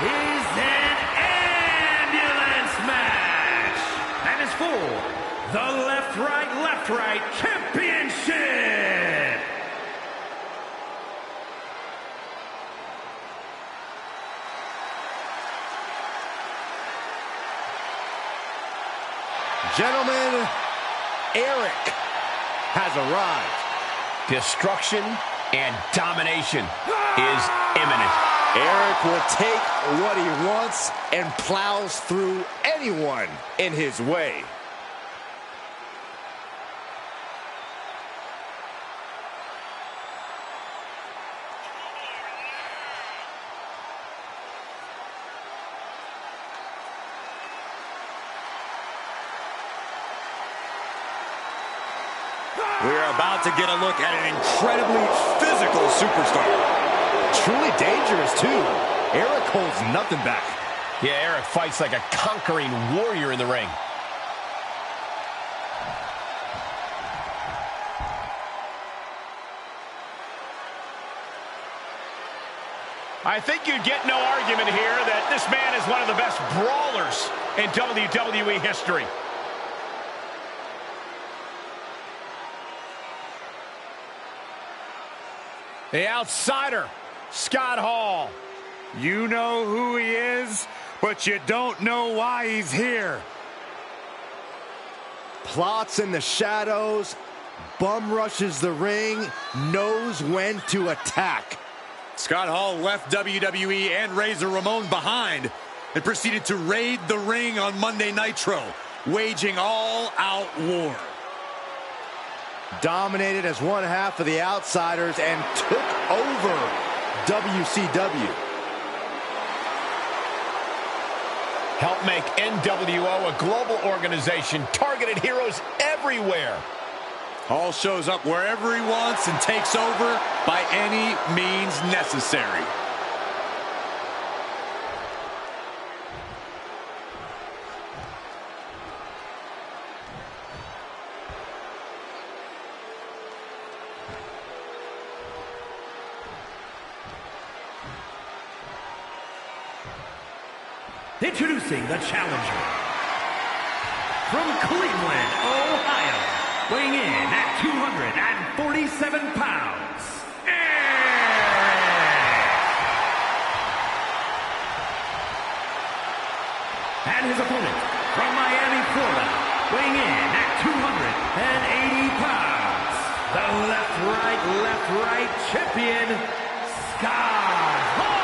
is an ambulance match and is for the Left Right Championship. Gentlemen, Eric has arrived. Destruction and domination is imminent. Eric will take what he wants and plows through anyone in his way. We are about to get a look at an incredibly physical superstar. Truly dangerous, too. Eric holds nothing back. Yeah, Eric fights like a conquering warrior in the ring. I think you'd get no argument here that this man is one of the best brawlers in WWE history. The outsider, Scott Hall. You know who he is, but you don't know why he's here. Plots in the shadows, bum rushes the ring, knows when to attack. Scott Hall left WWE and Razor Ramon behind and proceeded to raid the ring on Monday Nitro, waging all-out war. Dominated as one half of the Outsiders and took over WCW. Helped make NWO a global organization, targeted heroes everywhere. Hall shows up wherever he wants and takes over by any means necessary. Introducing the challenger from Cleveland, Ohio, weighing in at 247 pounds, Eric. And his opponent from Miami, Florida, weighing in at 280 pounds, the Left Right champion, Scott Hall.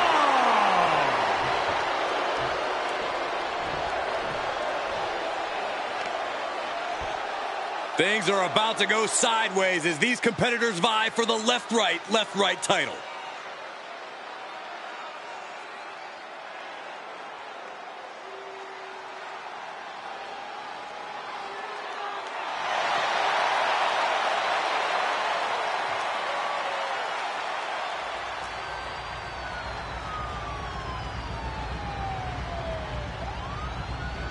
Things are about to go sideways as these competitors vie for the Left Right title.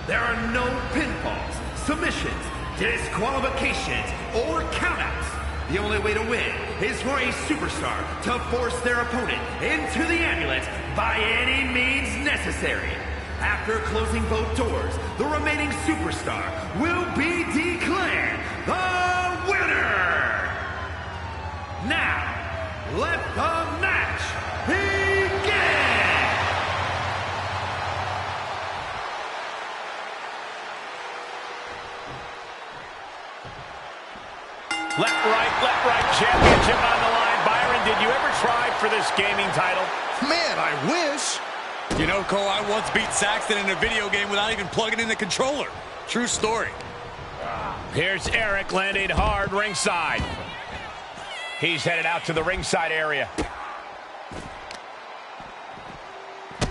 There are no pinfalls, submissions, disqualifications, or countouts. The only way to win is for a superstar to force their opponent into the ambulance by any means necessary. After closing both doors, the remaining superstar will be declared the winner. Now, let the match begin. Left right championship on the line. Byron, did you ever try for this gaming title? Man, I wish. You know, Cole, I once beat Saxton in a video game without even plugging in the controller. True story. Here's Eric landing hard ringside. He's headed out to the ringside area.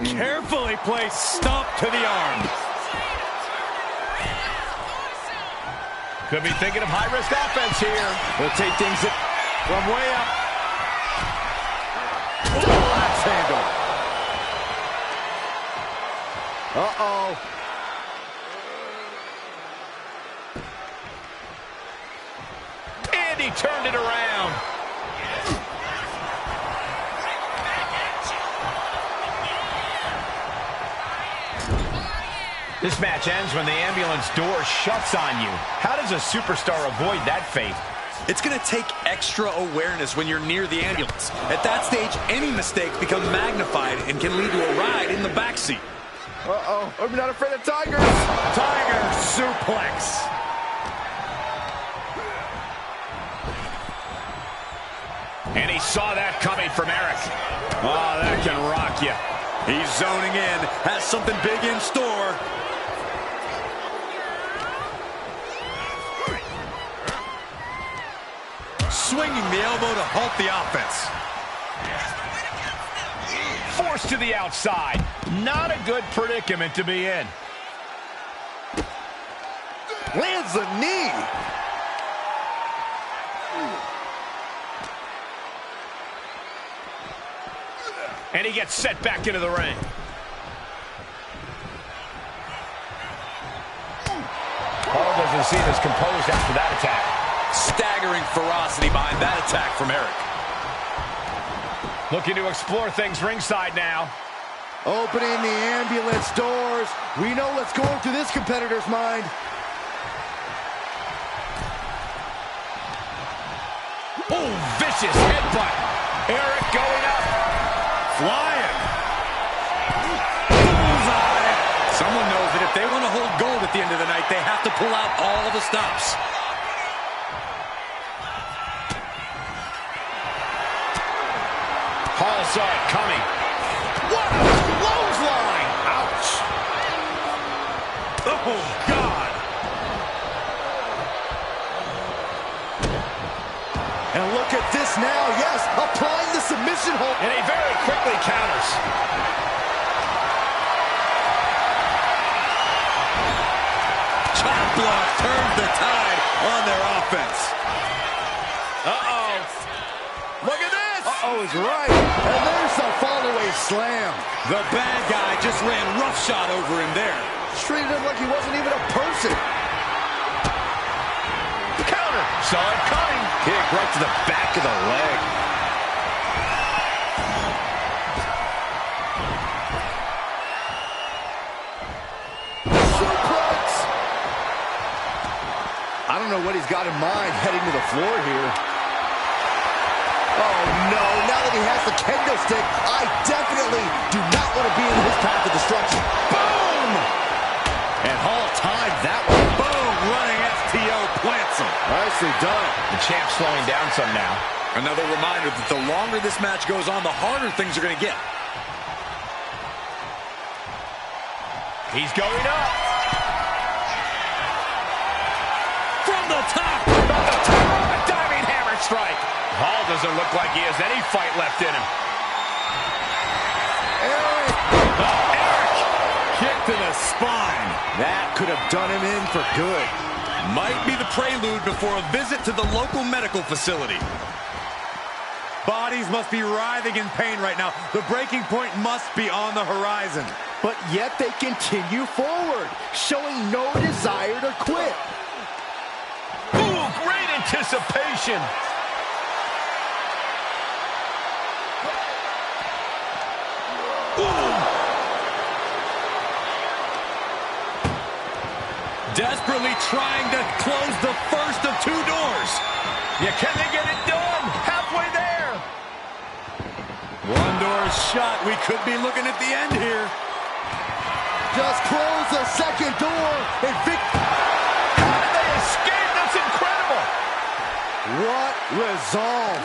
Carefully placed stomp to the arm. Could be thinking of high-risk offense here. We'll take things from way up. Double axe handle. Uh-oh. And he turned it around. This match ends when the ambulance door shuts on you. How does a superstar avoid that fate? It's going to take extra awareness when you're near the ambulance. At that stage, any mistakes become magnified and can lead to a ride in the backseat. Uh-oh, I'm not afraid of tigers. Tiger suplex. And he saw that coming from Eric. Oh, that can rock you. He's zoning in, has something big in store. Swinging the elbow to halt the offense. Forced to the outside. Not a good predicament to be in. Lands a knee. And he gets set back into the ring. Paul doesn't seem as composed after that attack. Staggering ferocity behind that attack from Eric. Looking to explore things ringside now. Opening the ambulance doors. We know what's going through this competitor's mind. Oh, vicious headbutt. Eric going up. Flying. Bullseye. Someone knows that if they want to hold gold at the end of the night, they have to pull out all the stops. Paul saw it coming. What a clothesline! Ouch! Oh, God! And look at this now. Yes, applying the submission hold. And he very quickly counters. Chop block turns the tide on their offense. Uh-oh. Look at this! Uh-oh is right. And there's the fallaway slam. The bad guy just ran roughshod over him there. Treated him like he wasn't even a person. Counter. Saw it coming. Kick right to the back of the leg. Suplex. I don't know what he's got in mind heading to the floor here. Oh, no. Now that he has the kendo stick, I definitely do not want to be in his path of destruction. Boom! And Hall timed that one. Boom! Running FTO plants him. Nicely done. The champ's slowing down some now. Another reminder that the longer this match goes on, the harder things are going to get. He's going up. From the top. A diving hammer strike. Hall doesn't look like he has any fight left in him. Eric. Oh, Eric. Kick to the spine. That could have done him in for good. Might be the prelude before a visit to the local medical facility. Bodies must be writhing in pain right now. The breaking point must be on the horizon. But yet they continue forward, showing no desire to quit. Ooh, great anticipation. Ooh. Desperately trying to close the first of two doors. Yeah, can they get it done? Halfway there. One door is shut. We could be looking at the end here. Just close the second door. And How did they escape? That's incredible. what resolve.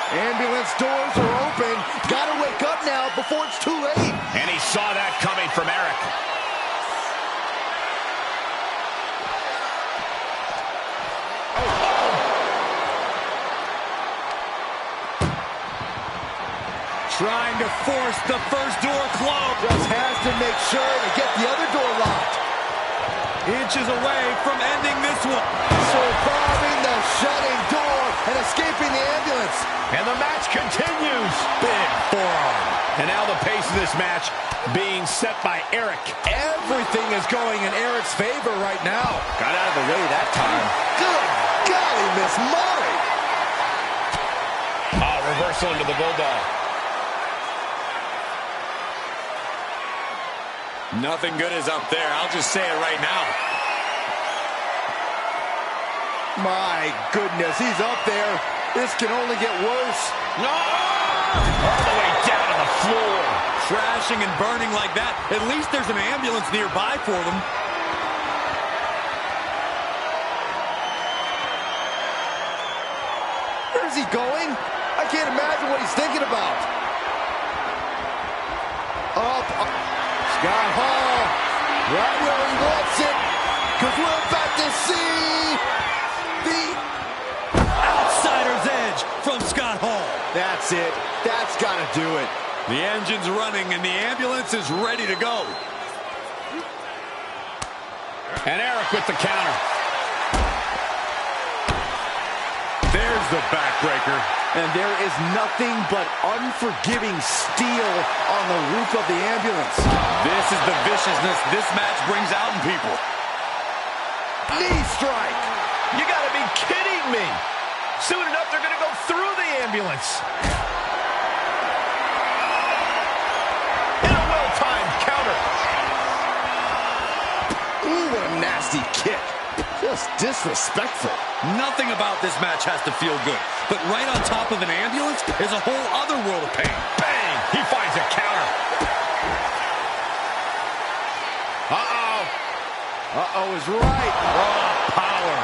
Ambulance doors are open. Gotta wake up now before it's too late. And he saw that coming from Eric. Trying to force the first door closed. Just has to make sure to get the other door locked. Inches away from ending this one. Surviving the shutting door and escaping the ambulance. And the match continues. Big forearm. And now the pace of this match being set by Eric. Everything is going in Eric's favor right now. Got out of the way that time. Good golly, Miss Molly. Reversal into the Bulldog. Nothing good is up there. I'll just say it right now. My goodness, he's up there. This can only get worse. No! All the way down to the floor. Crashing and burning like that. At least there's an ambulance nearby for them. Where's he going? I can't imagine what he's thinking about. Up. Scott Hall. Right where he wants it. Because we're about to see the outsider's edge from Scott Hall. That's it. That's got to do it. The engine's running and the ambulance is ready to go. And Eric with the counter. There's the backbreaker. And there is nothing but unforgiving steel on the roof of the ambulance. This is the viciousness this match brings out in people. Knee strike. You gotta be kidding me. Soon enough, they're gonna go through the ambulance. In a well-timed counter. Ooh, what a nasty kick. Just disrespectful. Nothing about this match has to feel good. But right on top of an ambulance is a whole other world of pain. Bang! He finds a counter. Uh-oh. Uh-oh is right. Raw power.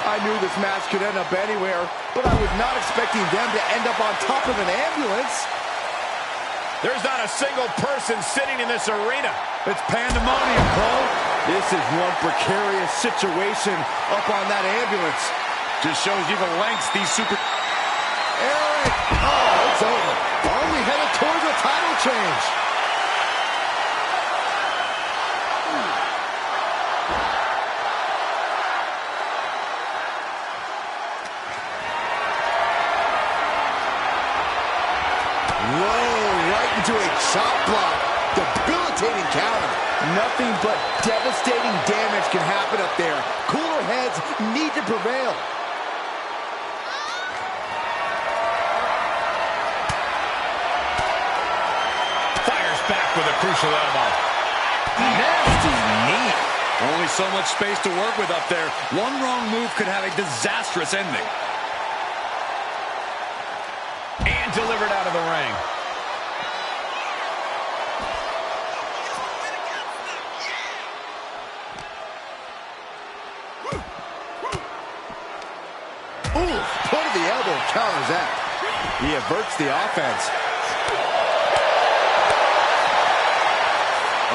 I knew this match could end up anywhere, but I was not expecting them to end up on top of an ambulance. There's not a single person sitting in this arena. It's pandemonium, Cole. This is one precarious situation up on that ambulance. Just shows you the lengths these super... Eric! Oh, it's over. Only headed towards a title change. Whoa, right into a chop block. Debilitating counter. Nothing but devastating damage can happen up there. Cooler heads need to prevail. Fires back with a crucial elbow. Nasty knee. Only so much space to work with up there. One wrong move could have a disastrous ending. And delivered out of the ring. Ooh, point of the elbow counters that. He averts the offense.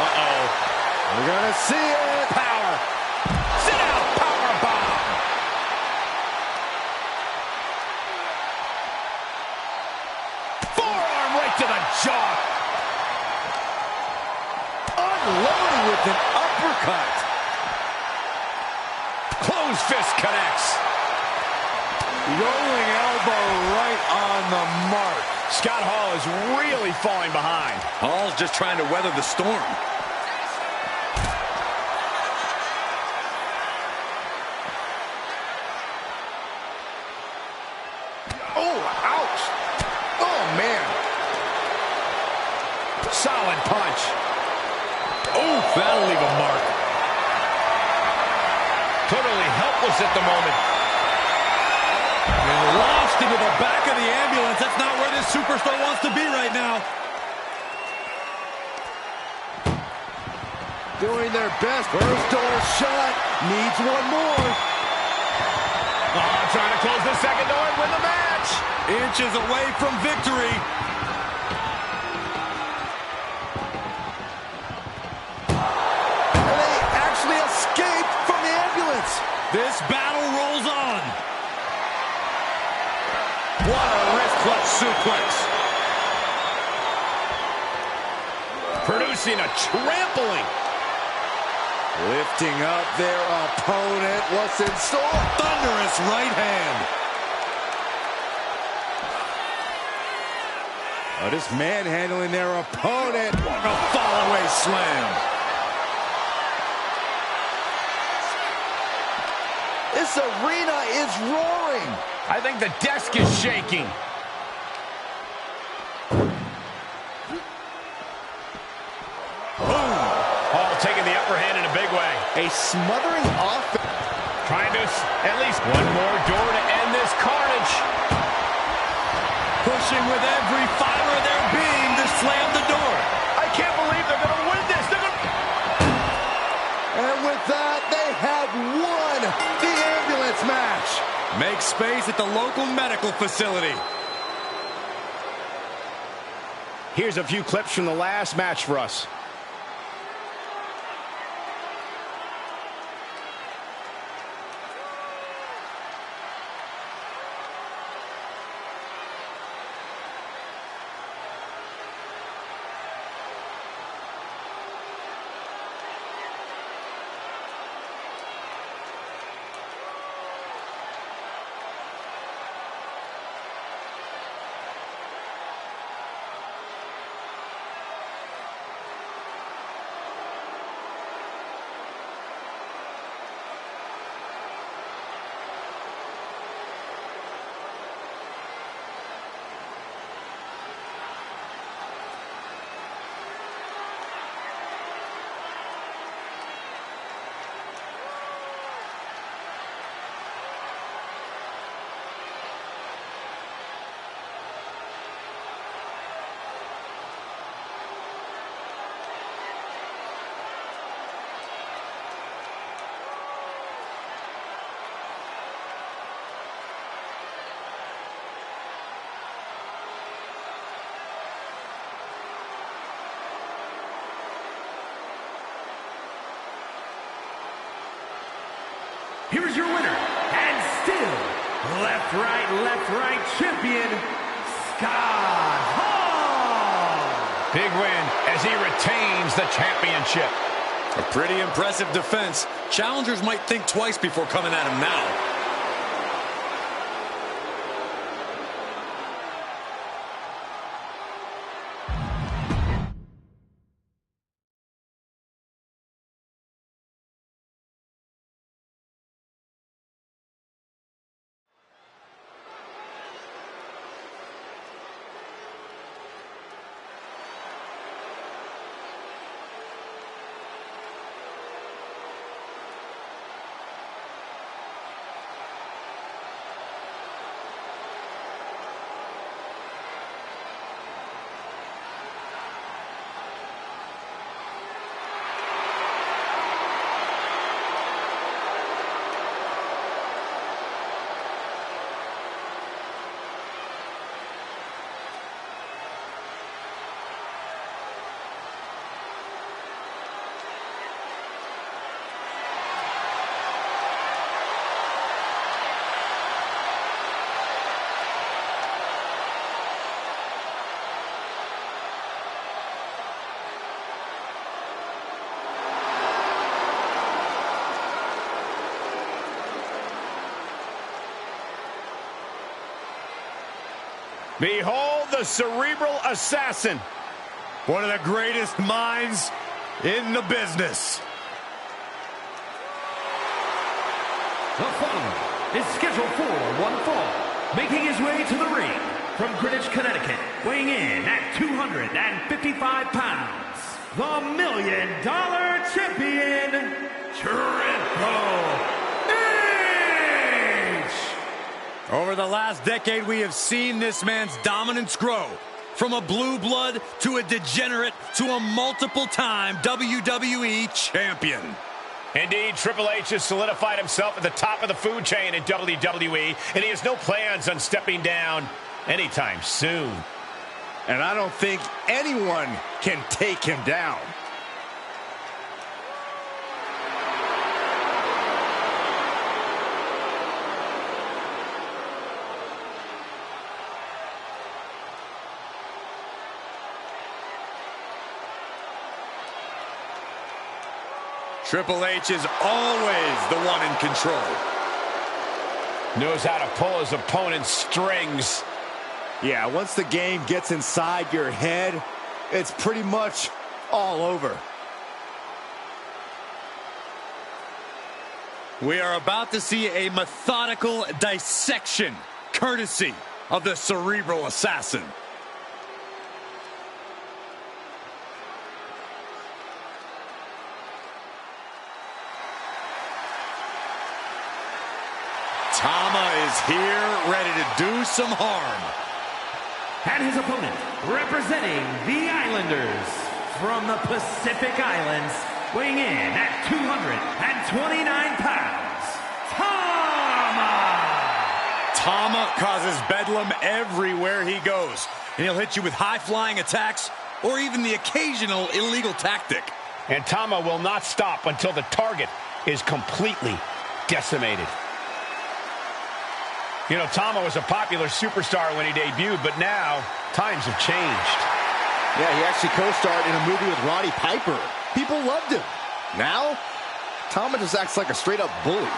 Uh-oh. We're gonna see it. Power. Sit out. Power bomb. Forearm right to the jaw. Unloading with an uppercut. Closed fist connects. Rolling elbow right on the mark. Scott Hall is really falling behind. Hall's just trying to weather the storm. Oh, ouch. Oh, man. Solid punch. Oh, that'll leave a mark. Totally helpless at the moment. And launched into the back of the ambulance. That's not where this superstar wants to be right now. Doing their best. First door shut. Needs one more. Oh, trying to close the second door and win the match. Inches away from victory. And they actually escaped from the ambulance. This battle rolls on. What a wrist clutch suplex. Producing a trampling. Lifting up their opponent. What's in store? Thunderous right hand. Oh, just manhandling their opponent. A fall-away slam. This arena is roaring. I think the desk is shaking. Boom. A smothering offense. Trying to at least one more door to end this carnage. Pushing with every fiber of their being to slam the door. I can't believe they're going to win this. And with that, they have won the ambulance match. Make space at the local medical facility. Here's a few clips from the last match for us. Here is your winner, and still left, right champion, Scott Hall. Big win as he retains the championship. A pretty impressive defense. Challengers might think twice before coming at him now. Behold the cerebral assassin. One of the greatest minds in the business. The following is scheduled for one fall, making his way to the ring from Greenwich, Connecticut, weighing in at 255 pounds, the $1 Million Champion, Triple H! Over the last decade, we have seen this man's dominance grow. From a blue blood to a degenerate to a multiple-time WWE champion. Indeed, Triple H has solidified himself at the top of the food chain in WWE, and he has no plans on stepping down anytime soon. And I don't think anyone can take him down. Triple H is always the one in control. Knows how to pull his opponent's strings. Yeah, once the game gets inside your head, it's pretty much all over. We are about to see a methodical dissection, courtesy of the cerebral assassin. Tama is here, ready to do some harm. And his opponent, representing the Islanders from the Pacific Islands, weighing in at 229 pounds, Tama! Tama causes bedlam everywhere he goes, and he'll hit you with high-flying attacks or even the occasional illegal tactic. And Tama will not stop until the target is completely decimated. You know, Tama was a popular superstar when he debuted, but now times have changed. Yeah, he actually co-starred in a movie with Roddy Piper. People loved him. Now, Tama just acts like a straight-up bully.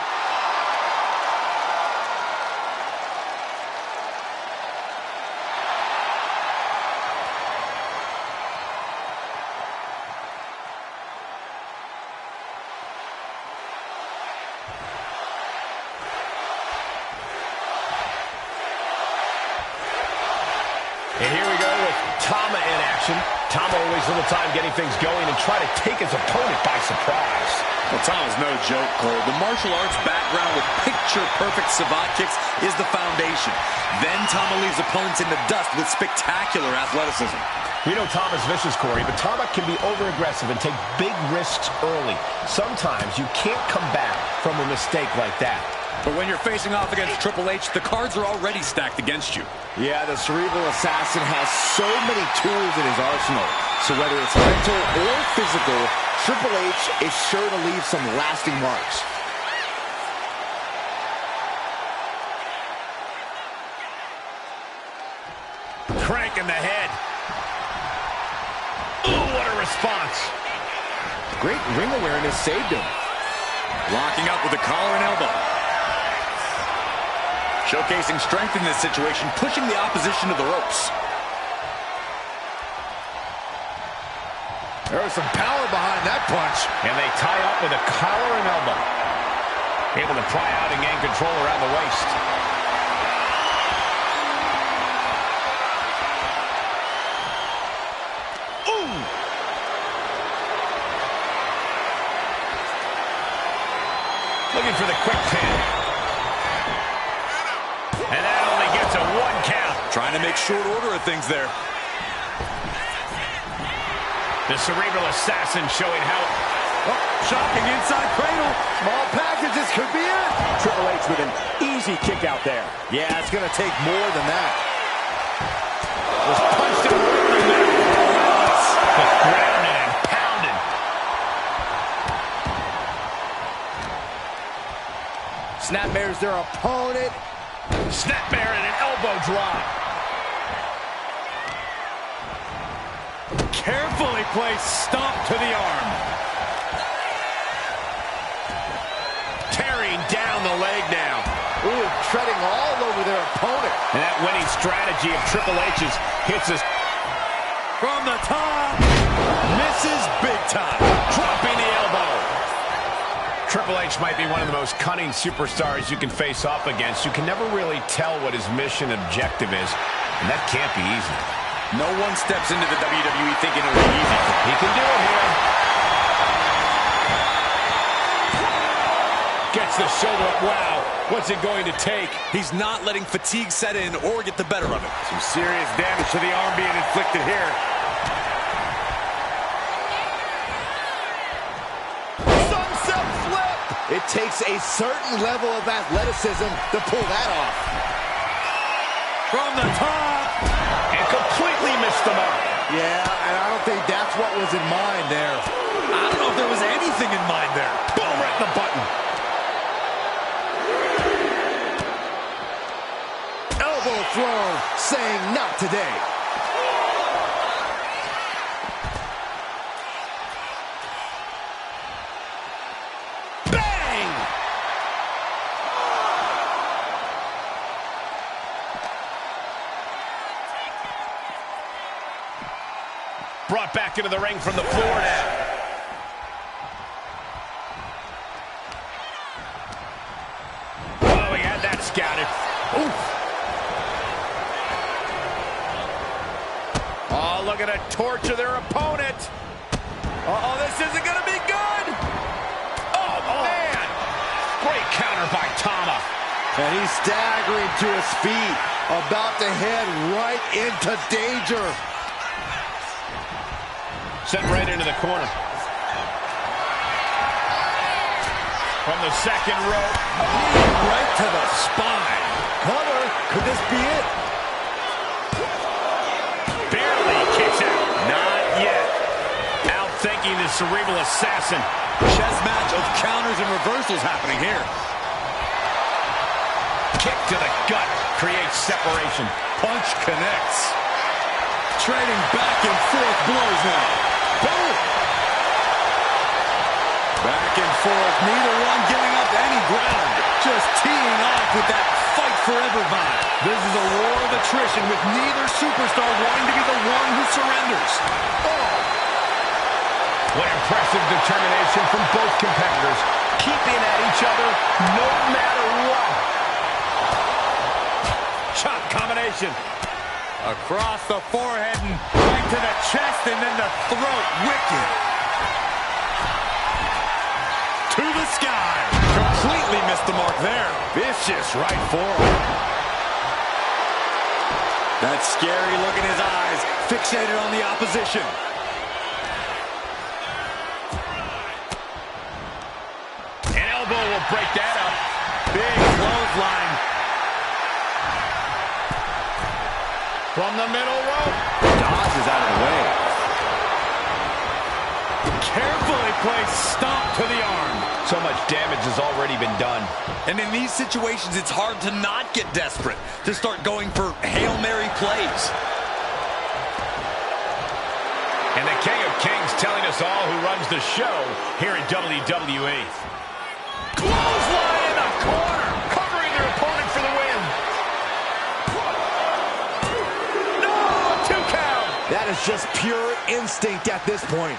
And here we go with Tama in action. Tama will waste little time getting things going and try to take his opponent by surprise. Well, Tama's no joke, Cole. The martial arts background with picture-perfect savate kicks is the foundation. Then Tama leaves opponents in the dust with spectacular athleticism. We know Tama's vicious, Corey, but Tama can be over-aggressive and take big risks early. Sometimes you can't come back from a mistake like that. But when you're facing off against Triple H, the cards are already stacked against you. Yeah, the cerebral assassin has so many tools in his arsenal. So whether it's mental or physical, Triple H is sure to leave some lasting marks. Crank in the head. Ooh, what a response. Great ring awareness saved him. Locking up with a collar and elbow. Showcasing strength in this situation, pushing the opposition to the ropes. There was some power behind that punch. And they tie up with a collar and elbow. Able to pry out and gain control around the waist. Ooh! Looking for the quick pin. And that only gets a 1 count. Trying to make short order of things there. The cerebral assassin showing how... Oh, shocking inside cradle. Small packages could be it. Triple H with an easy kick out there. Yeah, it's going to take more than that. Was punched him right in the middle. Just grounded and pounded. Snapmares their opponent. Snapmare and an elbow drop. Carefully placed stomp to the arm. Tearing down the leg now. Ooh, treading all over their opponent. And that winning strategy of Triple H's hits us From the top. Misses big time. dropping the elbow. Triple H might be one of the most cunning superstars you can face off against. You can never really tell what his mission objective is, and that can't be easy. No one steps into the WWE thinking it'll be easy. He can do it here. Gets the shoulder up. Wow, what's it going to take? He's not letting fatigue set in or get the better of it. Some serious damage to the arm being inflicted here. Sunset flip. It takes a certain level of athleticism to pull that off. From the top. And completely missed the mark. Yeah, and I don't think that's what was in mind there. I don't know if there was anything in mind there. Boom, right in the button. Elbow thrown, saying not today. Bang! Brought back into the ring from the floor now. Oh, he had that scouted. Oof. Oh, look at it torture their opponent. Uh-oh, this isn't going to be good. Oh, man. Great counter by Tama. And he's staggering to his feet, about to head right into danger. Sent right into the corner. From the second rope. Right to the spine. Cover. Could this be it? Barely kicks out. Not yet. Outthinking the cerebral assassin. Chess match of counters and reversals happening here. Kick to the gut creates separation. Punch connects. Trading back and forth blows now. Boom! Back and forth, neither one giving up any ground. Just teeing off with that fight forever vibe. This is a war of attrition with neither superstar wanting to be the one who surrenders. Oh! What impressive determination from both competitors. Keeping at each other no matter what. Chop combination. Across the forehead and right to the chest and then the throat. Wicked. To the sky. Completely missed the mark there. Vicious right forward. That scary look in his eyes. Fixated on the opposition. An elbow will break that up. Big clothesline. From the middle rope. Dodges out of the way. Carefully placed stomp to the arm. So much damage has already been done. And in these situations, it's hard to not get desperate, to start going for Hail Mary plays. And the King of Kings telling us all who runs the show here in WWE. Clothesline in the corner, covering their opponent for the win. No, 2 count. That is just pure instinct at this point.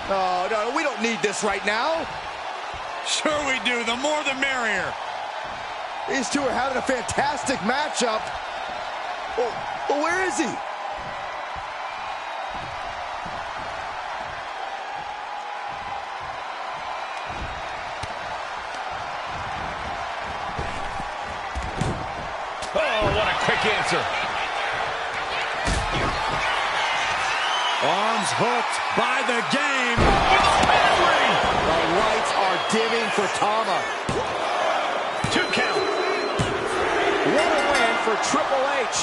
Oh, no, we don't need this right now. Sure we do. The more the merrier. These two are having a fantastic matchup. Well, where is he? Oh, what a quick answer. Arms hooked by the game. The lights are dimming for Tama. 2 count. What a win for Triple H.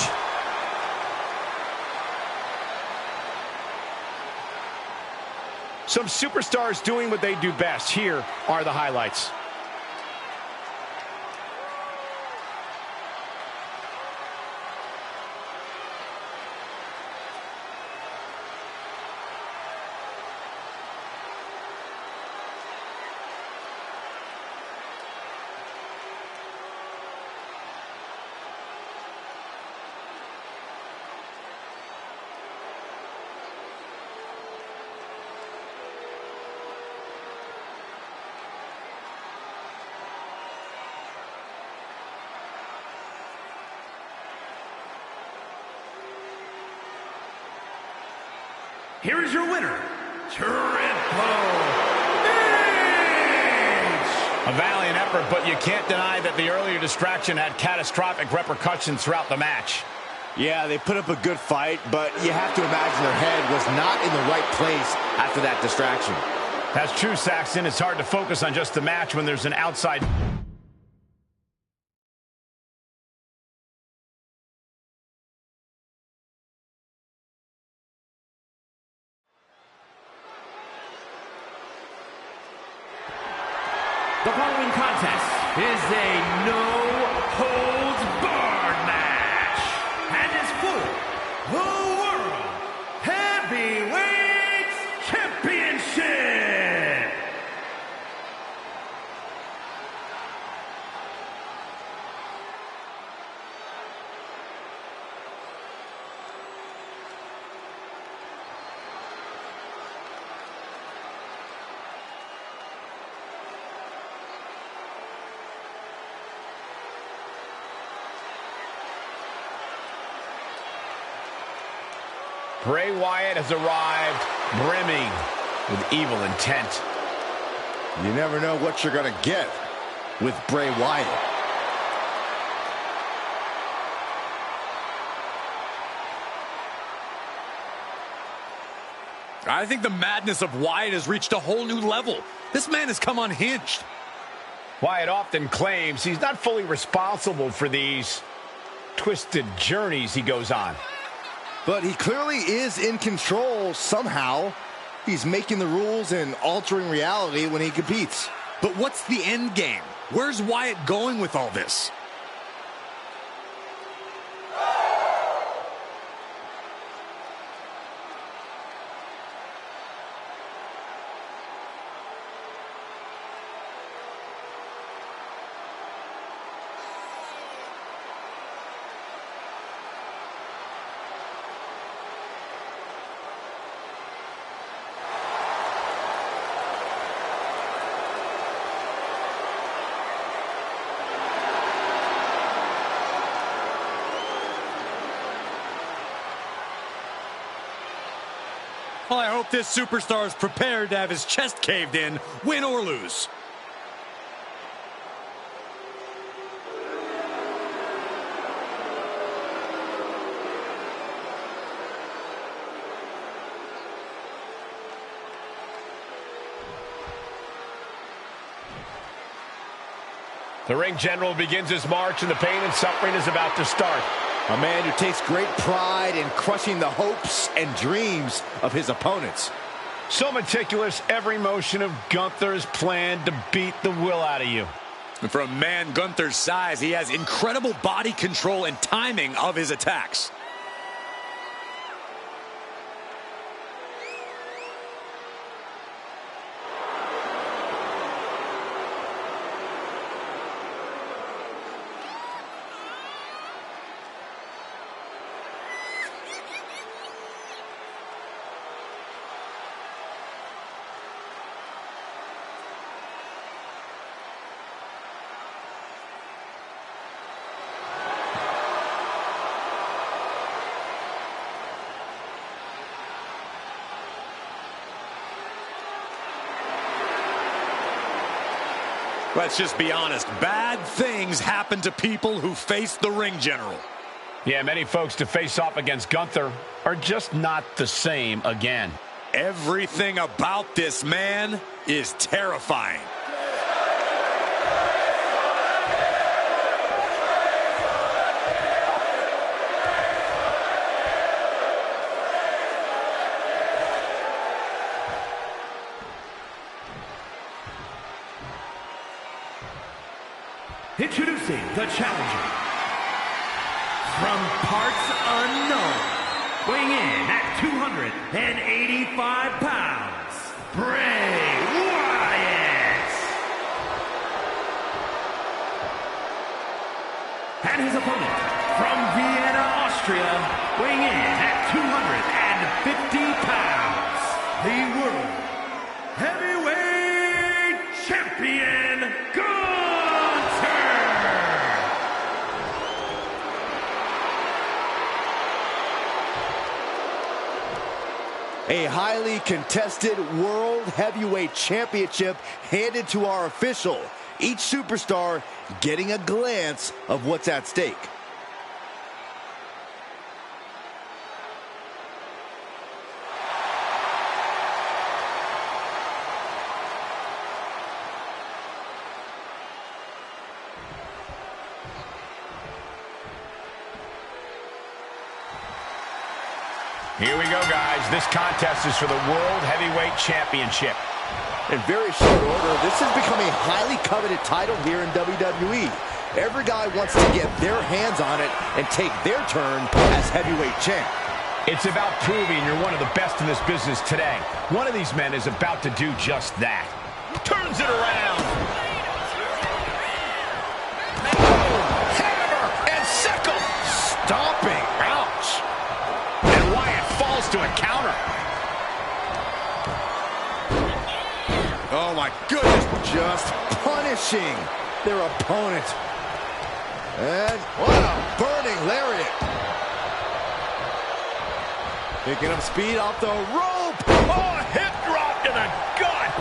Some superstars doing what they do best. Here are the highlights. Here is your winner, Triple H! A valiant effort, but you can't deny that the earlier distraction had catastrophic repercussions throughout the match. Yeah, they put up a good fight, but you have to imagine their head was not in the right place after that distraction. That's true, Saxton. It's hard to focus on just the match when there's an outside... The following contest is a no-holds-barred match and is for the World Heavyweight Championship. Bray Wyatt has arrived brimming with evil intent. You never know what you're going to get. with Bray Wyatt. I think the madness of Wyatt has reached a whole new level. This man has come unhinged. Wyatt often claims he's not fully responsible for these twisted journeys he goes on. But he clearly is in control somehow. He's making the rules and altering reality when he competes. But what's the end game? Where's Wyatt going with all this? Well, I hope this superstar is prepared to have his chest caved in, win or lose. The ring general begins his march, and the pain and suffering is about to start. A man who takes great pride in crushing the hopes and dreams of his opponents. So meticulous, every motion of Gunther is planned to beat the will out of you. And for a man Gunther's size, he has incredible body control and timing of his attacks. Let's just be honest. Bad things happen to people who face the ring general. Yeah, many folks to face off against Gunther are just not the same again. Everything about this man is terrifying. Introducing the challenger from parts unknown, weighing in at 285 pounds, Bray Wyatt. And his opponent from Vienna, Austria, weighing in at 250 pounds, the World Heavyweight Champion, A highly contested World Heavyweight Championship handed to our official. Each superstar getting a glance of what's at stake. Here we go, guys. This contest is for the World Heavyweight Championship. In very short order, this has become a highly coveted title here in WWE. Every guy wants to get their hands on it and take their turn as heavyweight champ. It's about proving you're one of the best in this business today. One of these men is about to do just that. Turns it around. Hammer and sickle. Stomping. Ouch. And Wyatt falls to a counter. Oh my goodness. Just punishing their opponent. And what a burning lariat. Picking up speed off the rope. Oh, a hip drop to the gut.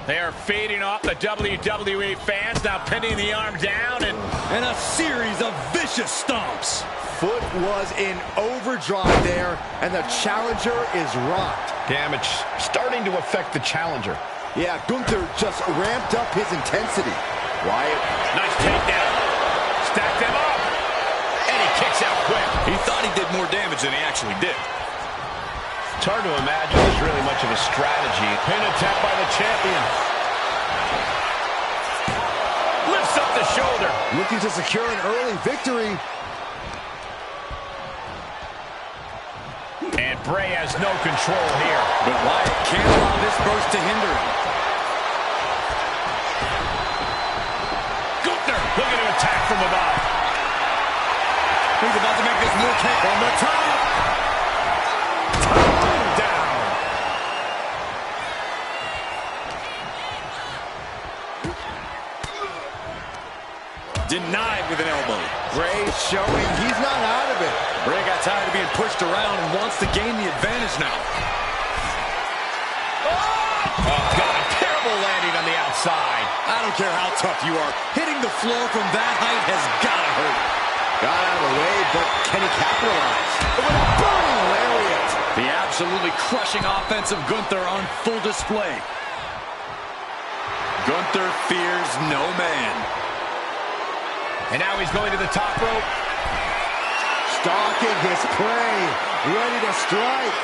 They are feeding off the WWE fans, now pinning the arm down and a series of vicious stomps. Foot was in overdrive there, and the challenger is rocked. Damage starting to affect the challenger. Yeah, Gunther just ramped up his intensity. Wyatt. Nice takedown. Stacked him up. And he kicks out quick. He thought he did more damage than he actually did. It's hard to imagine there's really much of a strategy. Pin attempt by the champion. Lifts up the shoulder. Looking to secure an early victory. And Bray has no control here. But Wyatt can't allow this burst to hinder him. Gunther looking to attack from above. He's about to make this move from the top. Down. Denied with an elbow. Bray showing he's not out of it. Bray got tired of being pushed around and wants to gain the advantage now. Oh, God, terrible landing on the outside. I don't care how tough you are. Hitting the floor from that height has got to hurt. Got out of the way, but can he capitalize? With a burning lariat. The absolutely crushing offense of Gunther on full display. Gunther fears no man. And now he's going to the top rope. Stalking his prey, ready to strike.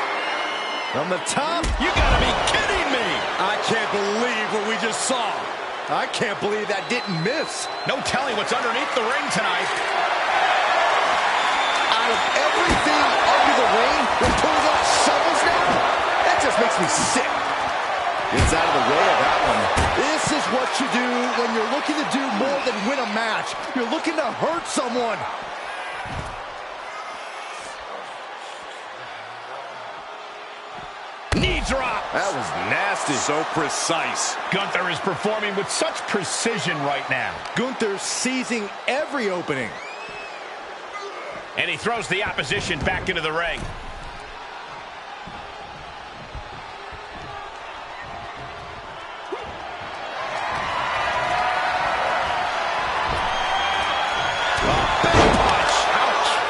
From the top. You gotta be kidding me! I can't believe what we just saw. I can't believe that didn't miss. No telling what's underneath the ring tonight. Out of everything under the ring, we're pulling up shovels now. That just makes me sick. Gets out of the way of that one. This is what you do when you're looking to do more than win a match. You're looking to hurt someone. Knee drop. That was nasty. So precise. Gunther is performing with such precision right now. Gunther seizing every opening. And he throws the opposition back into the ring.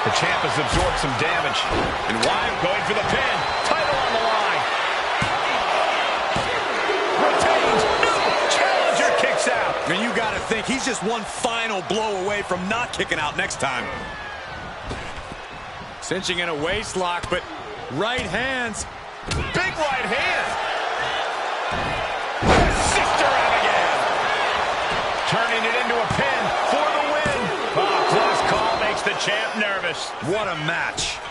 The champ has absorbed some damage. And Wyatt going for the pin. Title on the line. Retains. No! Challenger kicks out. And you got to think he's just one final blow away from not kicking out next time. Cinching in a waist lock, but right hands. Big right hand. Sister Abigail. Turning it into a pin for the win. Oh, close call makes the champ nervous. What a match.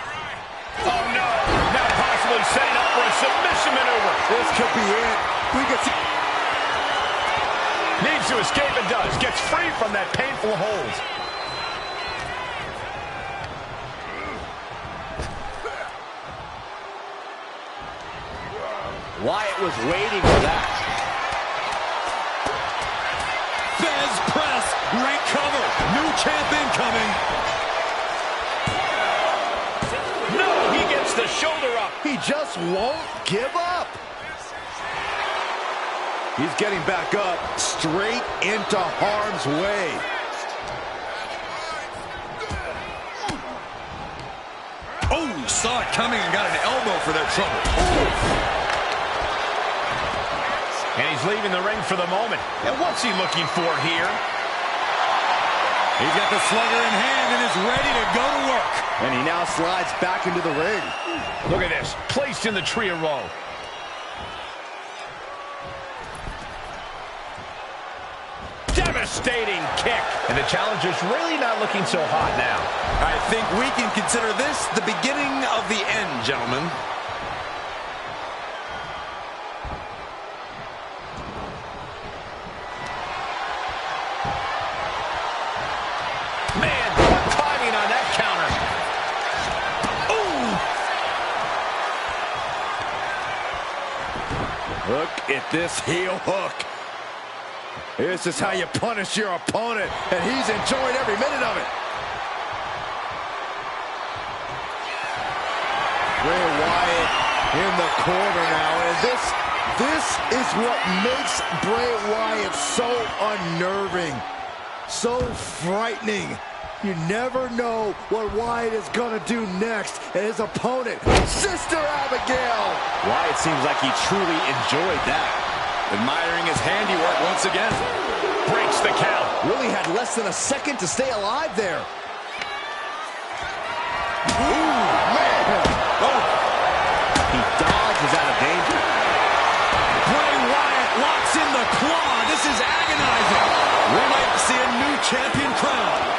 Oh, no. Now possibly setting up for a submission maneuver. This could be it. We could see. Needs to escape and does. Gets free from that painful hold. Wyatt was waiting for that. Fez press. Great cover. New champ incoming. No, he gets the shoulder up. He just won't give up. He's getting back up, straight into harm's way. Oh, saw it coming and got an elbow for that trouble. Ooh. And he's leaving the ring for the moment. And what's he looking for here? He's got the slugger in hand and is ready to go to work. And he now slides back into the ring. Look at this. Placed in the tree of woe. Devastating kick. And the challenger's really not looking so hot now. I think we can consider this the beginning of the end, gentlemen. Man, what timing on that counter. Ooh. Look at this heel hook. This is how you punish your opponent, and he's enjoying every minute of it. Bray Wyatt in the corner now, and this This is what makes Bray Wyatt so unnerving, so frightening. You never know what Wyatt is going to do next. And his opponent, Sister Abigail. Wyatt seems like he truly enjoyed that. Admiring his handiwork once again. Breaks the count. Really had less than a second to stay alive there. Ooh, man. Oh. He dodges out of danger. Bray Wyatt locks in the claw. This is agonizing. We might see a new champion crowned.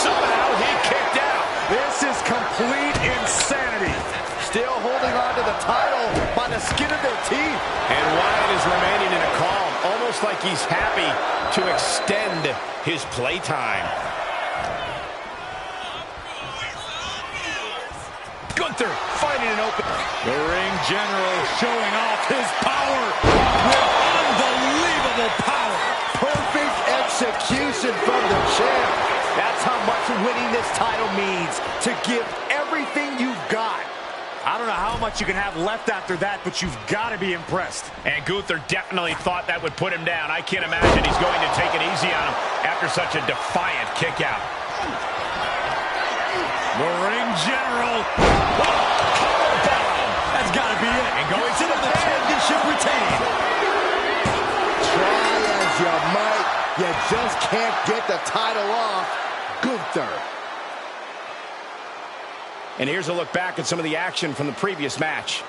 Somehow he kicked out. This is complete insanity. Still holding on to the title by the skin of their teeth. And Wyatt is remaining in a calm, almost like he's happy to extend his playtime. Gunther finding an open. The ring general showing off his power with unbelievable power. Perfect execution from the champ. That's how much winning this title means, to give everything you've got. I don't know how much you can have left after that, but you've got to be impressed. And Gunther definitely thought that would put him down. I can't imagine he's going to take it easy on him after such a defiant kick out. The ring general. That's got to be it. And going to the championship retained. Try as you might, you just can't get the title off Gunther. And here's a look back at some of the action from the previous match.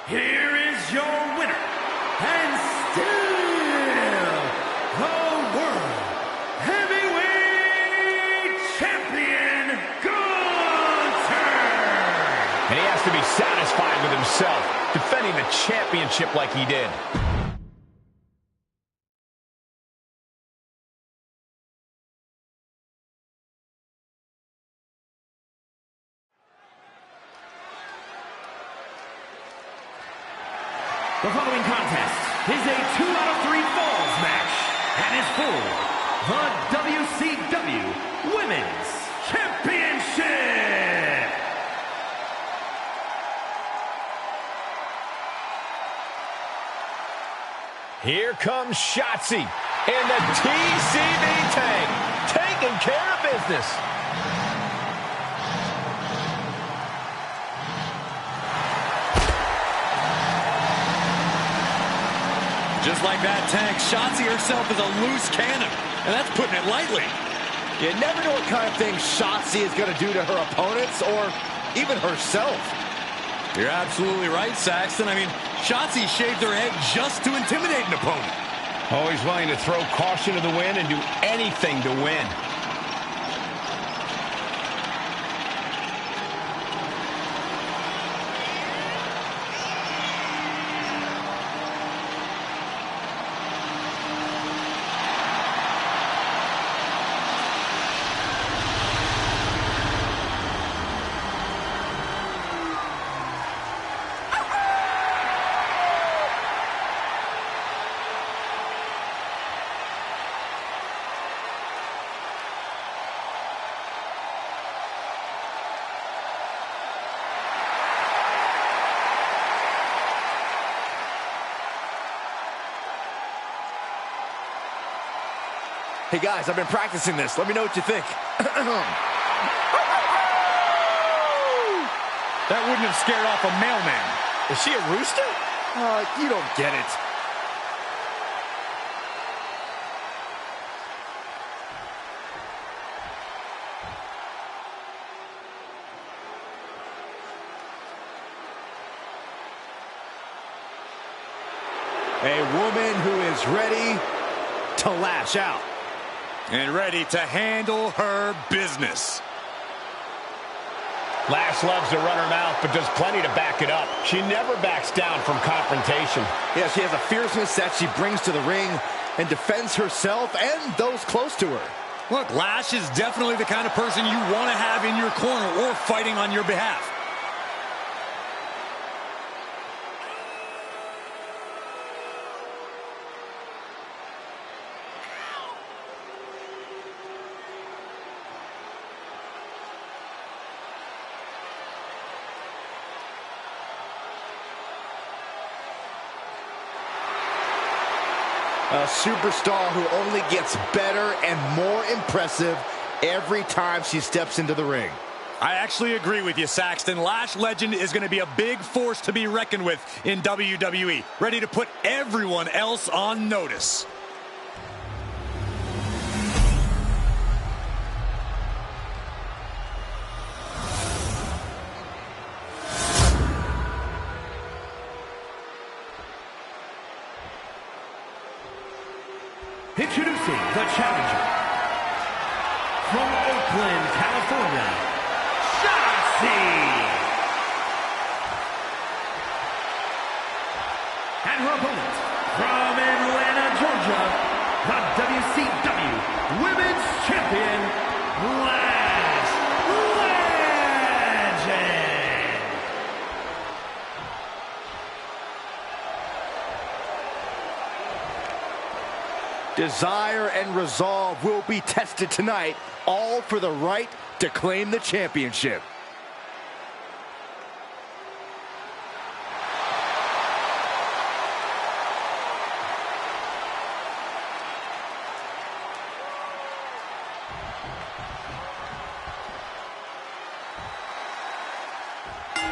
Here is your winner, and still the World Heavyweight Champion, Gunther! And he has to be satisfied with himself, defending the championship like he did. The following contest is a 2 out of 3 falls match and is for the WCW Women's Championship. Here comes Shotzi in the TCB tank, taking care of business. Just like that tank, Shotzi herself is a loose cannon, and that's putting it lightly. You never know what kind of thing Shotzi is going to do to her opponents or even herself. You're absolutely right, Saxton. I mean, Shotzi shaved her head just to intimidate an opponent. Always willing to throw caution to the wind and do anything to win. Hey guys, I've been practicing this. Let me know what you think. That wouldn't have scared off a mailman. Is she a rooster? You don't get it. A woman who is ready to lash out. And ready to handle her business. Lash loves to run her mouth, but does plenty to back it up. She never backs down from confrontation. Yeah, she has a fierceness that she brings to the ring and defends herself and those close to her. Look, Lash is definitely the kind of person you want to have in your corner or fighting on your behalf. A superstar who only gets better and more impressive every time she steps into the ring. I actually agree with you, Saxton. Lash Legend is going to be a big force to be reckoned with in WWE. Ready to put everyone else on notice. Introducing the challenger from Oakland, California, Shotzi. And her opponent from Atlanta, Georgia, the WCW Women's Champion, Lash Legend. Desire and resolve will be tested tonight, all for the right to claim the championship.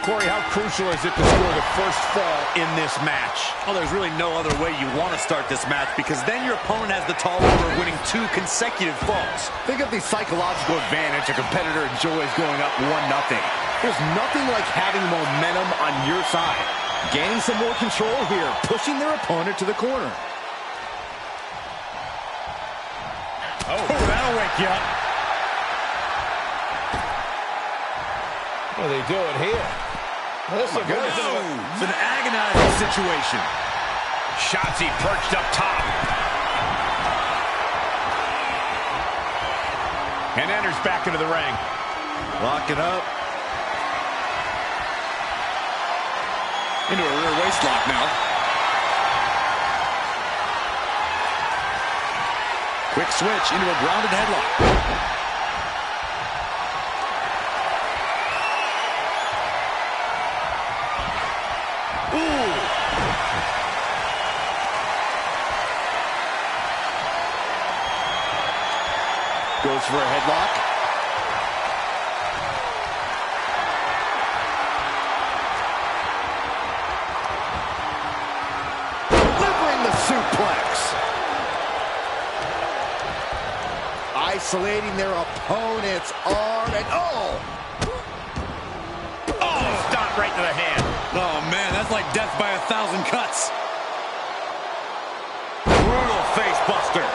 Corey, how crucial is it to score the first fall in this match? Well, there's really no other way you want to start this match, because then your opponent has the tall order of winning 2 consecutive falls. Think of the psychological advantage a competitor enjoys going up 1-0. There's nothing like having momentum on your side. Gaining some more control here, pushing their opponent to the corner. Oh, that'll wake you up. What are they doing here? It's an agonizing situation. Shotzi perched up top. And enters back into the ring. Locking up. Into a rear waist lock now. Quick switch into a grounded headlock. Goes for a headlock. Delivering the suplex. Isolating their opponent's arm and Stomp right to the hand. Oh, man, that's like death by 1,000 cuts. Brutal face buster.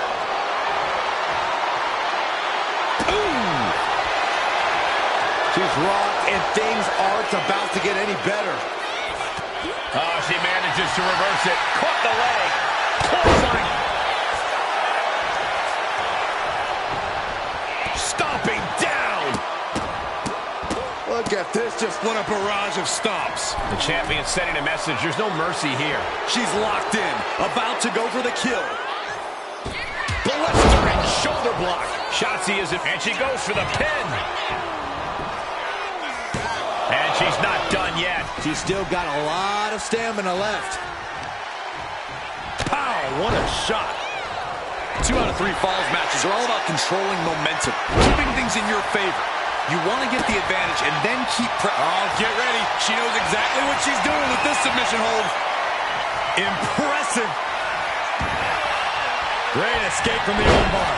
She's rocked, and things aren't about to get any better. Oh, she manages to reverse it. Caught the leg. Clothesline. Stomping down. Look at this, just What a barrage of stomps. The champion sending a message. There's no mercy here. She's locked in, about to go for the kill. Blistering shoulder block. Shotzi isn't, and she goes for the pin. And she's not done yet. she's still got a lot of stamina left. Pow, what a shot. 2 2 out of 3 falls matches are all about controlling momentum, keeping things in your favor. You want to get the advantage and then keep Oh, get ready. She knows exactly what she's doing with this submission hold. Impressive. Great escape from the armbar.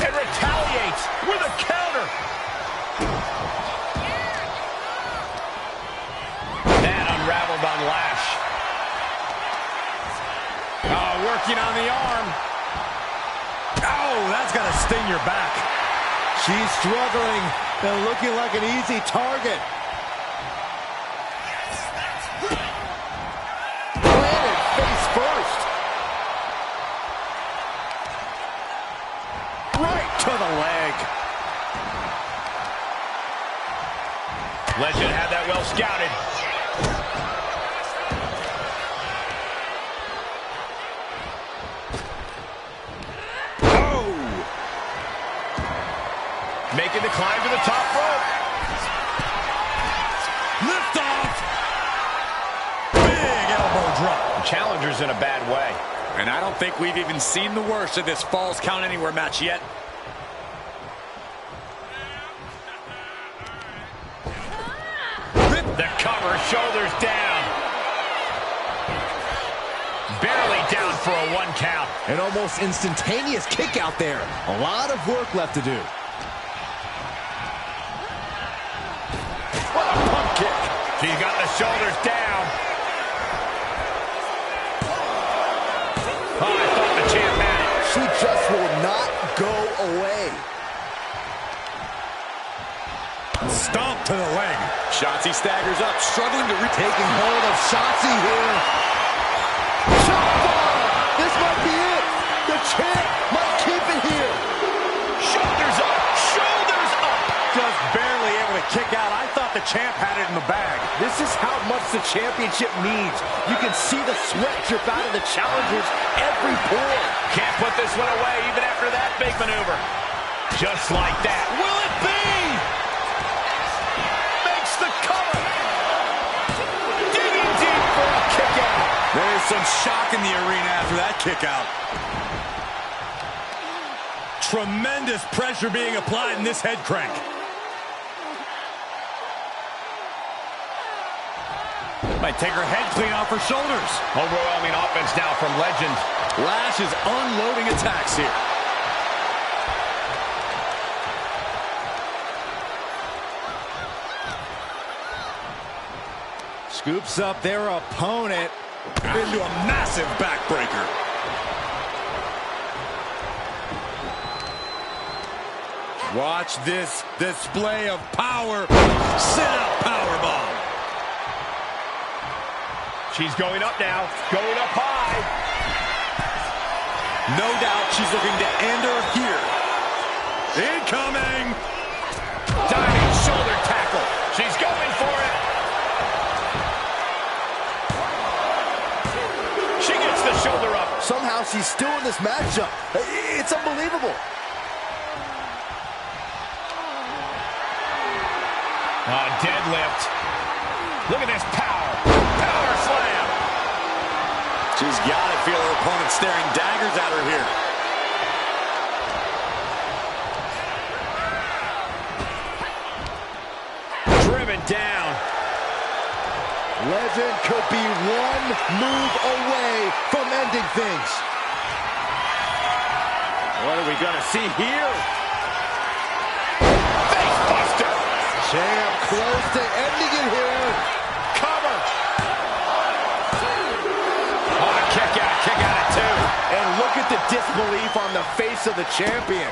And retaliates with a counter. That unraveled on Lash. Oh, working on the arm. Oh, that's got to sting your back. She's struggling and looking like an easy target. Planted face first. Right to the leg. Legend had that well scouted. Making the climb to the top rope. Lift off. Big elbow drop. The challenger's in a bad way. And I don't think we've even seen the worst of this Falls Count Anywhere match yet. The cover, shoulders down. Barely down for a 1 count. An almost instantaneous kick out there. A lot of work left to do. What a pump kick. She's got the shoulders down. Oh, I thought the champ had it. She just will not go away. Stomp to the leg. Shotzi staggers up, struggling to taking hold of Shotzi here. Chop bomb! This might be it. The champ might keep it here. Shoulders up. Shoulders up. Just barely able to kick out. I thought the champ had it in the bag. This is how much the championship means. You can see the sweat drip out of the challengers every pore. Can't put this one away even after that big maneuver. Just like that. Will it be? Makes the cover. Digging deep for a kick out. There's some shock in the arena after that kick out. Tremendous pressure being applied in this head crank. Might take her head clean off her shoulders. Overwhelming offense now from Legend. Lash is unloading attacks here. Scoops up their opponent into a massive backbreaker. Watch this display of power. Sit-out powerbomb. She's going up now. Going up high. No doubt she's looking to end her here. Incoming. Diving shoulder tackle. She's going for it. She gets the shoulder up. Somehow she's still in this matchup. It's unbelievable. Deadlift. Look at this power. Power slam. She's got to feel her opponent staring daggers at her here. Driven down. Legend could be one move away from ending things. What are we going to see here? Champ close to ending it here. Cover. Oh, kick out at 2. And look at the disbelief on the face of the champion.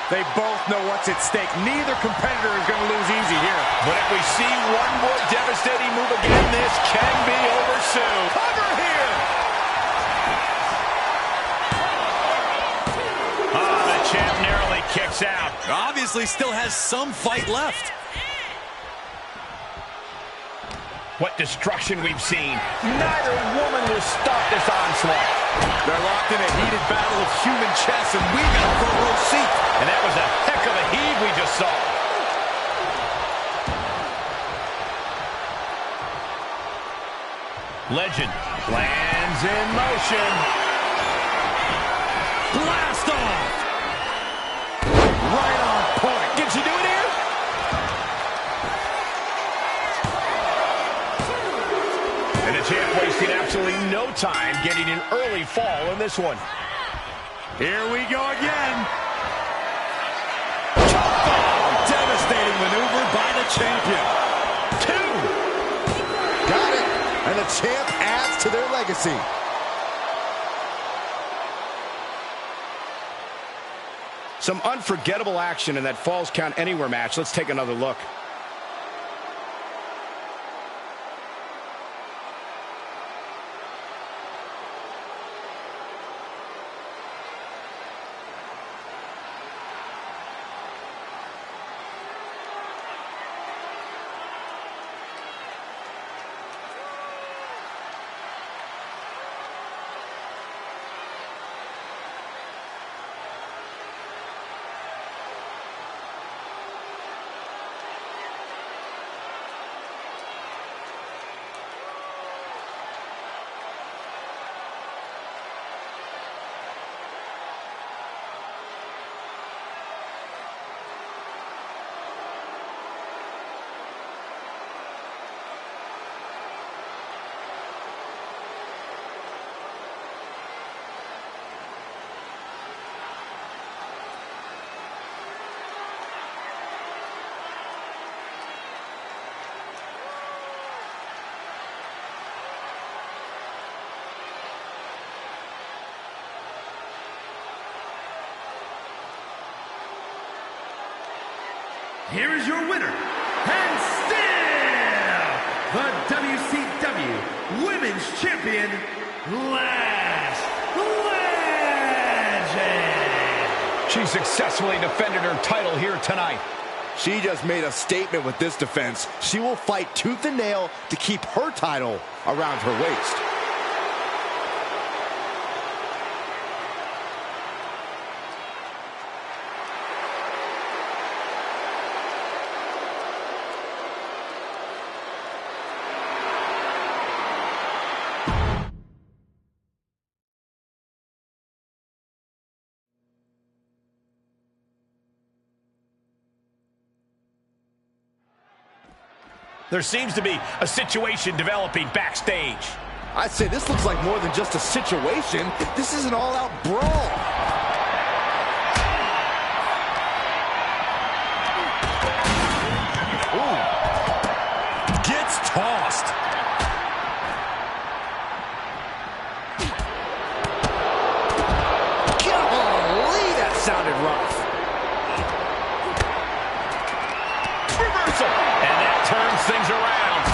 They both know what's at stake. Neither competitor is going to lose easy here. But if we see one more devastating move again, this can be over soon. Cover here. Oh, the champ narrowly kicks out. Obviously still has some fight left. What destruction we've seen. Neither woman will stop this onslaught. They're locked in a heated battle of human chess, and we've got a front row seat. And that was a heck of a heave we just saw. Legend lands in motion. Blast off! Right on point. Can she do it here? And the champ wasting absolutely no time getting an early fall in this one. Here we go again. Oh, devastating maneuver by the champion. 2. Got it. And the champ adds to their legacy. Some unforgettable action in that Falls Count Anywhere match. Let's take another look. Here is your winner, and still the WCW Women's Champion, Lash Legend. She successfully defended her title here tonight. She just made a statement with this defense. She will fight tooth and nail to keep her title around her waist. There seems to be a situation developing backstage. I'd say this looks like more than just a situation. This is an all-out brawl. Ooh. Gets tossed. Golly, that sounded rough. Reversal. And that turns things around.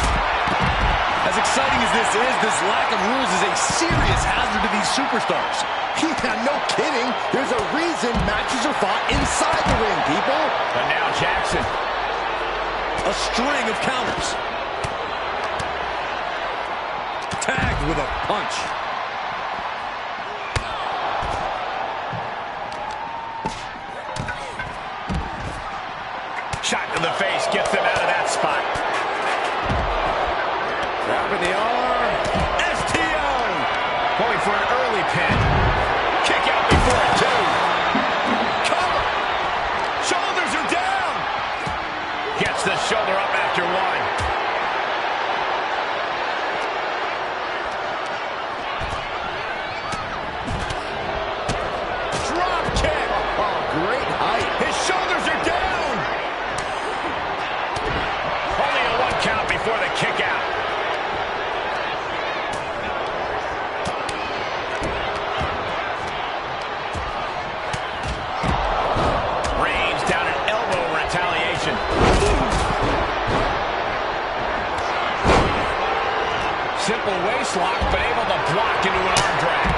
As exciting as this is, this lack of rules is a serious hazard to these superstars. Yeah, no kidding. There's a reason matches are fought inside the ring, people. But now Jackson. A string of counters. Tagged with a punch. Shot to the face gets them out of that spot. Grabbing the arm. STO. Going for an early pin. Kick out before it, too. Cover. Shoulders are down. Gets the shoulder up after one. Drop kick. Oh, great height. His shoulders are down. Only a 1 count before the kick out. Reigns down an elbow retaliation. Simple waist lock, but able to block into an arm drag.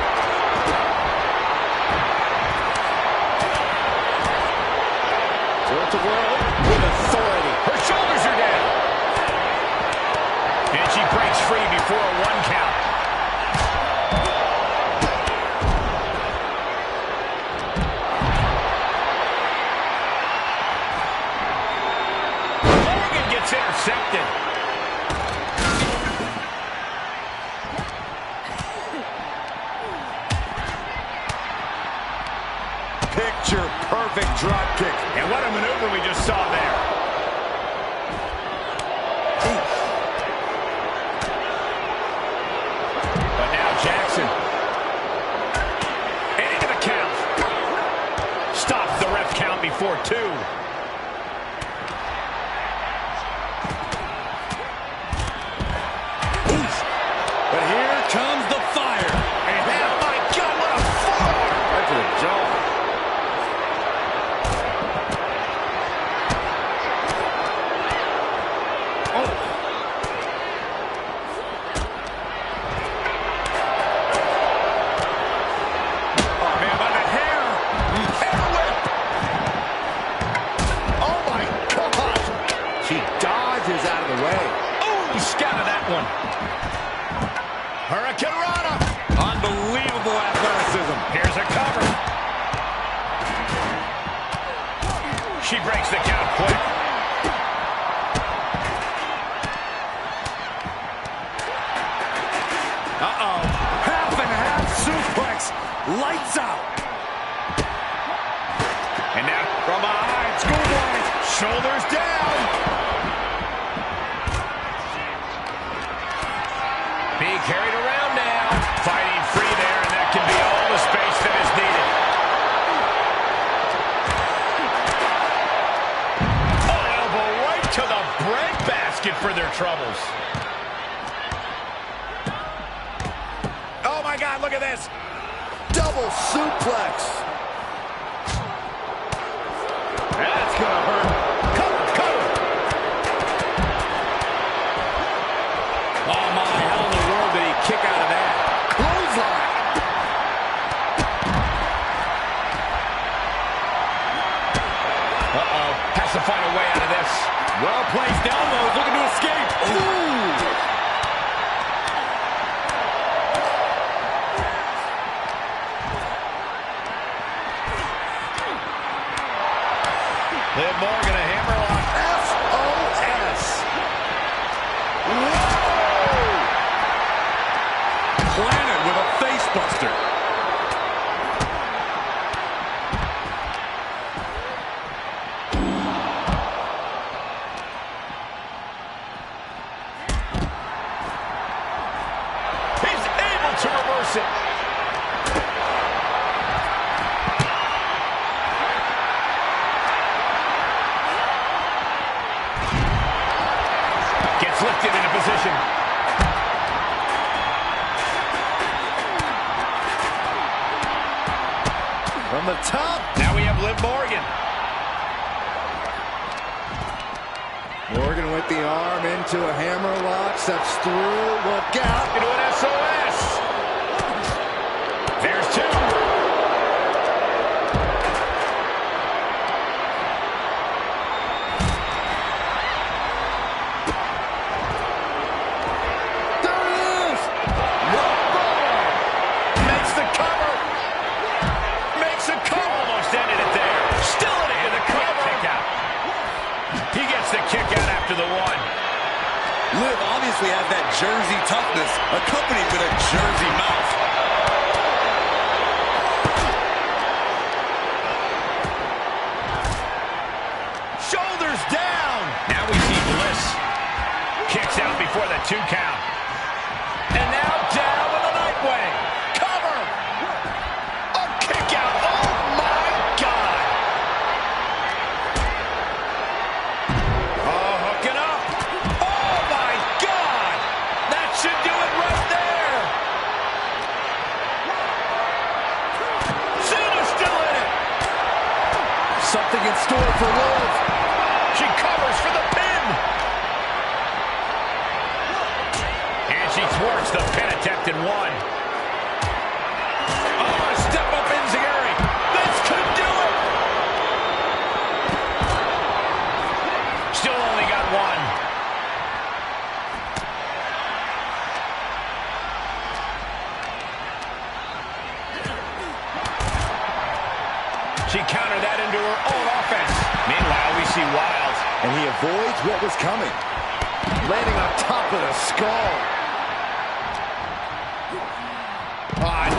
World with authority. Her shoulders are down. And she breaks free before a 1 count. Morgan gets intercepted. perfect drop kick. And what a maneuver we just saw there. But now Jackson. And into the count. Stops the ref count before 2. But here comes the fire. And oh my God, what a forearm! Right to the jaw. Hurricane Rana. Unbelievable athleticism. Here's a cover. She breaks the count quick. Uh-oh. Half and half suplex. Lights out. And now from behind, schoolboy. Shoulders down. Being carried around now. Fighting free there, and that can be all the space that is needed. Oh, elbow right to the breadbasket for their troubles. Oh, my God, look at this. Double suplex. That's going to hurt. Cover, cover. Oh, my, how in the world did he kick out of that? Clothesline. Uh-oh. Has to find a way out of this. Well-placed elbows, looking to escape. Ooh. Liv Morgan, a hammerlock. SOS. Planted with a facebuster. He's able to reverse it. Gets lifted into position. From the top. Now we have Liv Morgan. Morgan with the arm into a hammerlock. Steps through. Look out. Into an SOS. There's 2. There it is. Makes the cover. Makes the cover. Almost ended it there. Still into the cover. Kick out. He gets the kick out after the 1. Liv obviously has that Jersey toughness, accompanied with a Jersey mouth. Shoulders down. Now we see Bliss. Kicks out before the 2 count. And now down with a Nightway. Cover. A kick out. Oh, my God. Oh, hooking up. Oh, my God. That should do it right there. Cena's still in it. Something in store for Liv. She covers for the pin. And she thwarts the pin attempt in 1. Oh, a step up enziguri. This could do it. Still only got 1. She countered that into her own offense. Meanwhile, we see Wilds. And he avoids what was coming. Landing on top of the skull.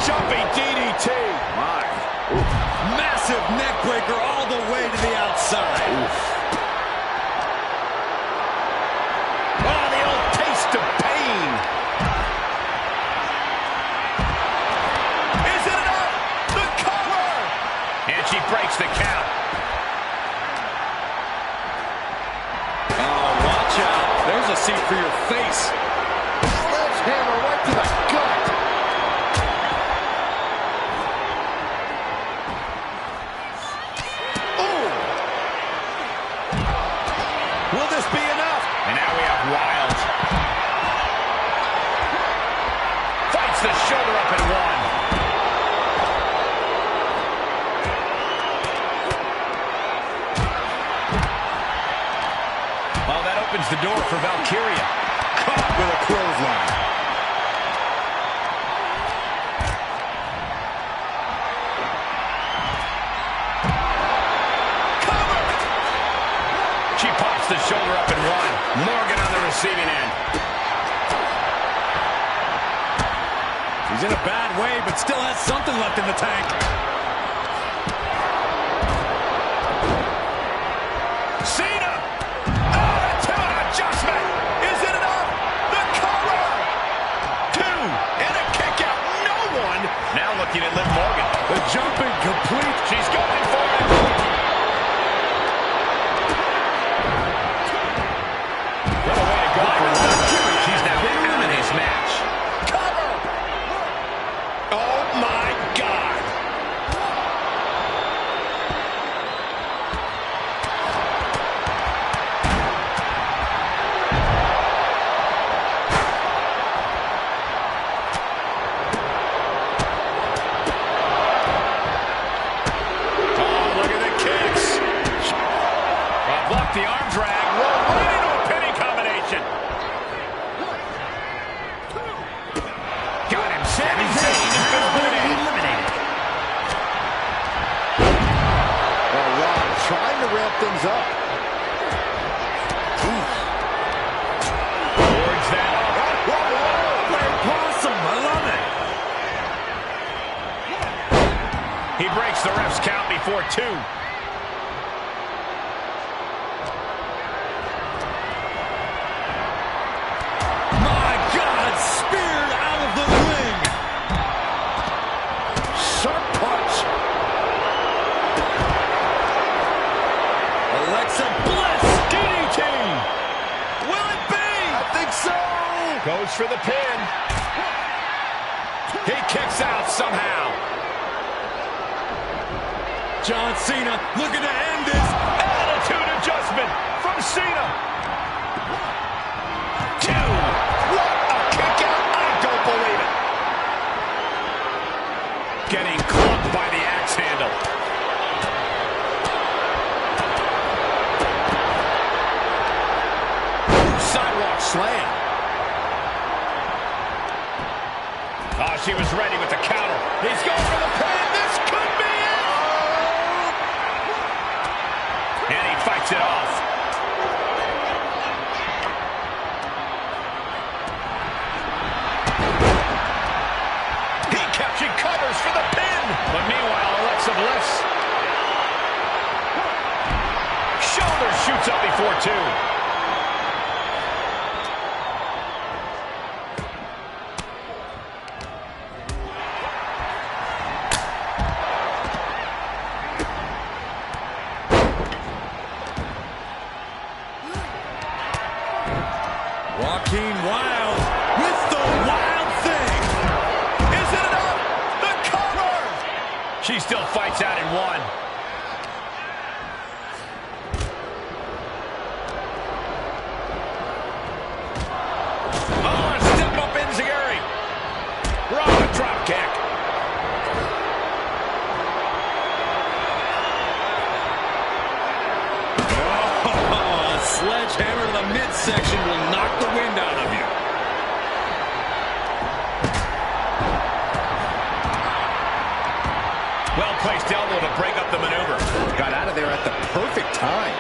Jumping DDT. My, Massive neck breaker all the way to the outside. Oh, the old taste of pain. Is it enough? The cover! And she breaks the count. Oh, watch out. There's a seat for your face. Sledgehammer right to the gut. Will this be enough? And now we have Wild. Fights the shoulder up and one. Oh, that opens the door for Valkyria. Caught with a clothesline. She pops the shoulder up and one. Morgan on the receiving end. He's in a bad way, but still has something left in the tank. Cena! Oh, the two-out adjustment! Is it enough? The cover! Two, and a kick out. No one! Now looking at Liv Morgan. The jumping complete. She's going for it. What a way to go for Liv. She's now out of this match. Cover! Oh, my God! Oh, look at the kicks. Block the arm drag. Roll right into a pinning combination. Got him. Sami Zayn has been eliminated. Oh, Rob trying to ramp things up. Towards that. Like possum. I love it. He breaks the ref's count before two. My God, speared out of the ring. Sharp punch. Alexa Bliss. DDT. Will it be? I think so. Goes for the pin. He kicks out somehow. John Cena looking to end this. Attitude adjustment from Cena. Two. What a kick out. I don't believe it. Getting clubbed by the axe handle. Sidewalk slam. Oh, she was ready with the counter. He's going for the pin. This could be it. And he fights it off. He catching covers for the pin. But meanwhile, Alexa Bliss. Shoulder shoots up before two. Joaquin Wild with the wild thing. Is it enough? The cover! She still fights out in one. Oh, a step up enziguri. Raw drop kick. Oh, a sledgehammer to the midsection will knock the wind out of you. Well-placed elbow to break up the maneuver. Got out of there at the perfect time.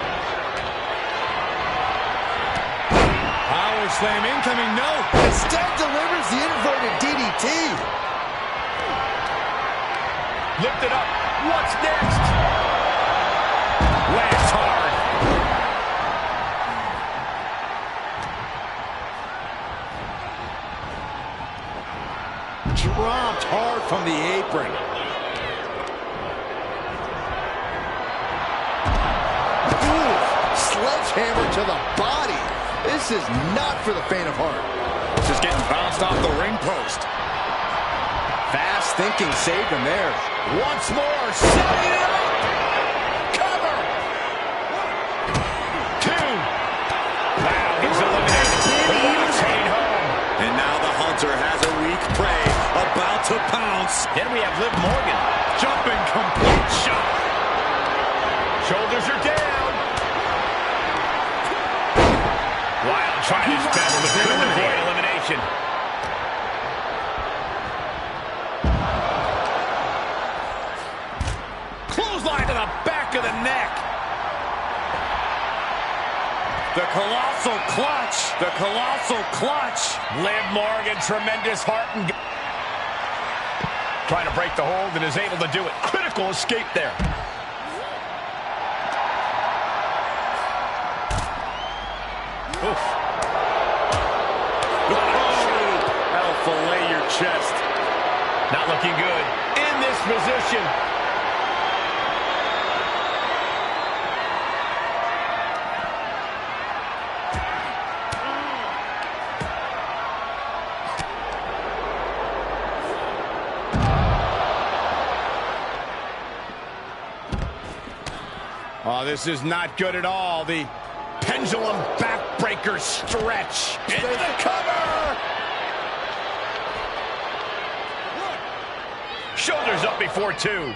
Power slam incoming, no. Instead delivers the inverted DDT. Lifted up. What's next? Lands hard. Dropped hard from the apron. Ooh, sledgehammer to the body. This is not for the faint of heart. Just getting bounced off the ring post. Fast thinking saved him there. Once more, setting it up. Cover. 2. Wow, he's eliminated. Chain home. And now the Hunter has a weak prey about to pounce. Then we have Liv Morgan. Jumping complete shot. Shoulders are down. Wild trying his best to avoid elimination. Clothesline to the back of the neck. The colossal clutch. The colossal clutch. Liv Morgan, tremendous heart and trying to break the hold and is able to do it. Critical escape there. Oof. That'll fillet your chest. Not looking good in this position. Oh, this is not good at all. The pendulum backbreaker stretch. Into the cover. Shoulders up before 2.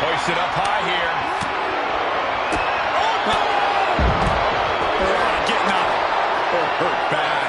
Hoist it up high here. Getting up. Hurt bad.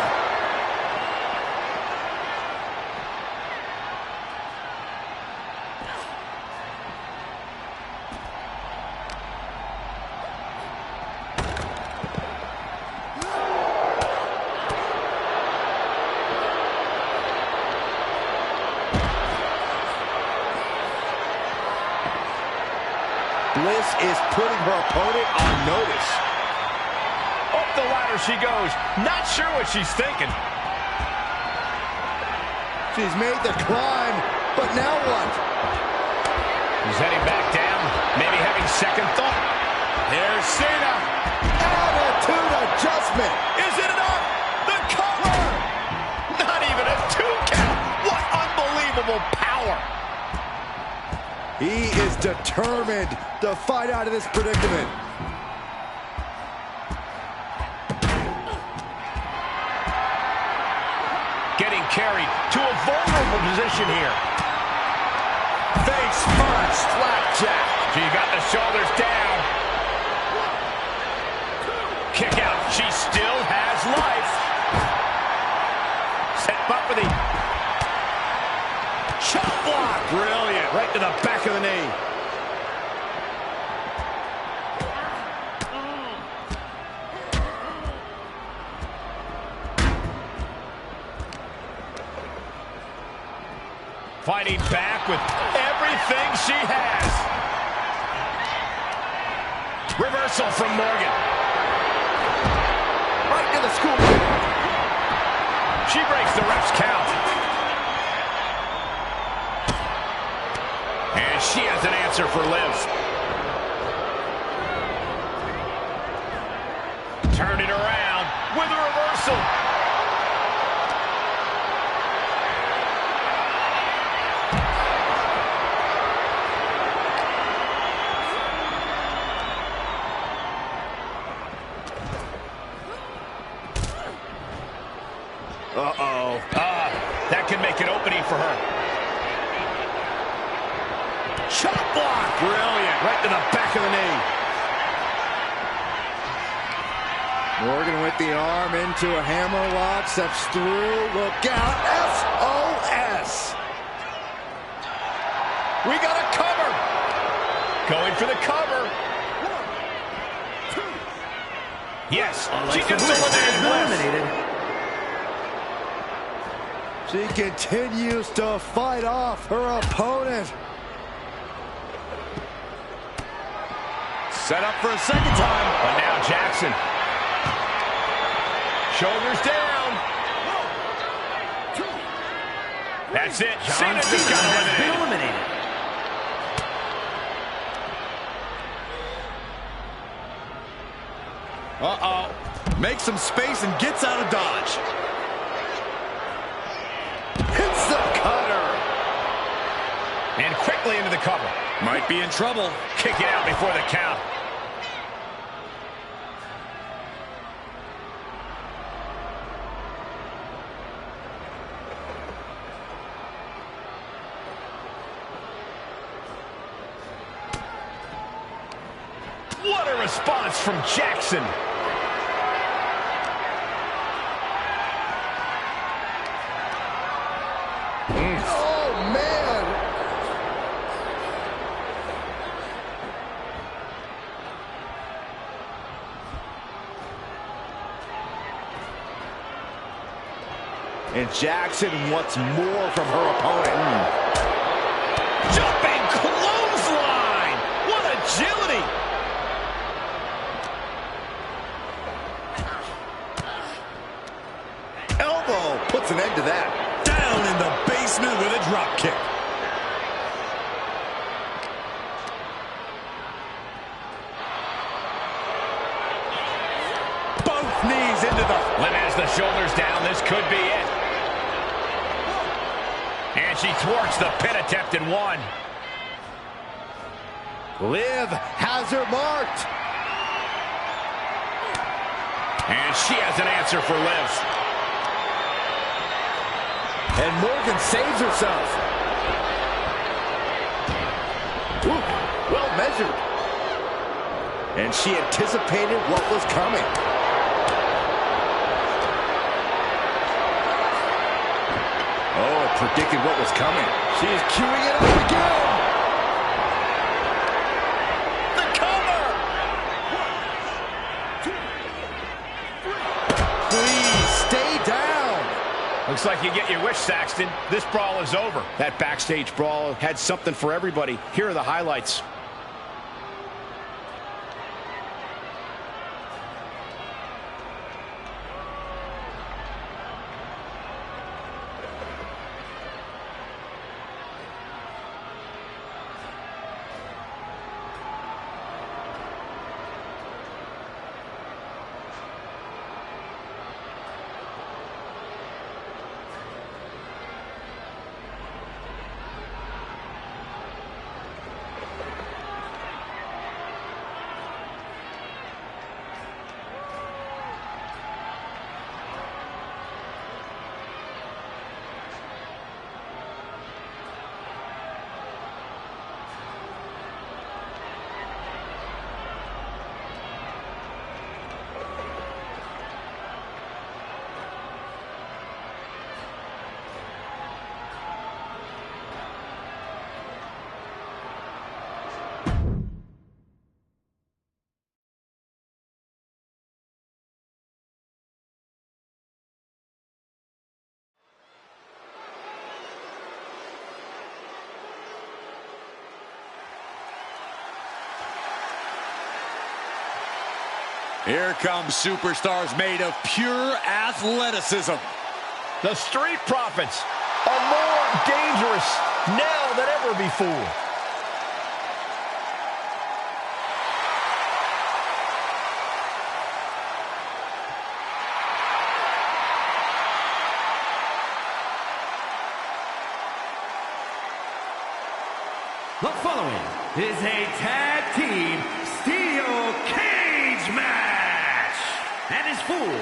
Bliss is putting her opponent on notice. Up the ladder she goes. Not sure what she's thinking. She's made the climb, but now what? He's heading back down, maybe having second thought. Here's Cena. Attitude adjustment. Is it enough? The cover! Not even a 2 count. What unbelievable power. He is determined to fight out of this predicament. Getting carried to a vulnerable position here. Face first, slapjack. She got the shoulders down. Kick out. She still has life. Set up for the chop block. Brilliant. Right to the back of the knee. Fighting back with everything she has. Reversal from Morgan. Right to the school kick. She breaks the ref's count. And she has an answer for Liv. Turn it around with a reversal. Uh-oh. That could make an opening for her. Chop block. Brilliant. Right to the back of the knee. Morgan with the arm into a hammerlock, steps through, look out, SOS! We got a cover. Going for the cover. 1, 2. Yes, she just eliminated. She continues to fight off her opponent. Set up for a second time. But now Jackson. Shoulders down. 1, 2. That's it. Cena just got eliminated. Uh-oh. Makes some space and gets out of dodge. Hits the cutter. And quickly into the cover. Might be in trouble. Kick it out before the count. What a response from Jackson. Oh, man. And Jackson wants more from her opponent. Jumping clothesline. What agility. Elbow puts an end to that. Down in the basement with a drop kick. Both knees into the... Liv has the shoulders down. This could be it. And she thwarts the pin attempt in 1. Liv has her marked. And she has an answer for Liv. And Morgan saves herself. Ooh, well measured. And she anticipated what was coming. Oh, it predicted what was coming. She is queuing it up again. The cover! 1, 2, 3. Please stay down. Looks like you get your wish, Saxton. This brawl is over. That backstage brawl had something for everybody. Here are the highlights. Here comes superstars made of pure athleticism. The Street Profits are more dangerous now than ever before. The following is a tag team steel cage match and is for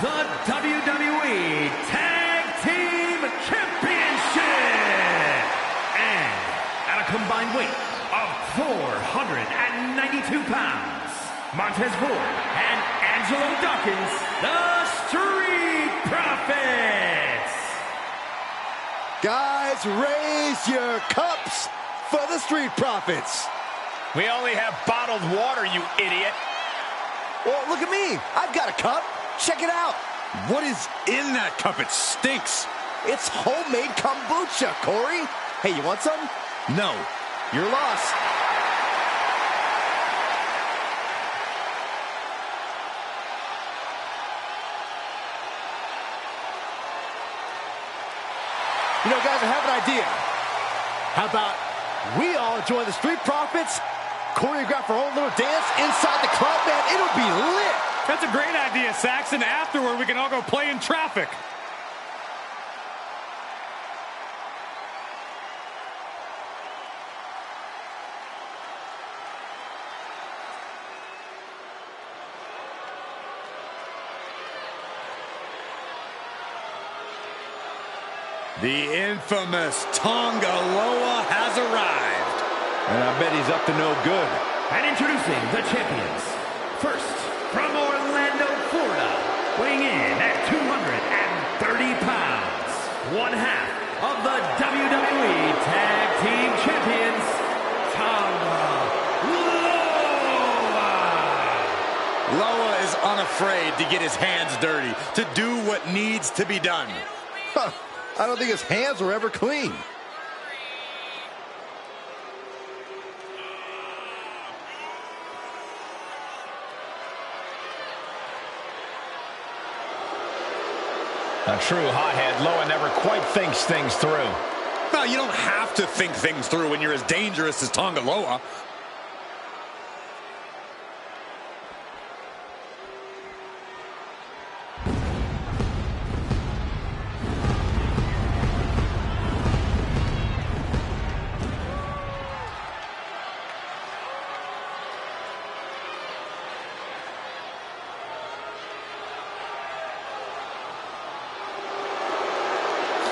the WWE Tag Team Championship. And at a combined weight of 492 pounds, Montez Ford and the Street Profits. Guys, raise your cups for the Street Profits. We only have bottled water, you idiot. Well, look at me. I've got a cup. Check it out. What is in that cup? It stinks. It's homemade kombucha, Corey. Hey, you want some? No. You're lost. You know, guys, I have an idea. How about we all join the Street Profits, choreograph our own little dance inside the club, man? It'll be lit. That's a great idea, Saxon. Afterward, we can all go play in traffic. The infamous Tonga Loa has arrived. And I bet he's up to no good. And introducing the champions. First, from Orlando, Florida, weighing in at 230 pounds, one half of the WWE Tag Team Champions, Tonga Loa. Loa is unafraid to get his hands dirty, to do what needs to be done. Huh. I don't think his hands were ever clean. A true hothead, Loa never quite thinks things through. No, you don't have to think things through when you're as dangerous as Tonga Loa.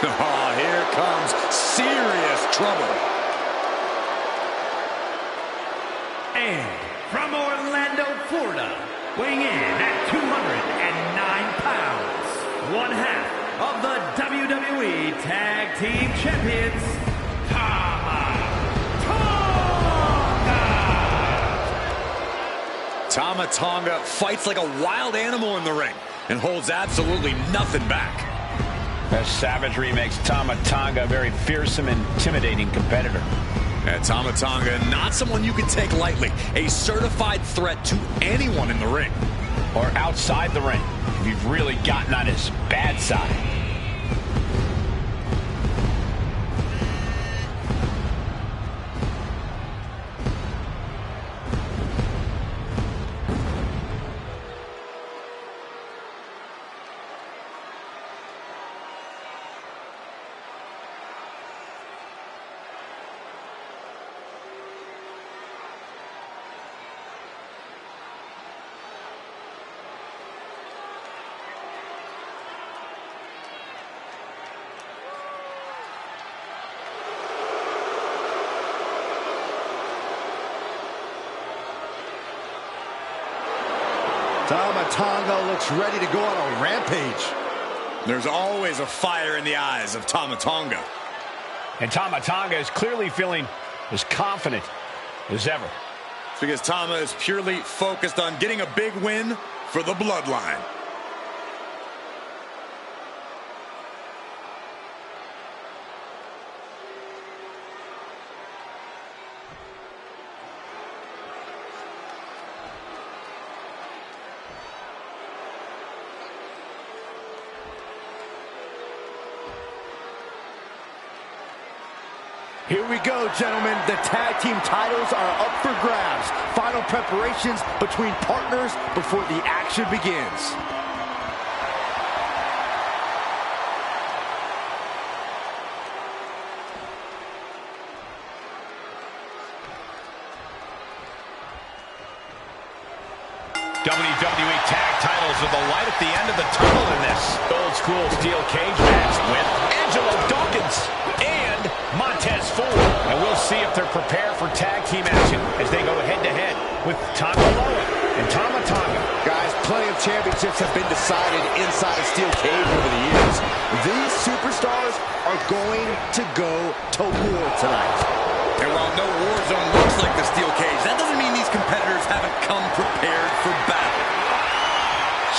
Oh, here comes serious trouble. And from Orlando, Florida, weighing in at 209 pounds, one half of the WWE Tag Team Champions, Tama Tonga fights like a wild animal in the ring and holds absolutely nothing back. That savagery makes Tama Tonga a very fearsome and intimidating competitor. And Tama Tonga, not someone you can take lightly. A certified threat to anyone in the ring. Or outside the ring, if you've really gotten on his bad side. Tama Tonga looks ready to go on a rampage. There's always a fire in the eyes of Tama Tonga. And Tama Tonga is clearly feeling as confident as ever. It's because Tama is purely focused on getting a big win for the bloodline. Here we go, gentlemen. The tag team titles are up for grabs. Final preparations between partners before the action begins. WWE tag titles are the light at the end of the tunnel in this old school steel cage match with Angelo Dawkins and Montez Ford. And we'll see if they're prepared for tag team action as they go head-to-head with Tonga Loa and Tama Tonga. Guys, plenty of championships have been decided inside a steel cage over the years. These superstars are going to go to war tonight. And while no war zone looks like the steel cage, that doesn't mean these competitors haven't come prepared for battle.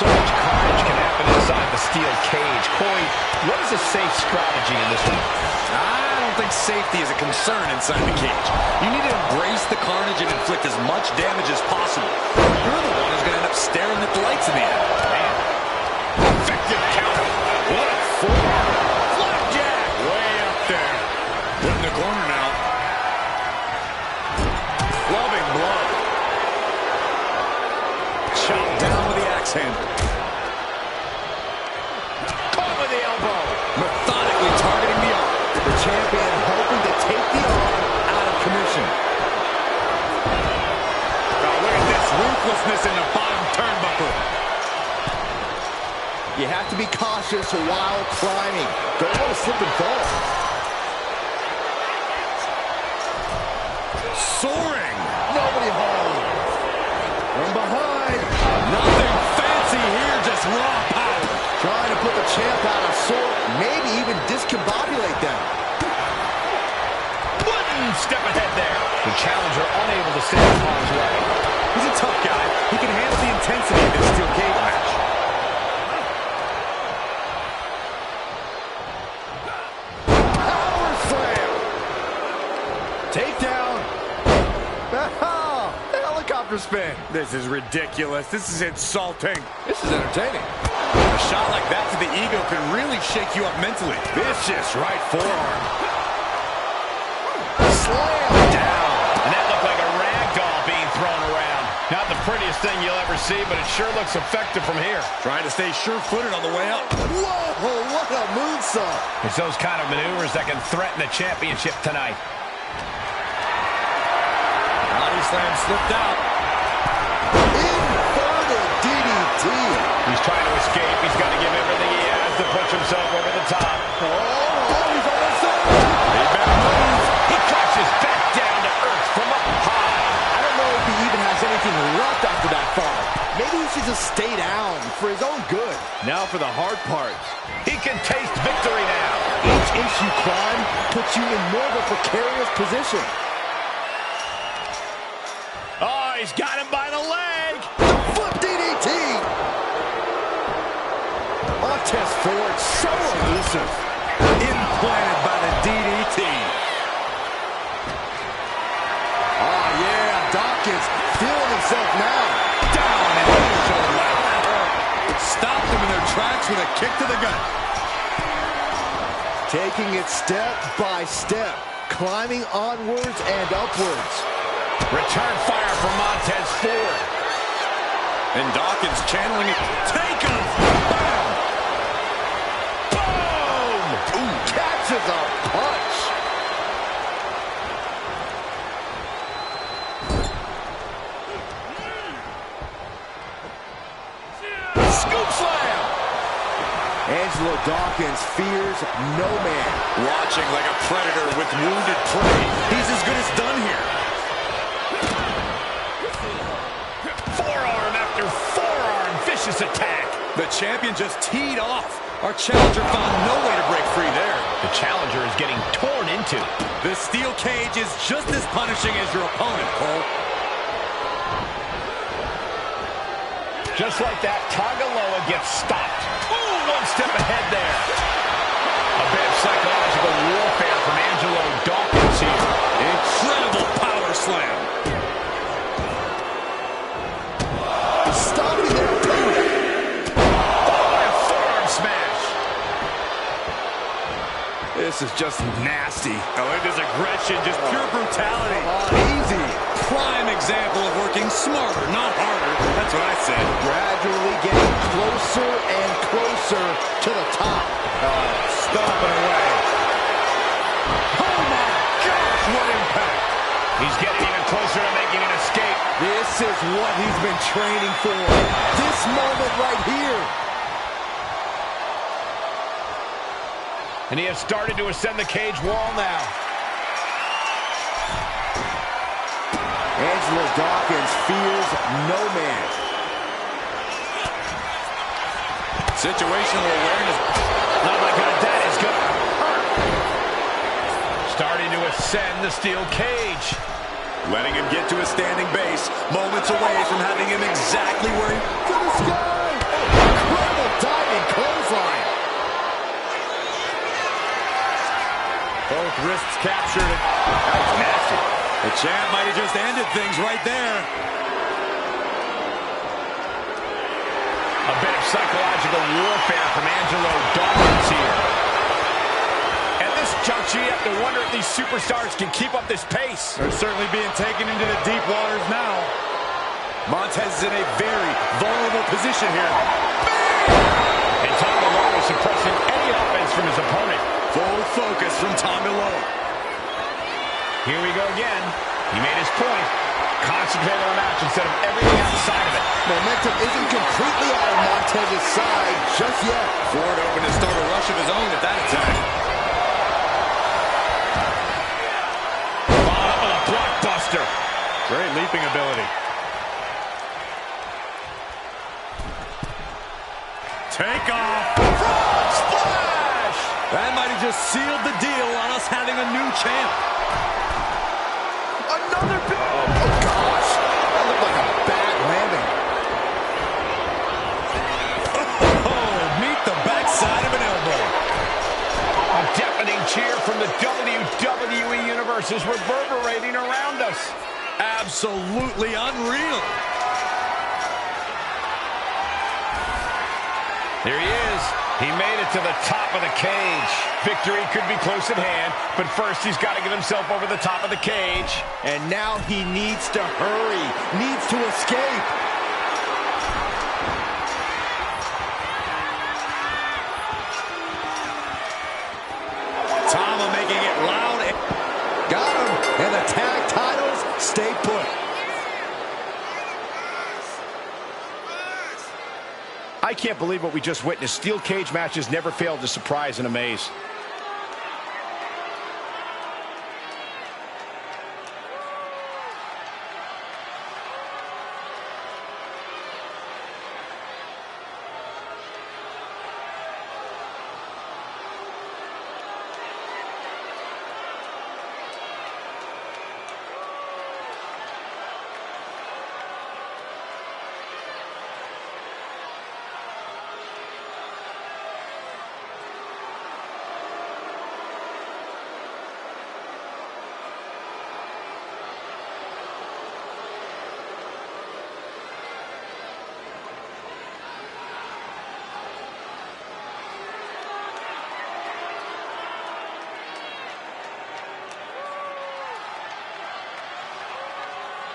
So much carnage can happen inside the steel cage. Corey, what is a safe strategy in this one? I don't think safety is a concern inside the cage. You need to embrace the carnage and inflict as much damage as possible. You're the one who's going to end up staring at the lights in the end. Man. Effective counter. What a forearm. Flapjack. Way up there. Put in the corner now. Clubbing blow. Chopped down with the axe handle. Caught with the elbow. Methodically targeting the arm. The champion hoping to take the arm out of commission. Oh, look at this ruthlessness in the bottom turnbuckle. You have to be cautious while climbing. Don't want to slip and fall. Soaring. Nobody home. From behind. Nothing fancy here, just raw power. Trying to put the champ out of sort. Maybe even discombobulate them. One step ahead there. The challenger unable to stay in harm's way. He's a tough guy. He can handle the intensity of this steel cage match. Power slam. Takedown. Helicopter spin. This is ridiculous. This is insulting. This is entertaining. A shot like that to the ego can really shake you up mentally. Vicious right forearm. Slam down. And that looked like a rag doll being thrown around. Not the prettiest thing you'll ever see, but it sure looks effective from here. Trying to stay sure-footed on the way up. Whoa, what a moonsault. It's those kind of maneuvers that can threaten the championship tonight. Body slam slipped out. Inverted DDT. He's trying to escape. He's got to give everything he has to push himself over the top. Oh, he's almost there. He better move. He crashes back down to earth from up high. I don't know if he even has anything left after that fall. Maybe he should just stay down for his own good. Now for the hard part. He can taste victory now. Each inch you climb puts you in more of a precarious position. Oh, he's got him by the leg. Foot DDT. Montez Ford, so elusive. Implanted by the DDT. Oh, yeah, Dawkins feeling himself now. Down and initial left. Stopped them in their tracks with a kick to the gut. Taking it step by step, climbing onwards and upwards. Return fire from Montez Ford. And Dawkins channeling it. Take him! Bam! Boom! Ooh, catches a punch. Scoop slam! Angelo Dawkins fears no man. Watching like a predator with wounded prey. He's as good as done here. Forearm after forearm. Vicious attack. The champion just teed off. Our challenger found no way to break free there. The challenger is getting torn into. The steel cage is just as punishing as your opponent, Cole. Just like that, Tagaloa gets stopped. Ooh, one step ahead there. A bit of psychological warfare from Angelo Dawkins here. Incredible power slam. Stopping their opponent. Oh, and forearm smash. This is just nasty. Oh, look at this aggression, just pure brutality. Easy. Prime example of working smarter, not harder. That's what I said. Gradually getting closer and closer to the top. Stomping away. Oh my gosh, what impact. He's getting even closer to making an escape. This is what he's been training for. This moment right here. And he has started to ascend the cage wall now. Angelo Dawkins fears no man. Situational awareness. Oh my God, that is going to hurt. Starting to ascend the steel cage. Letting him get to a standing base. Moments away from having him exactly where he... To the sky! Incredible diving clothesline. Both wrists captured. That was nasty. The champ might have just ended things right there. A bit of psychological warfare from Angelo Dawkins here. At this juncture, you have to wonder if these superstars can keep up this pace. They're certainly being taken into the deep waters now. Montez is in a very vulnerable position here. And Tom Malone is suppressing any offense from his opponent. Full focus from Tom Malone. Here we go again. He made his point. Concentrate on the match instead of everything outside of it. Momentum isn't completely out of Montez's side just yet. Ford opened to start a rush of his own at that attack. Followed up with a blockbuster. Great leaping ability. Take off. Frog splash! That might have just sealed the deal on us having a new champ. Another big... Oh, gosh. That looked like a bad landing. Oh, meet the backside of an elbow. A deafening cheer from the WWE Universe is reverberating around us. Absolutely unreal. There he is. He made it to the top of the cage. Victory could be close at hand, but first he's got to get himself over the top of the cage. And now he needs to hurry, needs to escape. Tama making it loud. Got him, and the tag titles stay put. I can't believe what we just witnessed. Steel cage matches never fail to surprise and amaze.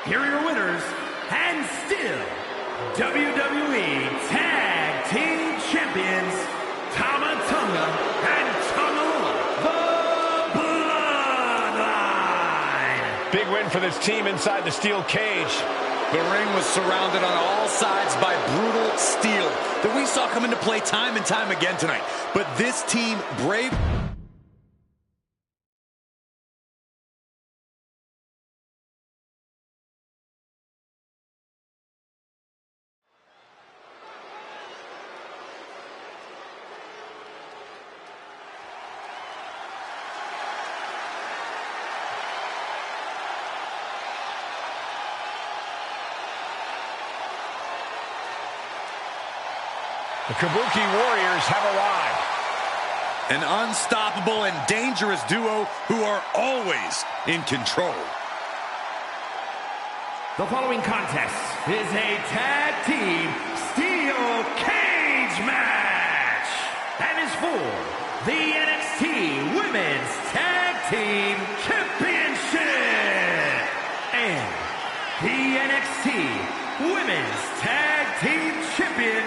Here are your winners, and still WWE Tag Team Champions, Tama Tonga and Tonga, the Bloodline. Big win for this team inside the steel cage. The ring was surrounded on all sides by brutal steel that we saw come into play time and time again tonight. But this team brave... The Kabuki Warriors have arrived. An unstoppable and dangerous duo who are always in control. The following contest is a tag team steel cage match and is for the NXT Women's Tag Team Championship and the NXT Women's Tag Team Champion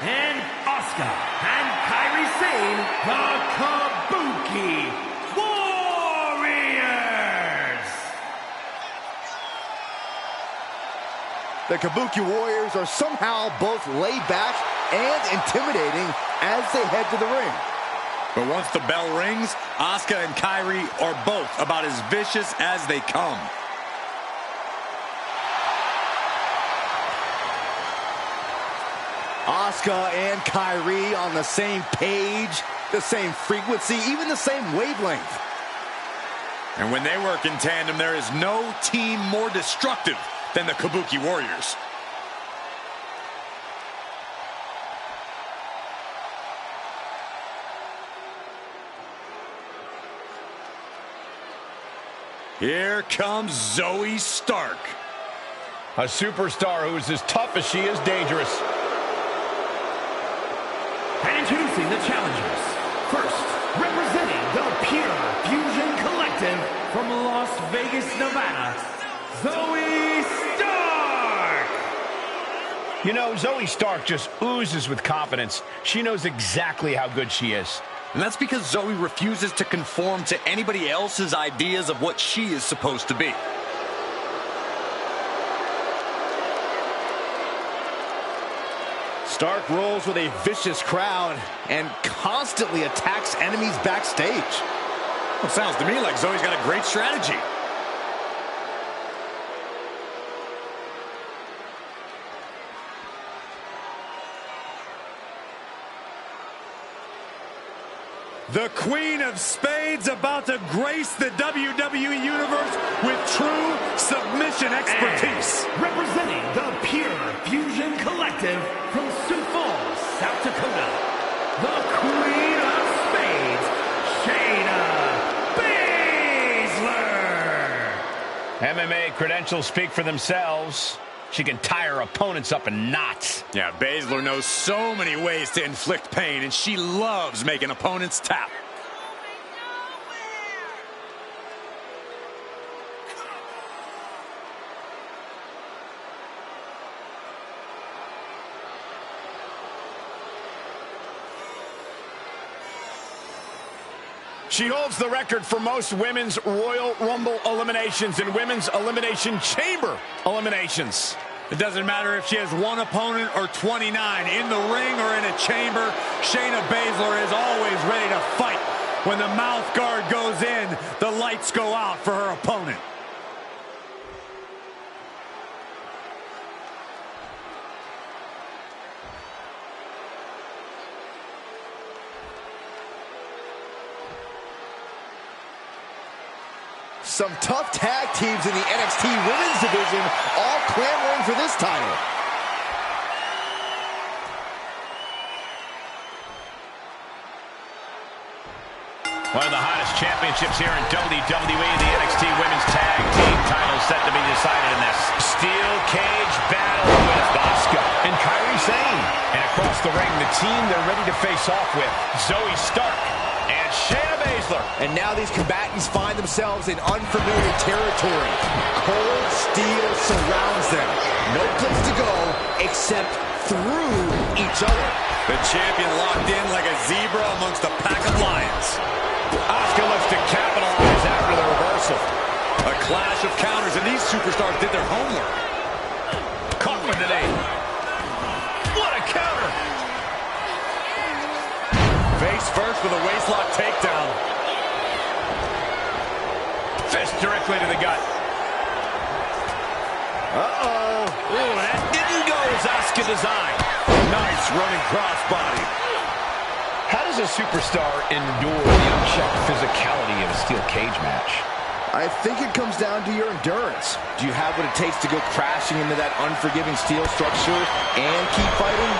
and Asuka and Kairi Sane, the Kabuki Warriors. The Kabuki Warriors are somehow both laid back and intimidating as they head to the ring. But once the bell rings, Asuka and Kairi are both about as vicious as they come. Asuka and Kyrie on the same page, the same frequency, even the same wavelength. And when they work in tandem, there is no team more destructive than the Kabuki Warriors. Here comes Zoe Stark. A superstar who is as tough as she is dangerous. And introducing the challengers. First, representing the Pure Fusion Collective from Las Vegas, Nevada, Zoe Stark! You know, Zoe Stark just oozes with confidence. She knows exactly how good she is. And that's because Zoe refuses to conform to anybody else's ideas of what she is supposed to be. Stark rolls with a vicious crowd and constantly attacks enemies backstage. Well, sounds to me like Zoe's got a great strategy. The Queen of Spades about to grace the WWE Universe with true submission expertise. And representing the Pure Fusion Collective from Sioux Falls, South Dakota, the Queen of Spades, Shayna Baszler. MMA credentials speak for themselves. She can tie her opponents up in knots. Yeah, Baszler knows so many ways to inflict pain, and she loves making opponents tap. She holds the record for most women's Royal Rumble eliminations and women's Elimination Chamber eliminations. It doesn't matter if she has one opponent or 29. In the ring or in a chamber, Shayna Baszler is always ready to fight. When the mouth guard goes in, the lights go out for her opponent. Some tough tag teams in the NXT Women's Division all clamoring for this title. One of the hottest championships here in WWE, the NXT Women's Tag Team title set to be decided in this steel cage battle with Asuka and Kairi Sane. And across the ring, the team they're ready to face off with, Zoe Stark and Shayna Baszler. And now these combatants find themselves in unfamiliar territory. Cold steel surrounds them. No place to go except through each other. The champion locked in like a zebra amongst a pack of lions. Asuka looks to capitalize after the reversal. A clash of counters, and these superstars did their homework. Caught with the knee. What a counter! Face first with a waistlock takedown. Fist directly to the gut. Uh-oh. Ooh, that didn't go as Asuka designed. Nice running crossbody. How does a superstar endure the unchecked physicality of a steel cage match? I think it comes down to your endurance. Do you have what it takes to go crashing into that unforgiving steel structure and keep fighting?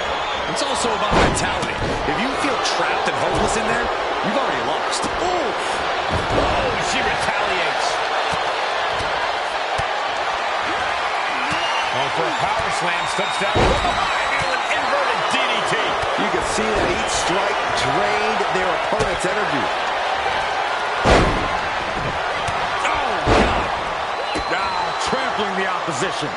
It's also about mentality. If you feel trapped and hopeless in there, you've already lost. Ooh! Oh, she retaliates. Going for a power slam, steps down from behind into an inverted DDT. You can see that each strike drained their opponent's energy. Oh, God. Ah, trampling the opposition.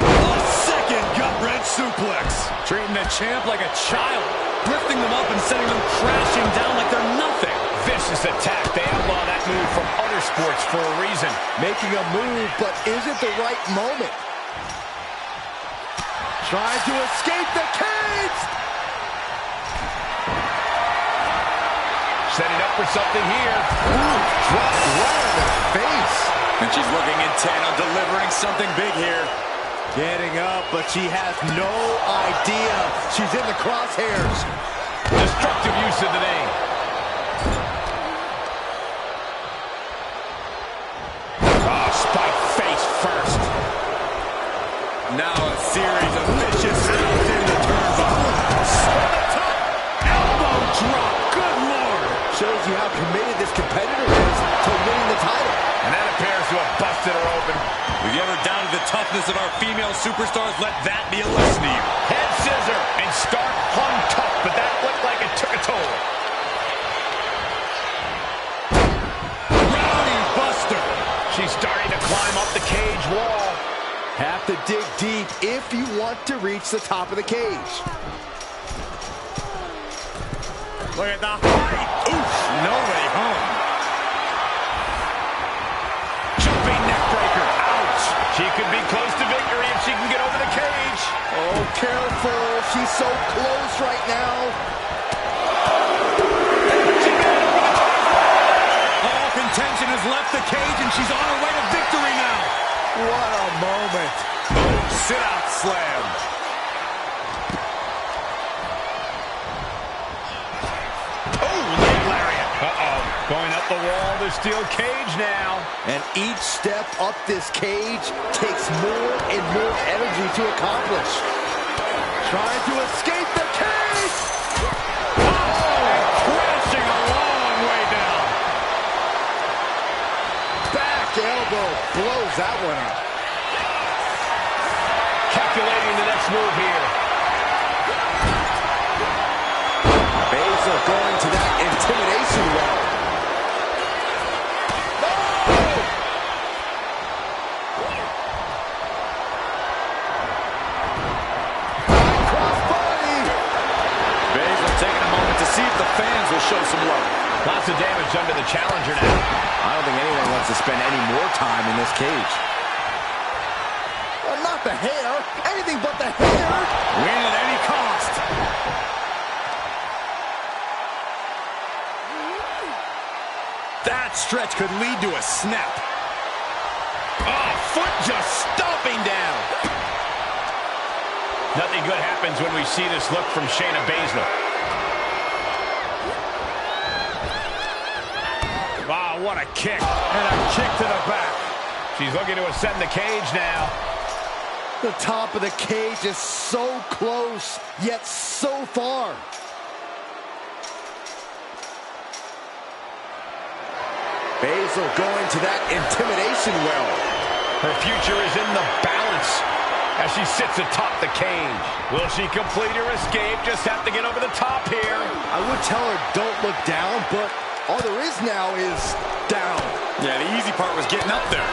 A second gut-wrench suplex. Treating the champ like a child. Lifting them up and sending them crashing down like they're nothing. Vicious attack. They outlaw that move from other sports for a reason. Making a move, but is it the right moment? Trying to escape the cage! Setting up for something here. Ooh, dropped right on their face. And she's looking intent on delivering something big here. Getting up, but she has no idea she's in the crosshairs. Destructive use of the name. Oh, spike face first. Now a series of vicious moves in the turnbuckle. Elbow drop. Good Lord. Shows you how committed this competitor is to winning the title. And that appears to have busted her open. If you ever doubted the toughness of our female superstars, let that be a lesson to you. Head scissor, and Stark hung tough, but that looked like it took a toll. Rowdy Buster. She's starting to climb up the cage wall. Have to dig deep if you want to reach the top of the cage. Look at the height. Oof, no way home. Jumping neck breaker. Ouch. She could be close to victory if she can get over the cage. Oh, careful. She's so close right now. She made it over the top. All contention has left the cage, and she's on her way to victory now. What a moment. Boom, sit-out slam. Oh, leg lariat. Uh-oh. Going up the wall, the steel cage now. And each step up this cage takes more and more energy to accomplish. Trying to escape the cage. Crashing a long way down. Back elbow blows that one up. Calculating the next move here. Baszler going to that intimidation well. See if the fans will show some love. Lots of damage under the challenger now. I don't think anyone wants to spend any more time in this cage. Not the hair. Anything but the hair. Win at any cost. That stretch could lead to a snap. Oh, foot just stomping down. Nothing good happens when we see this look from Shayna Baszler. Wow, what a kick. And a kick to the back. She's looking to ascend the cage now. The top of the cage is so close, yet so far. Baszler going to that intimidation well. Her future is in the balance as she sits atop the cage. Will she complete her escape? Just have to get over the top here. I would tell her don't look down, but all there is now is down. Yeah, the easy part was getting up there.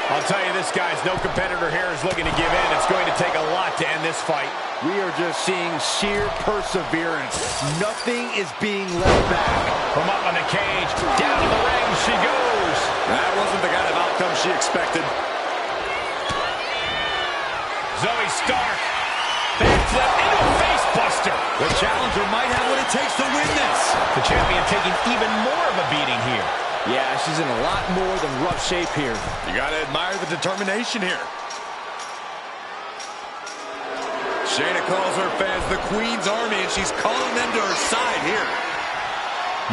I'll tell you, this guy's no competitor here is looking to give in. It's going to take a lot to end this fight. We are just seeing sheer perseverance. Nothing is being left back. From up on the cage, down to the ring she goes. That wasn't the kind of outcome she expected. Zoe Stark. Backflip into a face buster. The challenger might have what it takes to win this. The champion taking even more of a beating here. Yeah, she's in a lot more than rough shape here. You gotta admire the determination here. Shayna calls her fans the Queen's Army, and she's calling them to her side here.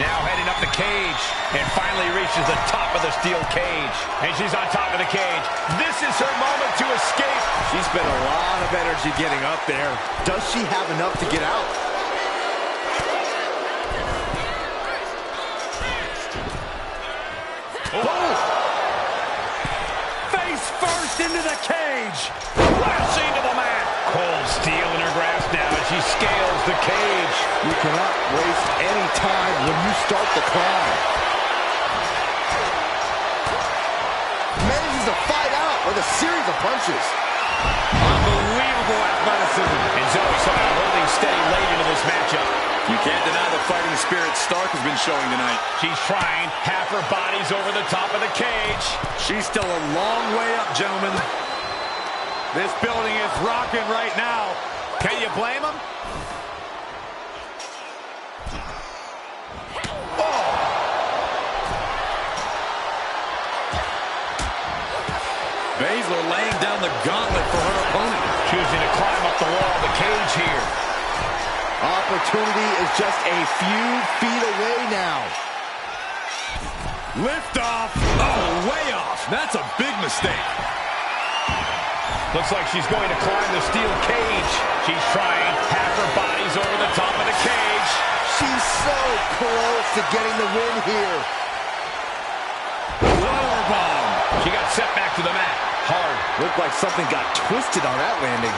Now heading up the cage, and finally reaches the top of the steel cage. And she's on top of the cage. This is her moment to escape. She spent a lot of energy getting up there. Does she have enough to get out? Oh! Face first into the cage. Crashing to the mat. Cold steel in her grasp now as she scales the cage. You cannot waste any time when you start the climb. Manages to fight out with a series of punches. Unbelievable athleticism. And Zoe somehow holding steady late into this matchup. You can't deny the fighting spirit Stark has been showing tonight. She's trying. Half her body's over the top of the cage. She's still a long way up, gentlemen. This building is rocking right now. Can you blame him? Baszler laying down the gauntlet for her opponent. Choosing to climb up the wall of the cage here. Opportunity is just a few feet away now. Lift off. Oh, way off. That's a big mistake. Looks like she's going to climb the steel cage. She's trying. Half her body's over the top of the cage. She's so close to getting the win here. Powerbomb. She got sent back to the mat. Hard. Looked like something got twisted on that landing.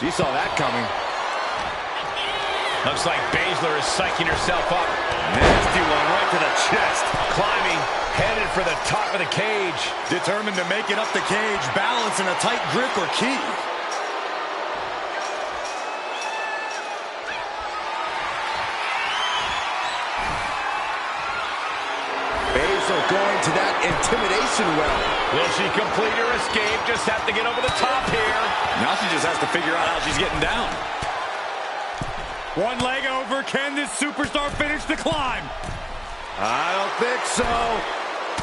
She saw that coming. Looks like Baszler is psyching herself up. Nasty one right to the chest. Climbing, headed for the top of the cage. Determined to make it up the cage. Balance and a tight grip are key. Baszler going to that intimidation well. Will she complete her escape? Just have to get over the top here. Now she just has to figure out how she's getting down. One leg over. Can this superstar finish the climb? I don't think so.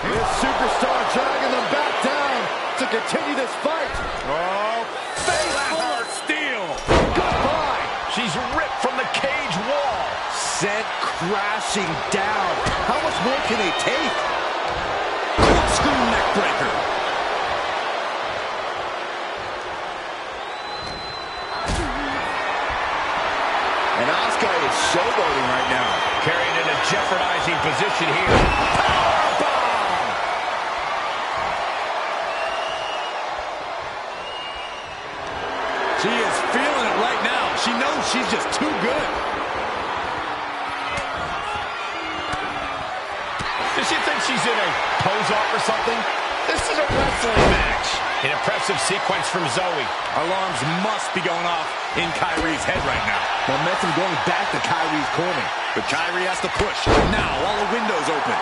This superstar dragging them back down to continue this fight. Oh, face full of steel. Goodbye. She's ripped from the cage wall. Sent crashing down. How much more can they take? Corkscrew neck breaker. And Asuka is showboating right now. Carried in a jeopardizing position here. Powerbomb! She is feeling it right now. She knows she's just too good. Does she think she's in a pose-off or something? This is a wrestling match. An impressive sequence from Zoe. Alarms must be going off in Kyrie's head right now. Momentum going back to Kyrie's corner. But Kyrie has to push. Now all the windows open.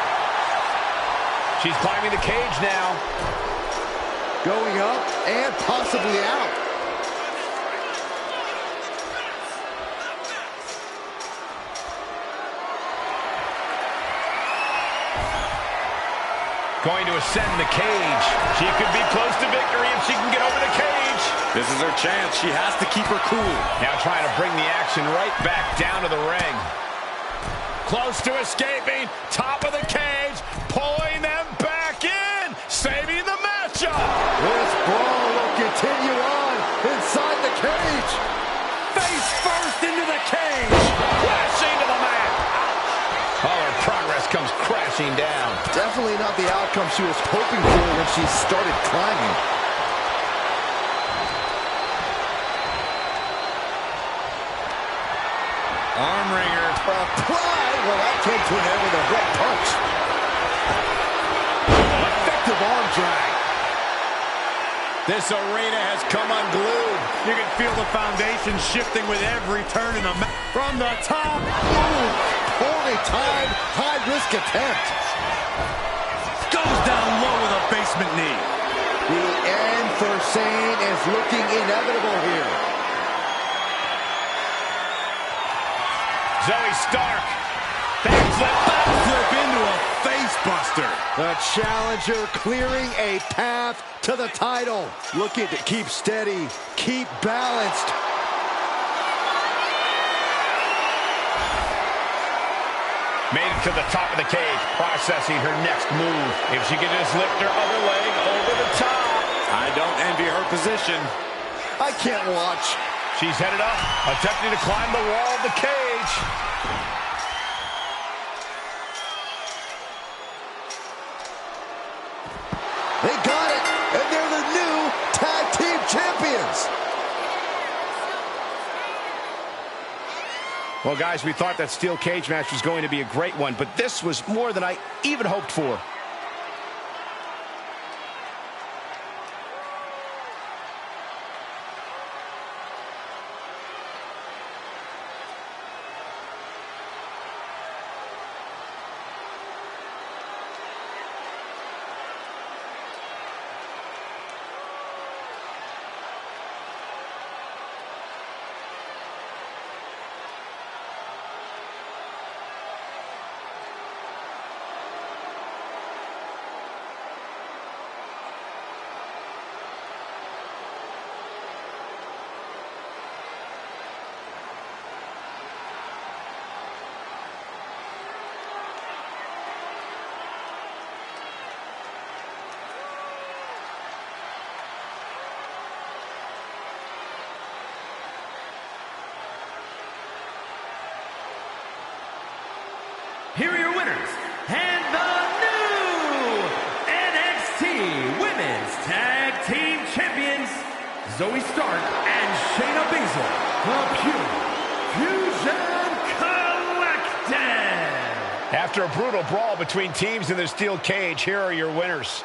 She's climbing the cage now. Going up and possibly out. Going to ascend the cage. She could be close to victory if she can get over the cage. This is her chance. She has to keep her cool. Now trying to bring the action right back down to the ring. Close to escaping. Top of the cage. Pulling them back in. Saving the matchup. This brawl will continue on inside the cage. Face first into the cage. Crashing to the mat. All her progress comes crashing down. Definitely not the outcome she was hoping for when she started climbing. Arm wringer. Applied. Well, that came to an end with a right punch. Effective arm drag. This arena has come unglued. You can feel the foundation shifting with every turn in the mat. From the top. Ooh. Poorly timed, high-risk attempt. Goes down low with a basement knee. The end for Sane is looking inevitable here. Zoe Stark. Flip into a face buster. The challenger clearing a path to the title. Looking to keep steady, keep balanced. Made it to the top of the cage, processing her next move. If she can just lift her other leg over the top. I don't envy her position. I can't watch. She's headed up, attempting to climb the wall of the cage. They got it, and they're the new tag team champions. Well, guys, we thought that steel cage match was going to be a great one, but this was more than I even hoped for. here are your winners, and the new NXT Women's Tag Team Champions, Zoe Stark and Shayna Baszler, the Pure Fusion Collective. After a brutal brawl between teams in the steel cage, here are your winners.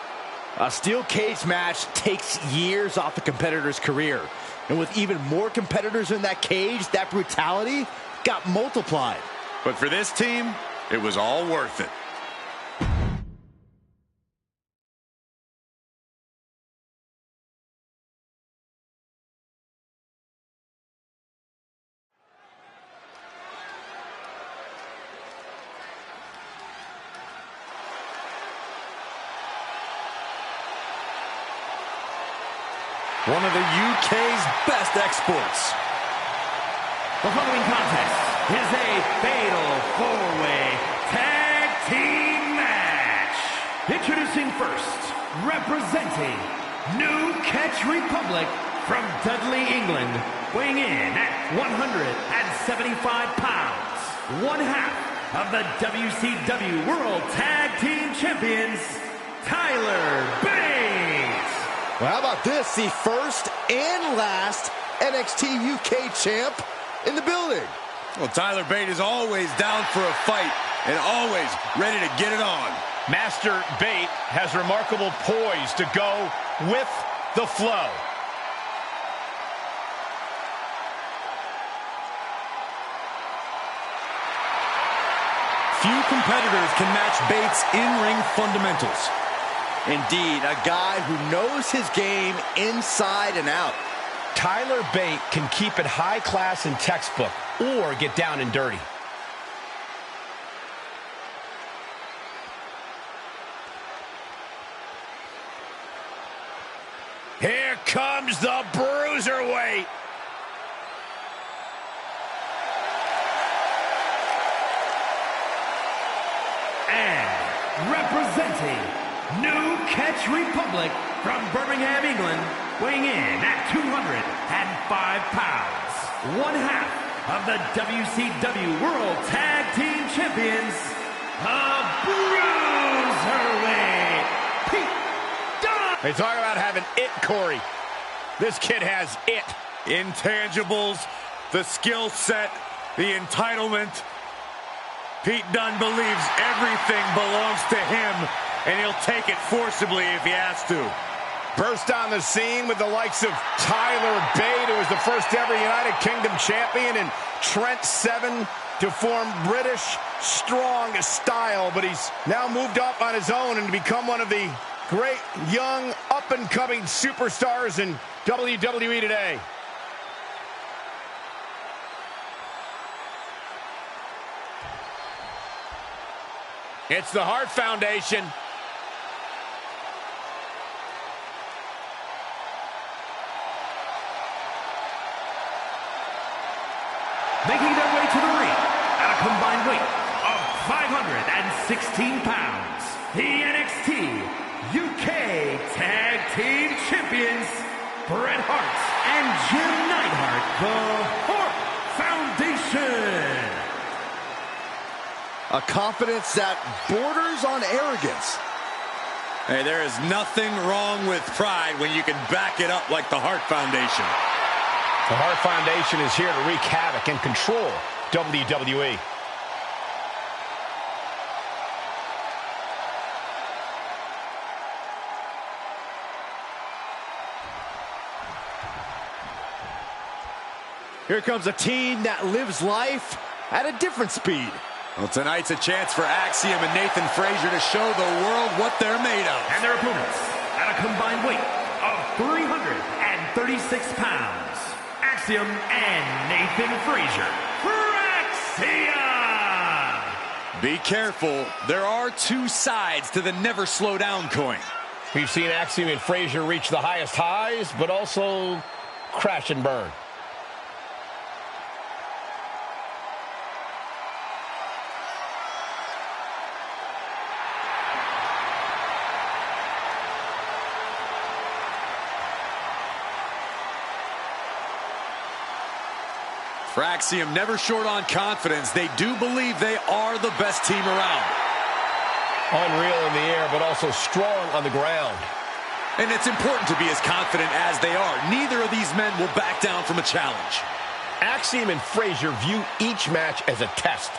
A steel cage match takes years off a competitor's career. And with even more competitors in that cage, that brutality got multiplied. But for this team, it was all worth it. One of the UK's best exports. The following contest is a fatal four-way tag team match. Introducing first, representing New Catch Republic from Dudley, England, weighing in at 175 pounds, one half of the WCW World Tag Team Champions, Tyler Bate. Well, how about this? The first and last NXT UK champ in the building. Well, Tyler Bate is always down for a fight and always ready to get it on. Master Bate has remarkable poise to go with the flow. Few competitors can match Bates' in-ring fundamentals. Indeed, a guy who knows his game inside and out. Tyler Bate can keep it high class and textbook or get down and dirty. Here comes the bruiserweight. And representing New Catch Republic from Birmingham, England, weighing in at 205 pounds, one half of the WCW World Tag Team Champions, the Bruiserweight, Pete Dunne. They talk about having it, Corey. This kid has it. Intangibles, the skill set, the entitlement. Pete Dunne believes everything belongs to him, and he'll take it forcibly if he has to. Burst on the scene with the likes of Tyler Bate, who was the first ever United Kingdom champion, and Trent Seven to form British strong style. But he's now moved up on his own and become one of the great young up-and-coming superstars in WWE today. It's the Hart Foundation. Making their way to the ring at a combined weight of 516 pounds, the NXT UK Tag Team Champions, Bret Hart and Jim Neidhart, the Hart Foundation. A confidence that borders on arrogance. Hey, there is nothing wrong with pride when you can back it up like the Hart Foundation. The Hart Foundation is here to wreak havoc and control WWE. Here comes a team that lives life at a different speed. Well, tonight's a chance for Axiom and Nathan Frazier to show the world what they're made of. And their opponents at a combined weight of 336 pounds, Axiom and Nathan Frazier. Axiom! Be careful. There are two sides to the never slow down coin. We've seen Axiom and Frazier reach the highest highs, but also crash and burn. Axiom never short on confidence. They do believe they are the best team around. Unreal in the air, but also strong on the ground. And it's important to be as confident as they are. Neither of these men will back down from a challenge. Axiom and Frazier view each match as a test.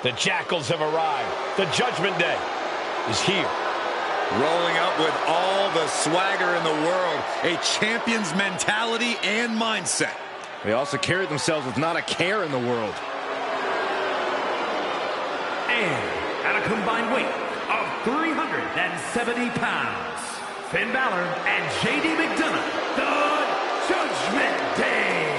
The Jackals have arrived. The Judgment Day is here. Rolling up with all the swagger in the world. A champion's mentality and mindset. They also carry themselves with not a care in the world. And at a combined weight of 370 pounds, Finn Balor and JD McDonough, the Judgment Day.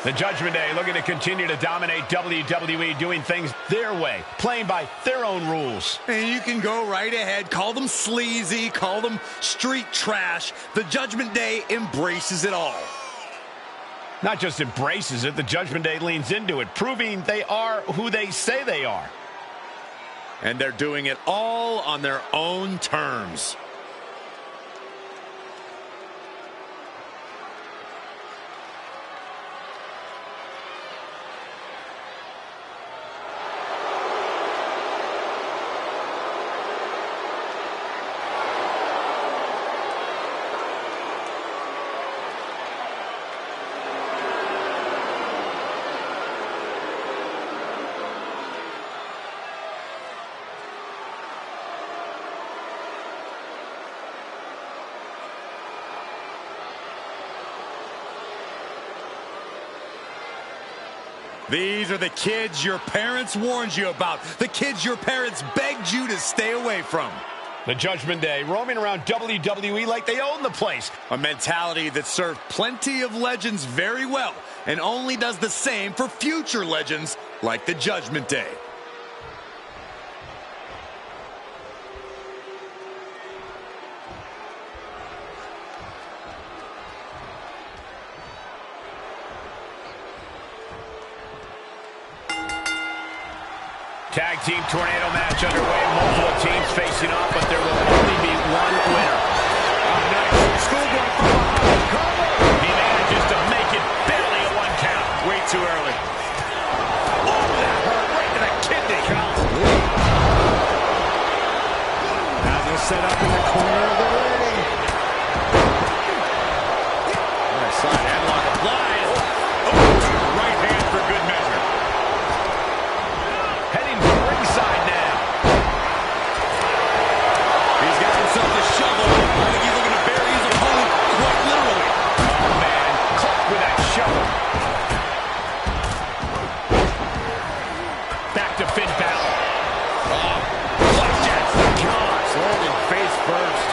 The Judgment Day looking to continue to dominate WWE, doing things their way, playing by their own rules. And you can go right ahead, call them sleazy, call them street trash. The Judgment Day embraces it all. Not just embraces it, the Judgment Day leans into it, proving they are who they say they are. And they're doing it all on their own terms. These are the kids your parents warned you about. The kids your parents begged you to stay away from. The Judgment Day roaming around WWE like they own the place. A mentality that served plenty of legends very well and only does the same for future legends like the Judgment Day. Tag team tornado match underway. Multiple teams facing off, but there will only be one winner. Oh, nice. Schoolboy from behind. Cover. He manages to make it barely a one count. Way too early. Oh, that hurt right to the kidney. Now they're set up in the corner of the ring. Nice side headlock applied. Oh, right hand for good measure. Heading to ringside now. He's got himself a shovel. I think he's looking to bury his opponent quite literally. Oh, man. Caught with that shovel. Back to Finn Balor. Oh, blackjack. Gosh, landed face first.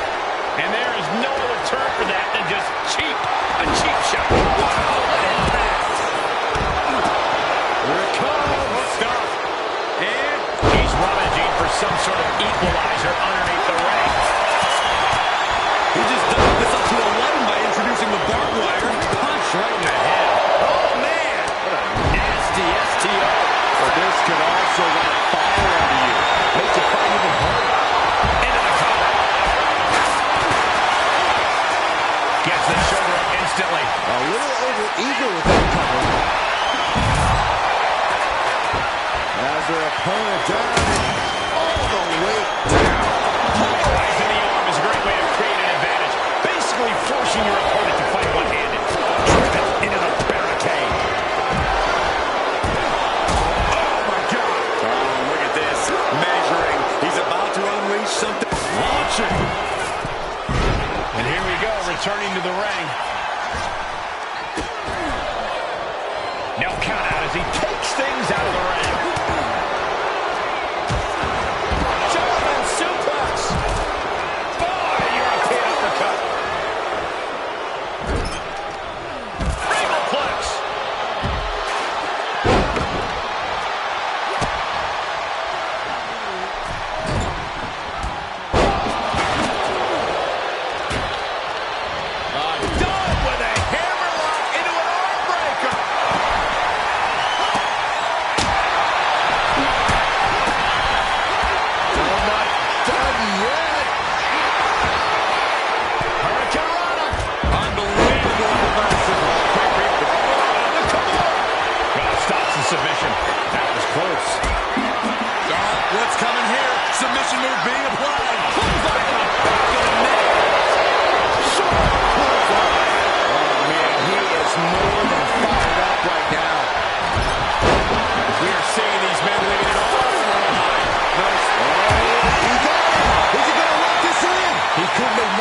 And there is no other term for that than just cheap. A cheap shot. Wow, what impact. Here it comes. Stop. And he's rummaging for some sort of equalizer underneath the ring. He just doubled this up to 11 by introducing the barbed wire. Punch right in the head. Oh, man. What a nasty STO. But this could also light a fire under you. Makes it fight even harder. Into the cover. Gets the shoulder up instantly. A little over-eager with that cover. As their opponent down, all the way down. Polarizing the arm is a great way to create an advantage. Basically forcing your opponent to fight one-handed. Driven into the barricade. Oh, my God. Oh, look at this. Measuring. He's about to unleash something. Launching. And here we go, returning to the ring. No count out as he takes things out of the ring. German suplex. Boy, European uppercut. Regalplex.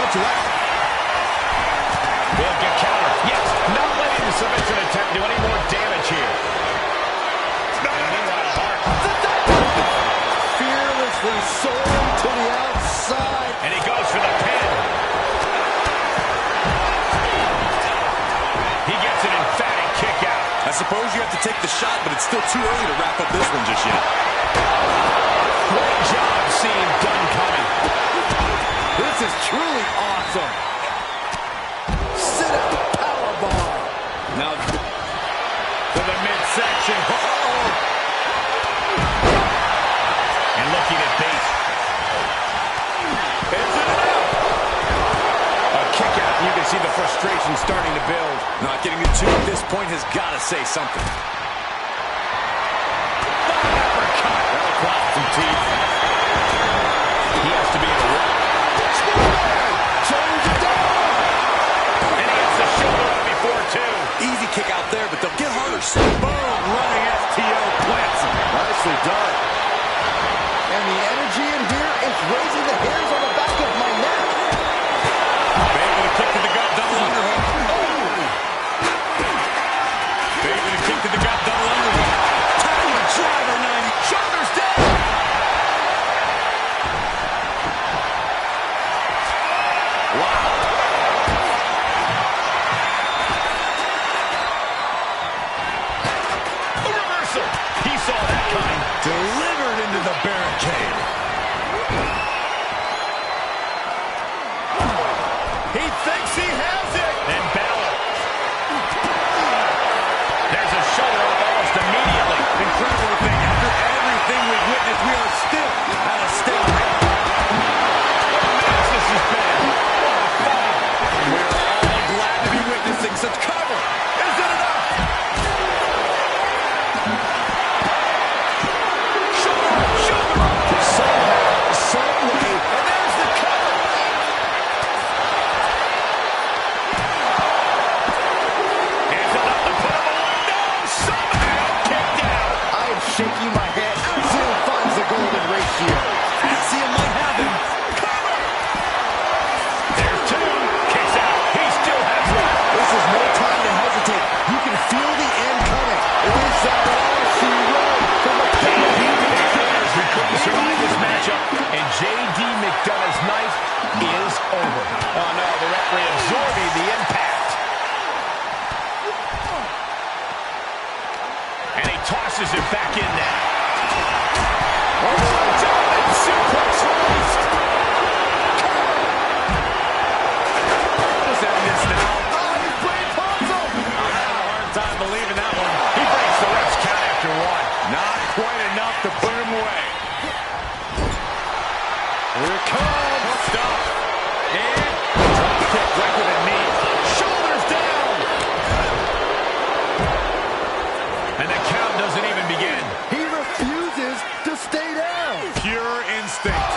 count you out. Will get counter. Yes, not letting the submission attempt do any more damage here. Fearlessly soaring to the outside. And he goes for the pin. He gets an emphatic kick out. I suppose you have to take the shot, but it's still too early to wrap up this one just yet. Great job seeing Dunn coming. This is truly awesome. Sit-up powerbomb. Now to the midsection. And looking at base. A kick out. You can see the frustration starting to build. Not getting the two at this point has got to say something. Uppercut. That'll crop some teeth. He has to be in a row. Shoulders are down. And he gets the shoulder up before two. Easy kick out there, but they'll get harder soon. Boom, running STO plants him. Nicely done. And the energy in here is raising the hairs on the back of my neck. Baby with a kick to the gut, double underhook. Baby with a kick to the gut, double underhook. Tiger driver 90. Shoulders down. Wow. A reversal. He saw that coming. Delivered into the barricade. He thinks he has it. And Balor. There's a shoulder up almost immediately. Incredible thing. After everything we've witnessed, we are still at a stalemate. This has been. We're all glad to be witnessing such cover. Is it enough? Somehow, some way, And there's the cover. Is it enough to put him away? No, somehow kicked out. I am shaking my head. Axiom finds the golden ratio. Axiom might have him. Cover. There's two. Kicks out. He still has one. This is no time to hesitate. You can feel the end coming. Is that all she wrote from a JD McDonough's who couldn't survive this matchup, and JD McDonough's night is over. Oh no, the referee absorbing the impact. And he tosses it back in now. German suplex released. Who's in this now? Oh, he's playing puzzle. I'm having a hard time believing that one. He breaks the ref's count after one. Not quite enough to put him away. Here it comes. Stop. And drop kick right to the knee. Shoulders down. And the count doesn't even begin. He refuses to stay down. Pure instinct.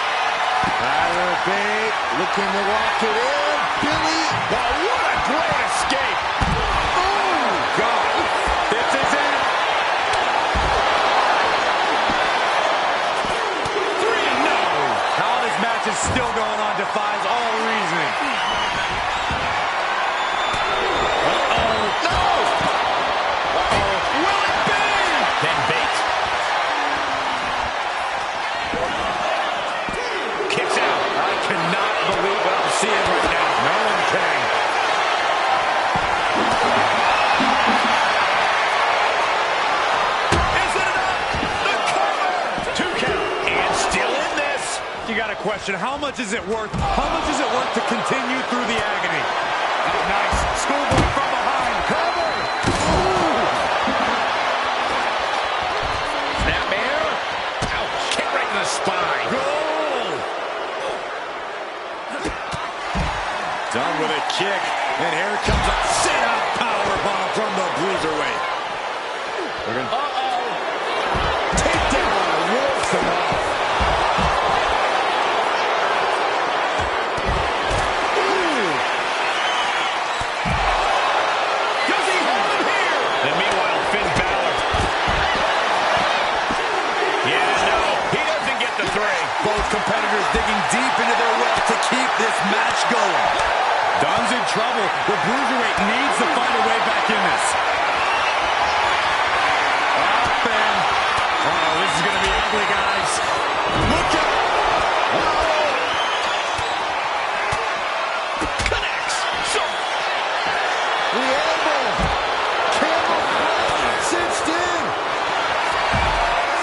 Tyler Bate looking to lock it in. Billy, Wow, what a great escape. oh, God. This is it. 3, no. How this match is still going on defies all reasoning. no. Will it be? Then Bates. Kicks out. I cannot believe what I'm seeing right now. No one can. Is it enough? The cover. 2 count. And still in this. You got to question, how much is it worth? How much is it worth to continue through the agony? Oh, nice. Schoolboy from behind. Cover. Snapmare. Ouch. Kick right in the spine. Goal! Done with a kick. And here comes a sit-out powerbomb from the bruiserweight. Takedown. Wolves him off. keep this match going. Dunn's in trouble. The Bruiserweight needs to find a way back in this. Up and... oh, this is going to be ugly, guys. Look at... Connects. So... the elbow. Camel cinched in.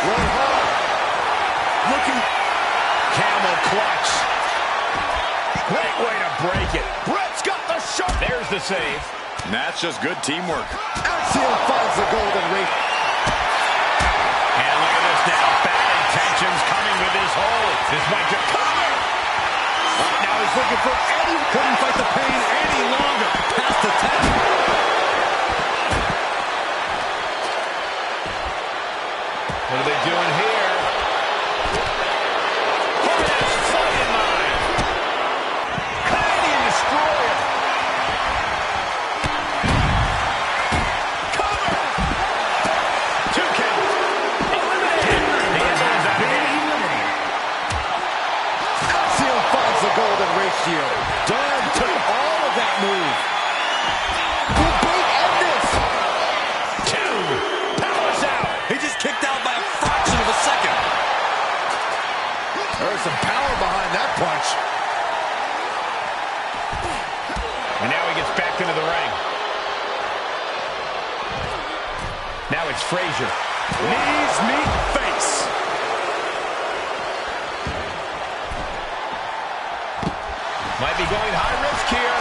Right hard. Looking. Camel clutch. Great way to break it. Brett's got the shot. There's the save. And that's just good teamwork. Axiom finds the golden ring. And look at this now. Bad intentions coming with his hold. This might just cover. Now he's looking for any... couldn't fight the pain any longer. Past the tap. What are they doing here? Hardest fight in mind. Canadian destroyer. Cover. 2 count. Eliminated. The end is out of here. Axiom finds the golden ratio. Dunn took all of that move. Will Bate end this? 2. Powers out. He just kicked out by a fraction of a second. There's some power behind that punch. And now he gets back into the ring. Now it's Frazier. Knees meet face. Might be going high risk here.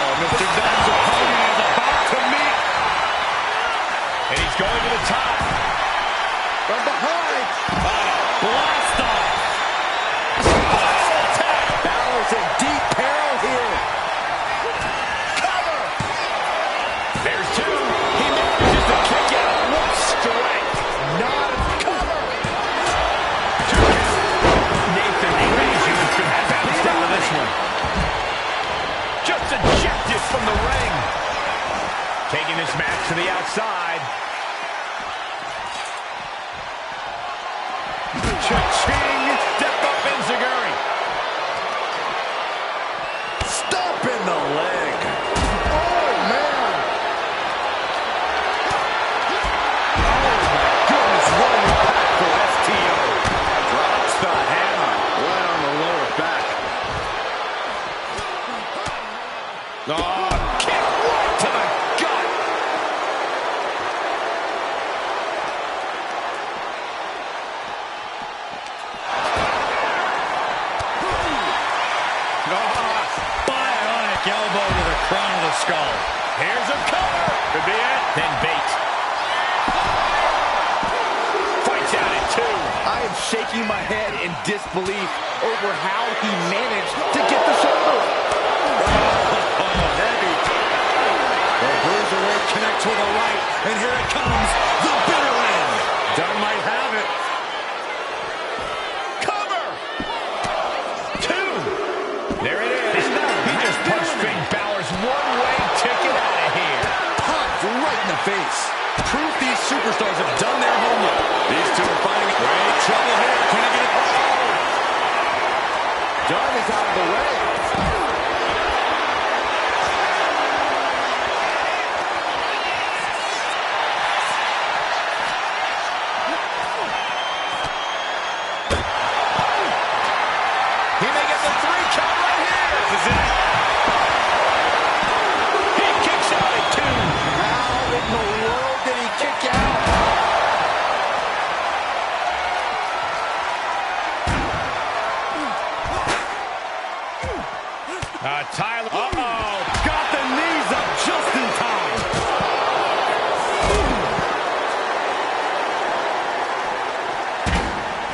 Oh, Mr. Dunn's opponent is about to meet. And he's going to the top. From behind. Blast off. Balor's in deep peril here. Cover. There's 2. He manages to kick out. What strength. Not Cover. 2 count. Nathan Frazier should have bounced out of this one. Just ejected from the ring. Taking this match to the outside. Cha-ching! Step up Enziguri. stop in the leg. Oh, man. Oh, my goodness. What an impact for STO. Drops the hammer right on the lower back. Oh, kick right to the gut. Bionic elbow to the crown of the skull. Here's a cover. Could be it. Then bait. Fights out at 2. I am shaking my head in disbelief over how he managed to get the shoulder. Heavy. The Bruiserweight connects with a right, and here it comes, the bitter end. Dunn might have it. Cover. 2. There it is. He just punched Finn Balor's one-way ticket out of here. Pumped right in the face. Proof these superstars have done their homework. These two are finding great trouble here. Can I get it? Dunn is out of the way. He may get the 3 count right here. This is it. He kicks out at 2. How in the world did he kick out? Tyler. Uh-oh. Got the knees up just in time.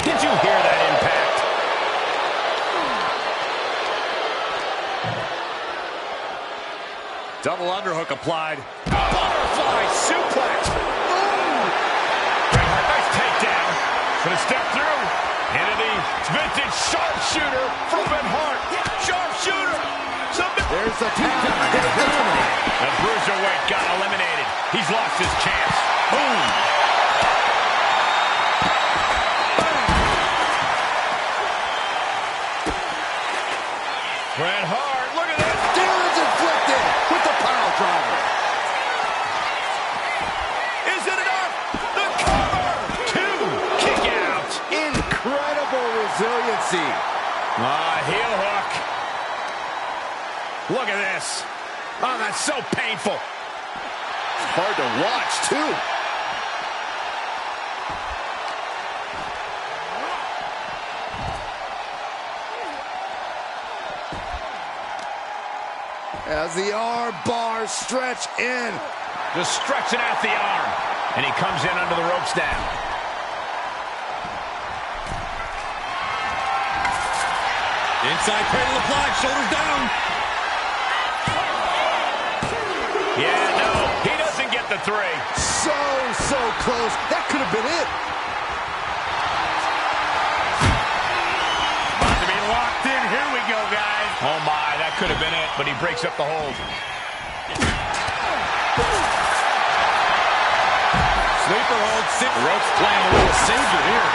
Did you hear that impact? Double underhook applied. Butterfly suplex. Bret Hart, nice takedown. Gonna step through into the vintage sharpshooter from Bret Hart. Sharpshooter. There's the tap. The Bruiserweight got eliminated. He's lost his chance. Boom. Bret Hart, look at this. Damage inflicted with the pile driver. Is it enough? The cover. 2. Kick out. Incredible resiliency. Heel hook. Look at this. Oh, that's so painful. It's hard to watch, too. As the arm bars stretch in. Just stretching out the arm. And he comes in under the ropes now. Inside cradle applied, shoulders down. Yeah, no, he doesn't get the 3. So close. That could have been it. About to be locked in. Here we go, guys. Oh, my, that could have been it, but he breaks up the hold. Sleeper hold, the ropes playing a little savior here.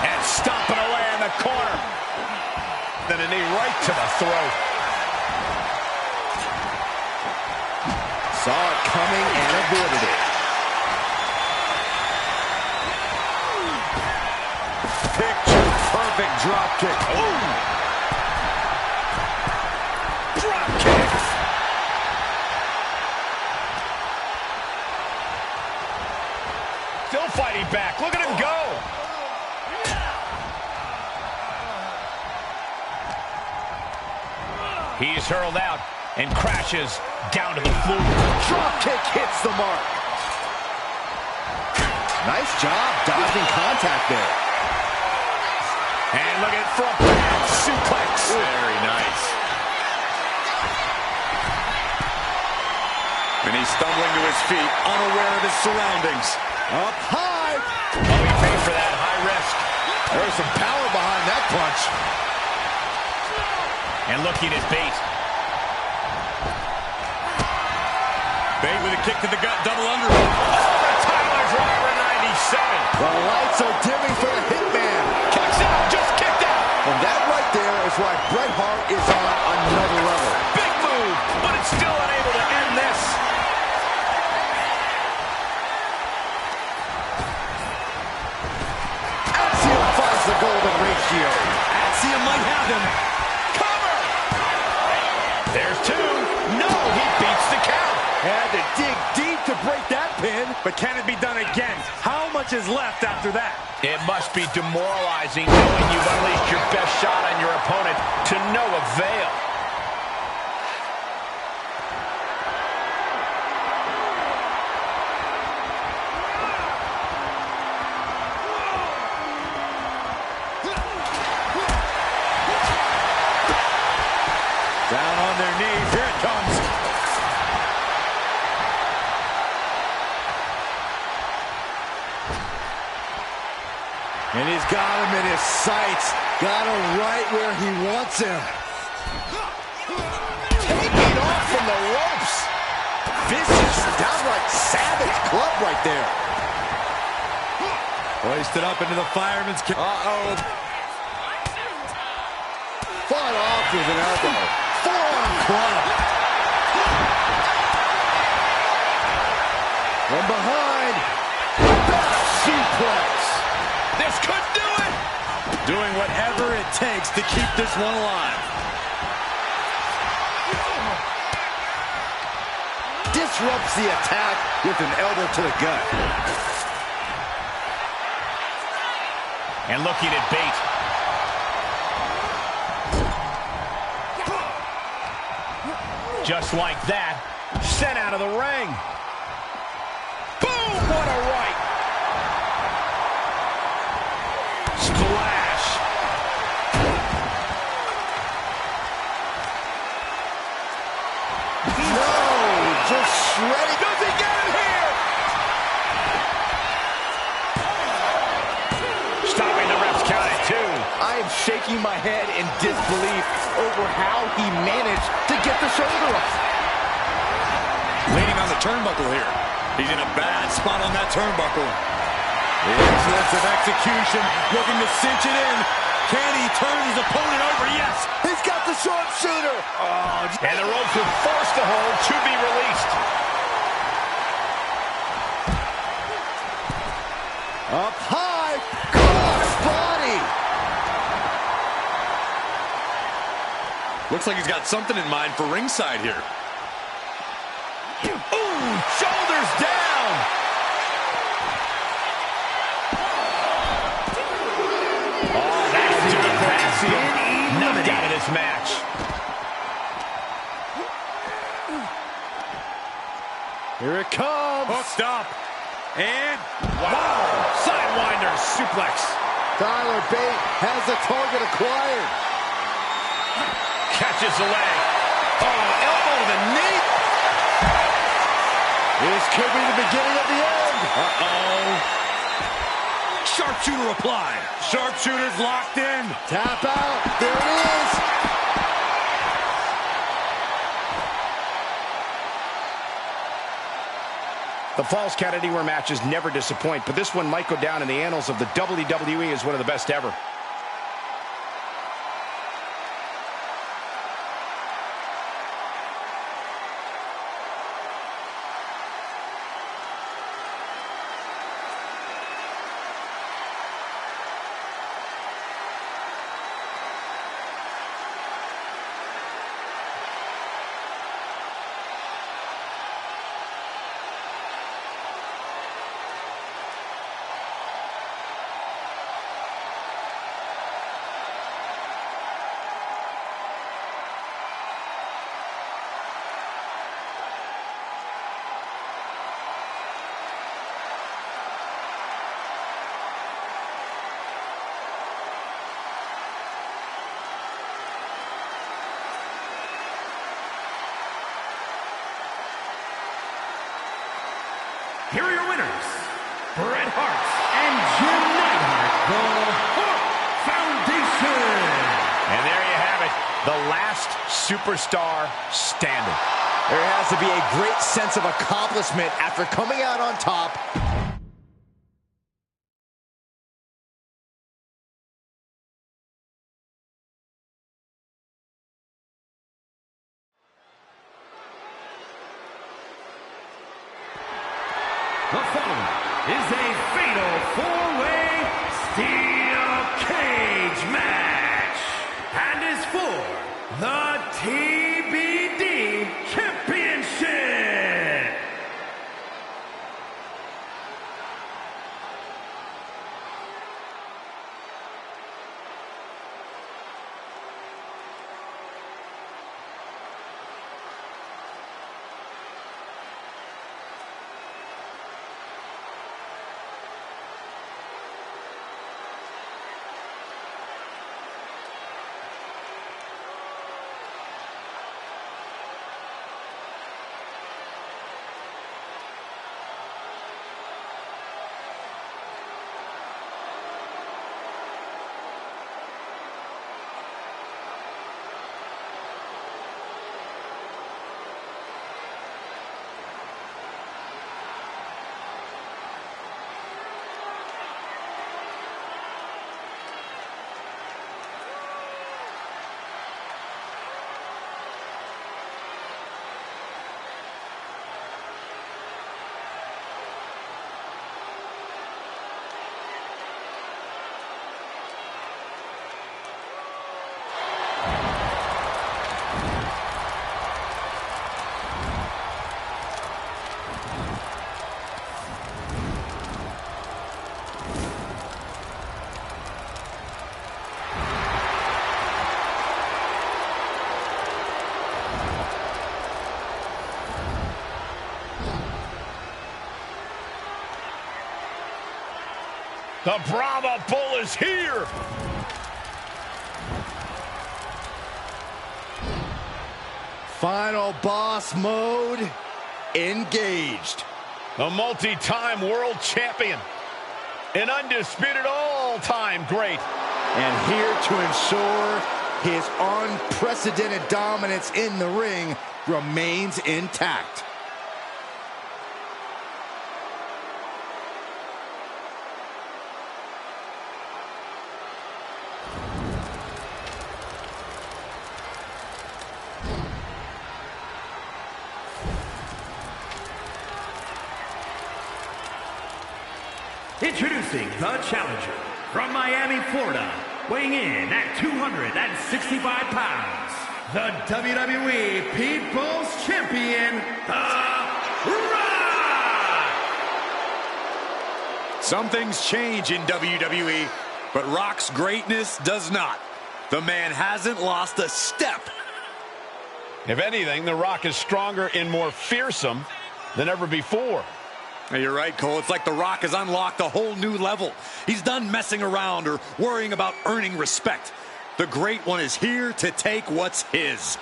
And stomping away in the corner. Then a knee right to the throat. Saw it coming and avoided it. Picture-perfect drop kick. Ooh. Drop kick. Still fighting back. Look at him go. He's hurled out and crashes down to the floor. Drop kick hits the mark. Nice job dodging contact there. And look at front back suplex. Very nice. And he's stumbling to his feet, unaware of his surroundings. Up high. Oh, he paid for that high risk. There's some power behind that punch. And looking at bait. Bait with a kick to the gut, double under. Tyler Driver 97. The lights are dimming for the Hitman. Kicks out, just kicked out. And that right there is why Bret Hart is on another level. Big move, but it's still unable to end this. Axiom finds the golden ratio. Axiom might have him. Cover. There's 2. No, he beats the count. Had to dig deep to break that pin. But can it be done again? How much is left after that? It must be demoralizing knowing you've unleashed your best shot on your opponent to no avail. Down on their knees. Here it comes. And he's got him in his sights. Got him right where he wants him. Taking off from the ropes. Vicious, downright savage club right there. Hoisted up into the fireman's kick. Uh-oh. Fought off with an elbow. Forearm club. From behind. Back suplex. This could do it. Doing whatever it takes to keep this one alive. Disrupts the attack with an elbow to the gut. And looking at bait. Just like that, sent out of the ring. Boom! What a right. Splash. No, just shredding. Does he get him here? Stopping the ref's count at 2. I am shaking my head in disbelief over how he managed to get the shoulder up. Leaning on the turnbuckle here. He's in a bad spot on that turnbuckle. Explosive execution, looking to cinch it in. Can he turn his opponent over? Yes! He's got the sharpshooter! Oh, and the ropes are forced to hold to be released. Up high, cross body! Looks like he's got something in mind for ringside here. Ooh, shoulders down. Oh, that'll do it for Axiom. Knocked out of this match. Here it comes! Hooked up. And Wow. Sidewinder suplex. Tyler Bate has the target acquired. Catches the leg. Oh, elbow to the knee. This could be the beginning of the end. Uh-oh. Sharpshooter applied. sharpshooter's locked in. Tap out. There it is. The Falls Count Anywhere matches never disappoint, but this one might go down in the annals of the WWE as one of the best ever. Here are your winners, Bret Hart and Jim Neidhart, the Hart Foundation. And there you have it, the last superstar standing. There has to be a great sense of accomplishment after coming out on top. The following is a fatal four-way steel cage match and is for the TBD Championship. The Brahma Bull is here. Final boss mode engaged. The multi-time world champion. An undisputed all-time great. And here to ensure his unprecedented dominance in the ring remains intact. Introducing the challenger from Miami, Florida, weighing in at 265 pounds, the WWE People's Champion, The Rock! Some things change in WWE, but Rock's greatness does not. The man hasn't lost a step. If anything, The Rock is stronger and more fearsome than ever before. You're right, Cole. It's like The Rock has unlocked a whole new level. He's done messing around or worrying about earning respect. The Great One is here to take what's his.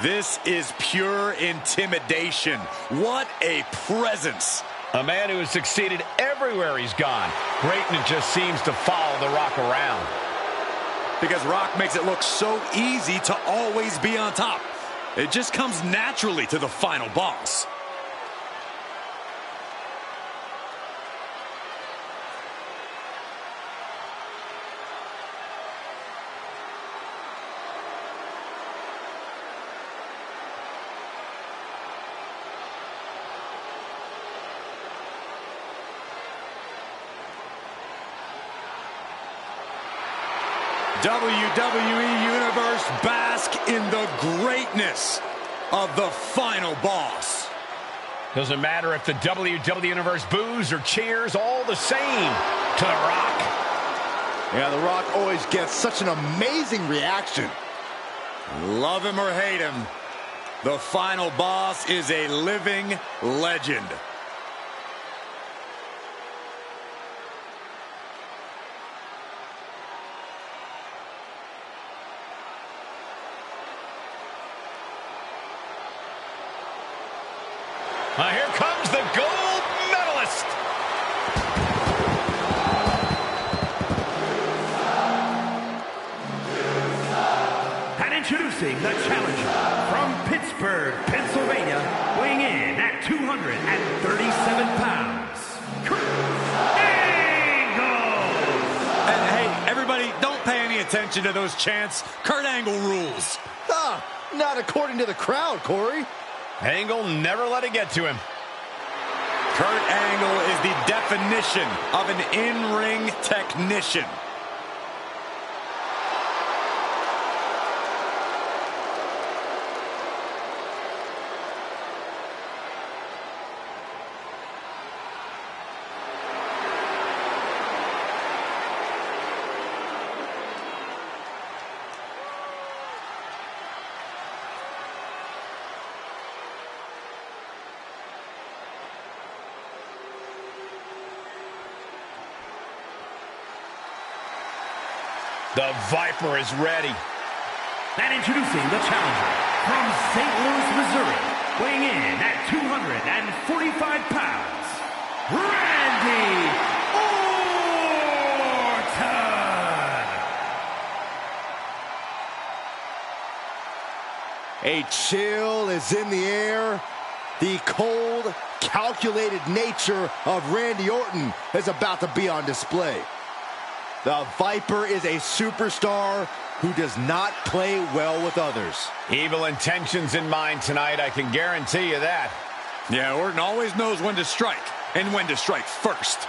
This is pure intimidation. What a presence. A man who has succeeded everywhere he's gone. Greatness just seems to follow The Rock around. Because Rock makes it look so easy to always be on top. It just comes naturally to the final boss. WWE Universe, bask in the greatness of the final boss. Doesn't matter if the WWE Universe boos or cheers, all the same to The Rock. Yeah, The Rock always gets such an amazing reaction. Love him or hate him, the final boss is a living legend. Here comes the gold medalist. And introducing the challenger from Pittsburgh, Pennsylvania, weighing in at 237 pounds, Kurt Angle! And hey, everybody, don't pay any attention to those chants. Kurt Angle rules. Not according to the crowd, Corey. Angle never let it get to him. Kurt Angle is the definition of an in-ring technician. The Viper is ready. And introducing the challenger from St. Louis, Missouri, weighing in at 245 pounds, Randy Orton! A chill is in the air. The cold, calculated nature of Randy Orton is about to be on display. The Viper is a superstar who does not play well with others. Evil intentions in mind tonight, I can guarantee you that. Yeah, Orton always knows when to strike, and when to strike first.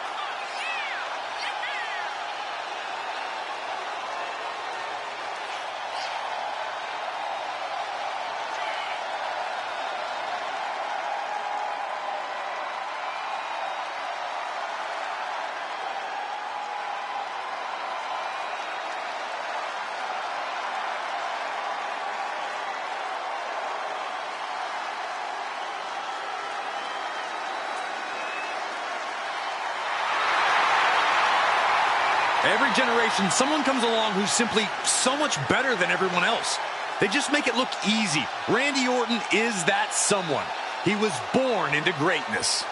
Every generation, someone comes along who's simply so much better than everyone else. They just make it look easy. Randy Orton is that someone. He was born into greatness.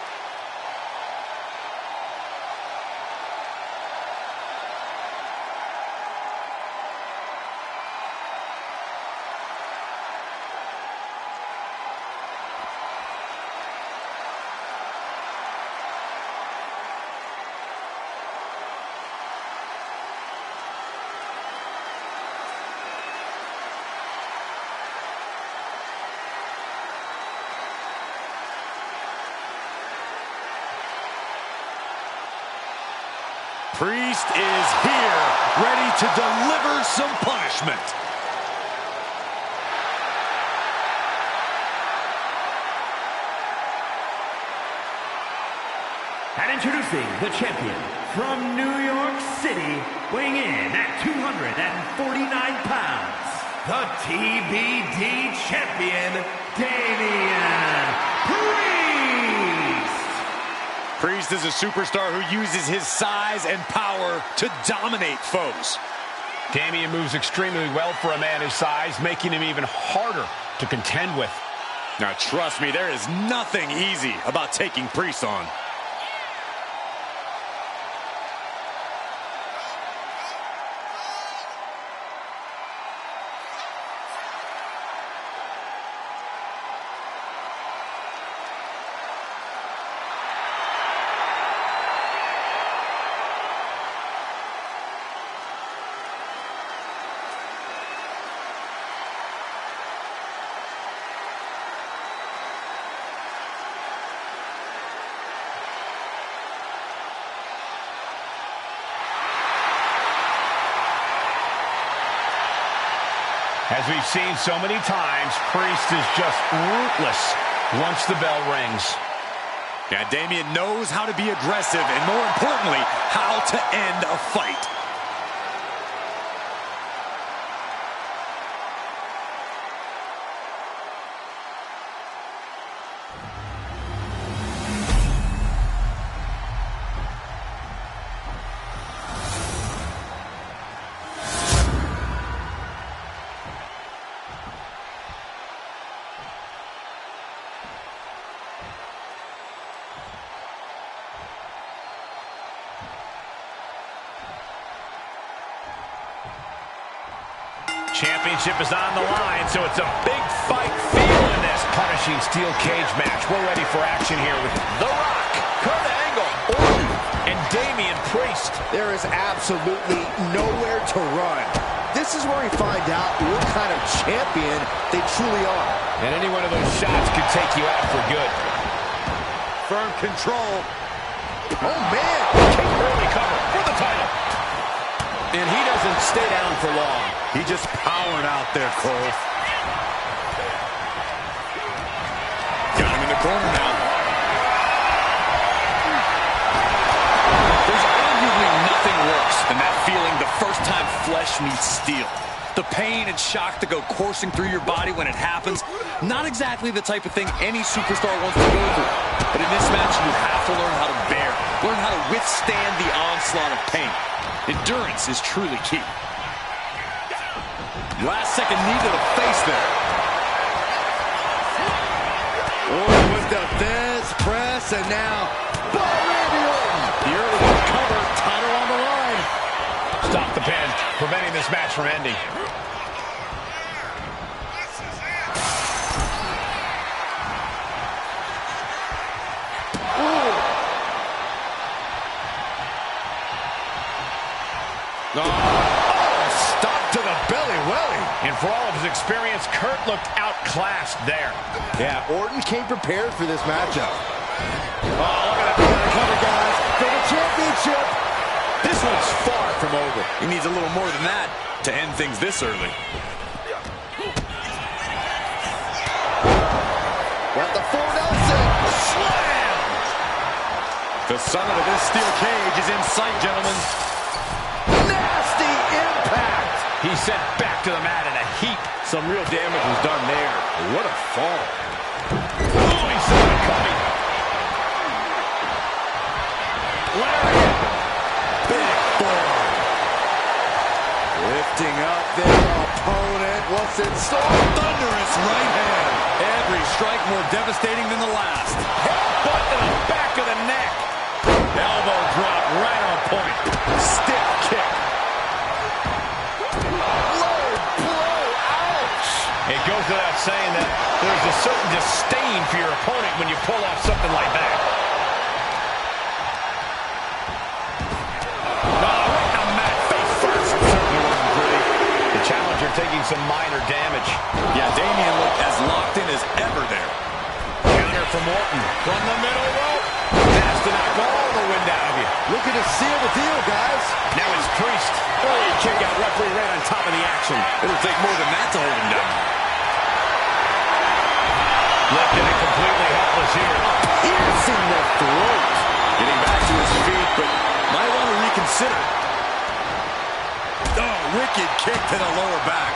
Priest is here, ready to deliver some punishment. And introducing the champion from New York City, weighing in at 249 pounds, the TBD champion, Damian Priest! Priest is a superstar who uses his size and power to dominate foes. Damian moves extremely well for a man his size, making him even harder to contend with. Now trust me, there is nothing easy about taking Priest on. As we've seen so many times, Priest is just ruthless once the bell rings. Yeah, Damian knows how to be aggressive and, more importantly, how to end a fight. Championship is on the line, so it's a big fight feel in this punishing steel cage match. We're ready for action here with The Rock, Kurt Angle, Orton, and Damian Priest. There is absolutely nowhere to run. This is where we find out what kind of champion they truly are. And any one of those shots could take you out for good. Firm control. Oh, man. Early cover for the title. And he doesn't stay down for long. He just powered out there, Cole. Got him in the corner now. There's arguably nothing worse than that feeling the first time flesh meets steel. The pain and shock that go coursing through your body when it happens, not exactly the type of thing any superstar wants to go through. But in this match, you have to learn how to bear, learn how to withstand the onslaught of pain. Endurance is truly key. Last second knee to the face there. Oh, with the fist press, and now Randy Orton. The early cover, title on the line. Stop the pin, preventing this match from ending. Stop to the belly welly. And for all of his experience, Kurt looked outclassed there. Yeah, Orton came prepared for this matchup. Oh, look at that cover, guys, for the championship. This one's far from over. He needs a little more than that to end things this early. Got the 4 Nelson. Slam! The summit of this steel cage is in sight, gentlemen. Nasty impact. He's sent back to the mat in a heap. Some real damage was done there. What a fall. Oh, he saw it coming. Lariat. Big boy. Lifting up their opponent. What's in store? Thunderous right hand. Every strike more devastating than the last. Headbutt to the back of the neck. Elbow drop right on point. Stiff kick. Low blow. Ouch. It goes without saying that there's a certain disdain for your opponent when you pull off something like that. Right in the mat, face first. It certainly wasn't pretty. The challenger taking some minor damage. Yeah, Damian looked as locked in as ever there. Counter from Orton. From the middle rope. Has to knock all the wind out of you. Look at his seal the deal, guys. Now it's Priest. Oh, kick out. Referee right on top of the action. It'll take more than that to hold him down. Lifted and completely helpless here. Piercing the throat. Getting back to his feet, but might want to reconsider. Oh, wicked kick to the lower back.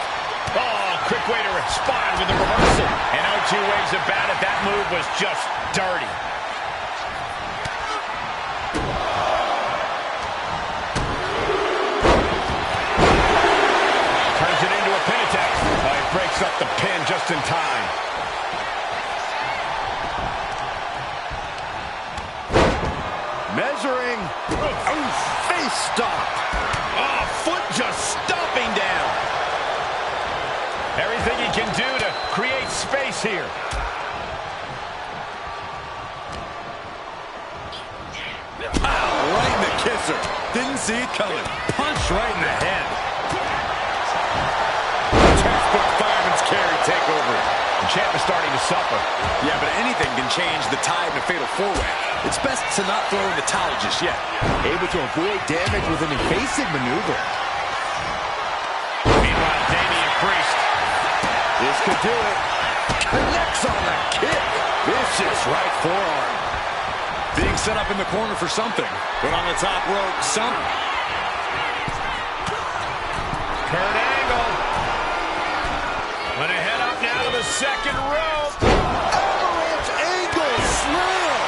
Oh, quick way to respond with the reversal. And O2 waves it bat at that move was just dirty. Turns it into a pin attack. Oh, he breaks up the pin just in time. Measuring. Oh, face stop. Oh, foot just stomping down. Everything he can do to create space here. Pow, right in the kisser. Didn't see it coming. Punch right in the head. Textbook fireman's carry takeover. The champ is starting to suffer. Yeah, but anything can change the tide in a fatal four-way. It's best to not throw in the towel just yet. Able to avoid damage with an evasive maneuver. Meanwhile, Damian Priest. This could do it. Connects on the kick. Vicious right forearm. Being set up in the corner for something. But on the top rope, something. Kurt Angle. Gonna head up now to the second rope. Avalanche Angle slam.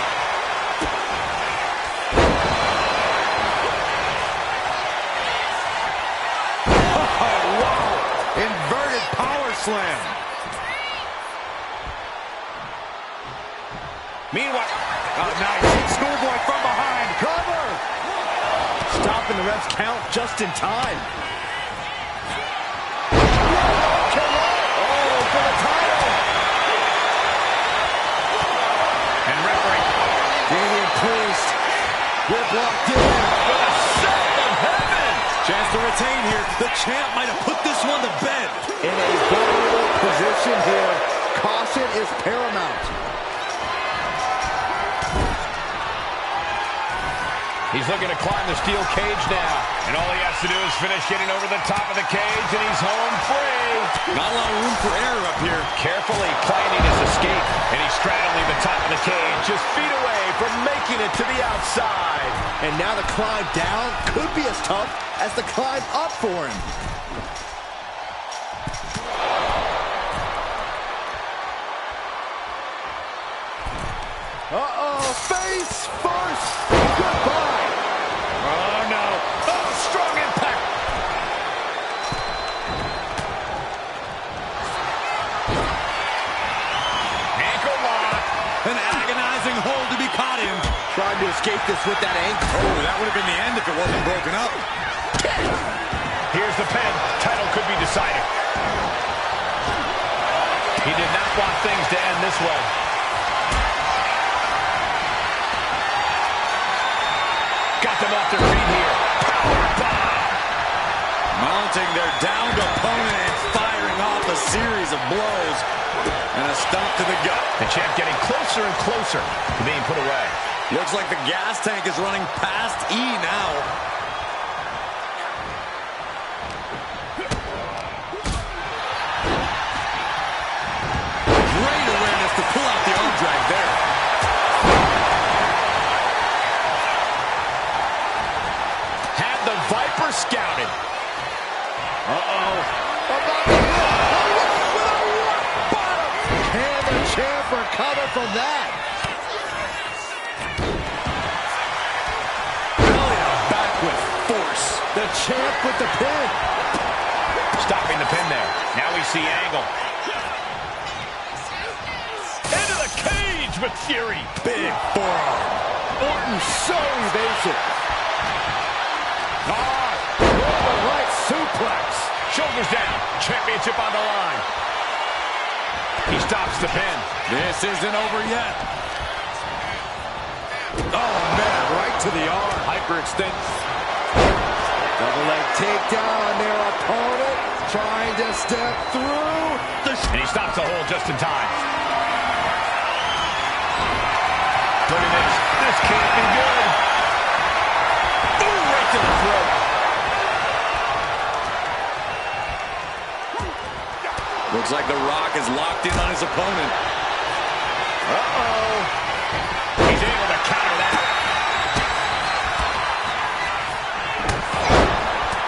Oh, wow. Inverted power slam. Meanwhile, oh, nice. Schoolboy from behind. Cover. Stopping the ref's count just in time. Whip locked in. With a set from heaven. Chance to retain here. The champ might have put this one to bed. In a vulnerable position here. Caution is paramount. He's looking to climb the steel cage now. And all he has to do is finish getting over the top of the cage, and he's home free. Not a lot of room for error up here. Carefully planning his escape, and he's straddling the top of the cage, just feet away from making it to the outside. And now the climb down could be as tough as the climb up for him. Uh-oh, face first. Goodbye. Oh, no. Oh, strong impact. Ankle lock. An agonizing hold to be caught in. Trying to escape this with that ankle. Oh, that would have been the end if it wasn't broken up. Here's the pin. Title could be decided. He did not want things to end this way. Got them off their feet here. Powerbomb. Mounting their downed opponent and firing off a series of blows. And a stomp to the gut. The champ getting closer and closer to being put away. Looks like the gas tank is running past E now. Great awareness to pull out the arm drag there. Had the Viper scouted. Uh-oh. Can the champ recover from that? Back with force. The champ with the pin. Stopping the pin there. Now we see Angle. Into the cage with Fury. Big forearm. Orton so evasive. Northern right suplex. Shoulders down. Championship on the line. He stops the pin. This isn't over yet. Oh, man, right to the arm. Hyperextend. Double leg takedown on their opponent. Trying to step through. And he stops the hold just in time. Look at this. This can't be good. Looks like The Rock is locked in on his opponent. Uh-oh. He's able to counter that.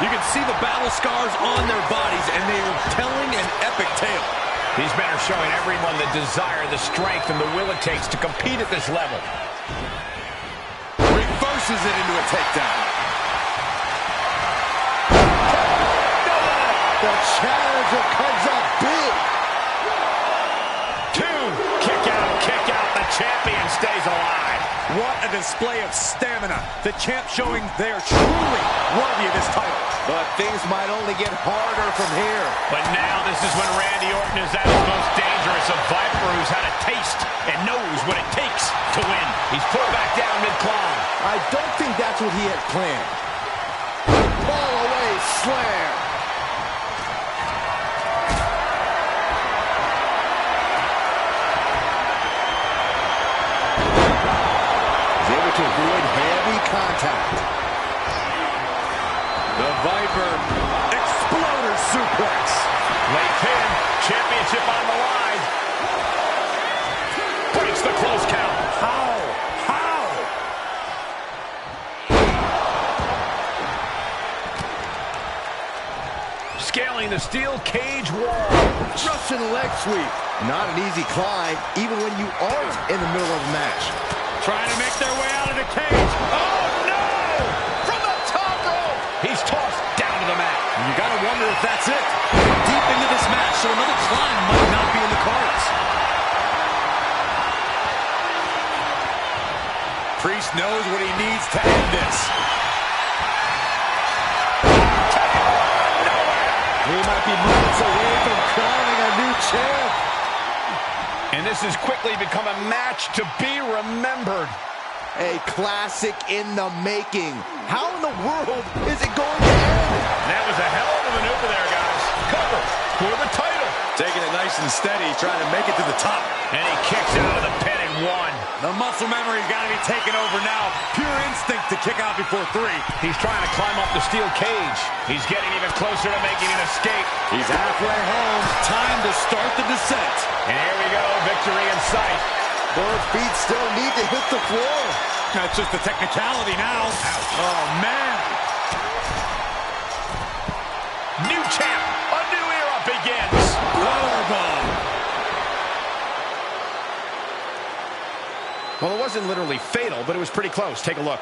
You can see the battle scars on their bodies, and they are telling an epic tale. These men are showing everyone the desire, the strength, and the will it takes to compete at this level. Reverses it into a takedown. The challenger comes up big. 2, kick out. The champion stays alive. What a display of stamina. The champ showing they are truly worthy of this title. But things might only get harder from here. But now this is when Randy Orton is at his most dangerous, a Viper who's had a taste and knows what it takes to win. He's pulled back down mid-climb. I don't think that's what he had planned. Fall away slam. He's able to avoid heavy contact. The Viper, exploder suplex. Late pin, championship on the line. Breaks the close count. How? Scaling the steel cage wall. Russian leg sweep. Not an easy climb, even when you aren't in the middle of a match. Trying to make their way out of the cage. Oh, no! From the top rope! He's tossed down to the mat. You gotta wonder if that's it. Deep into this match, so another climb might not be in the cards. Priest knows what he needs to end this. He might be moments away from crowning a new champ. And this has quickly become a match to be remembered. A classic in the making. How in the world is it going to end? That was a hell of a maneuver there, guys. Cover for the title. Taking it nice and steady, trying to make it to the top. And he kicks out of the pin and 1. The muscle memory's got to be taken over now. Pure instinct to kick out before 3. He's trying to climb up the steel cage. He's getting even closer to making an escape. He's halfway home. Time to start the descent. And here we go, victory in sight. Both feet still need to hit the floor. That's just the technicality now. Oh, man. New champ. A new era begins. Powerbomb. Well, it wasn't literally fatal, but it was pretty close. Take a look.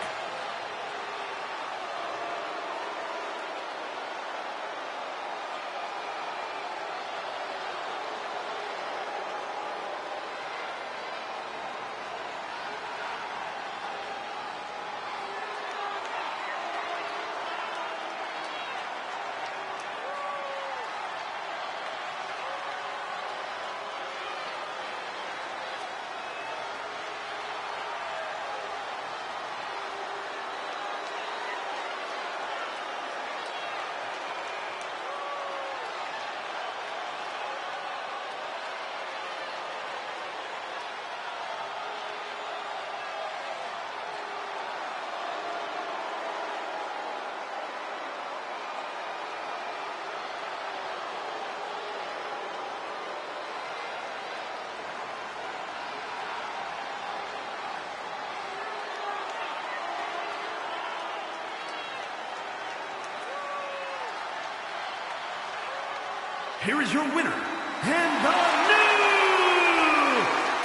Here is your winner, and the new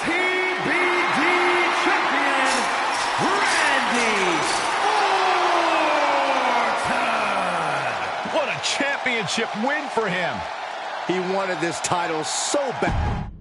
TBD champion, Randy Orton. What a championship win for him. He wanted this title so bad.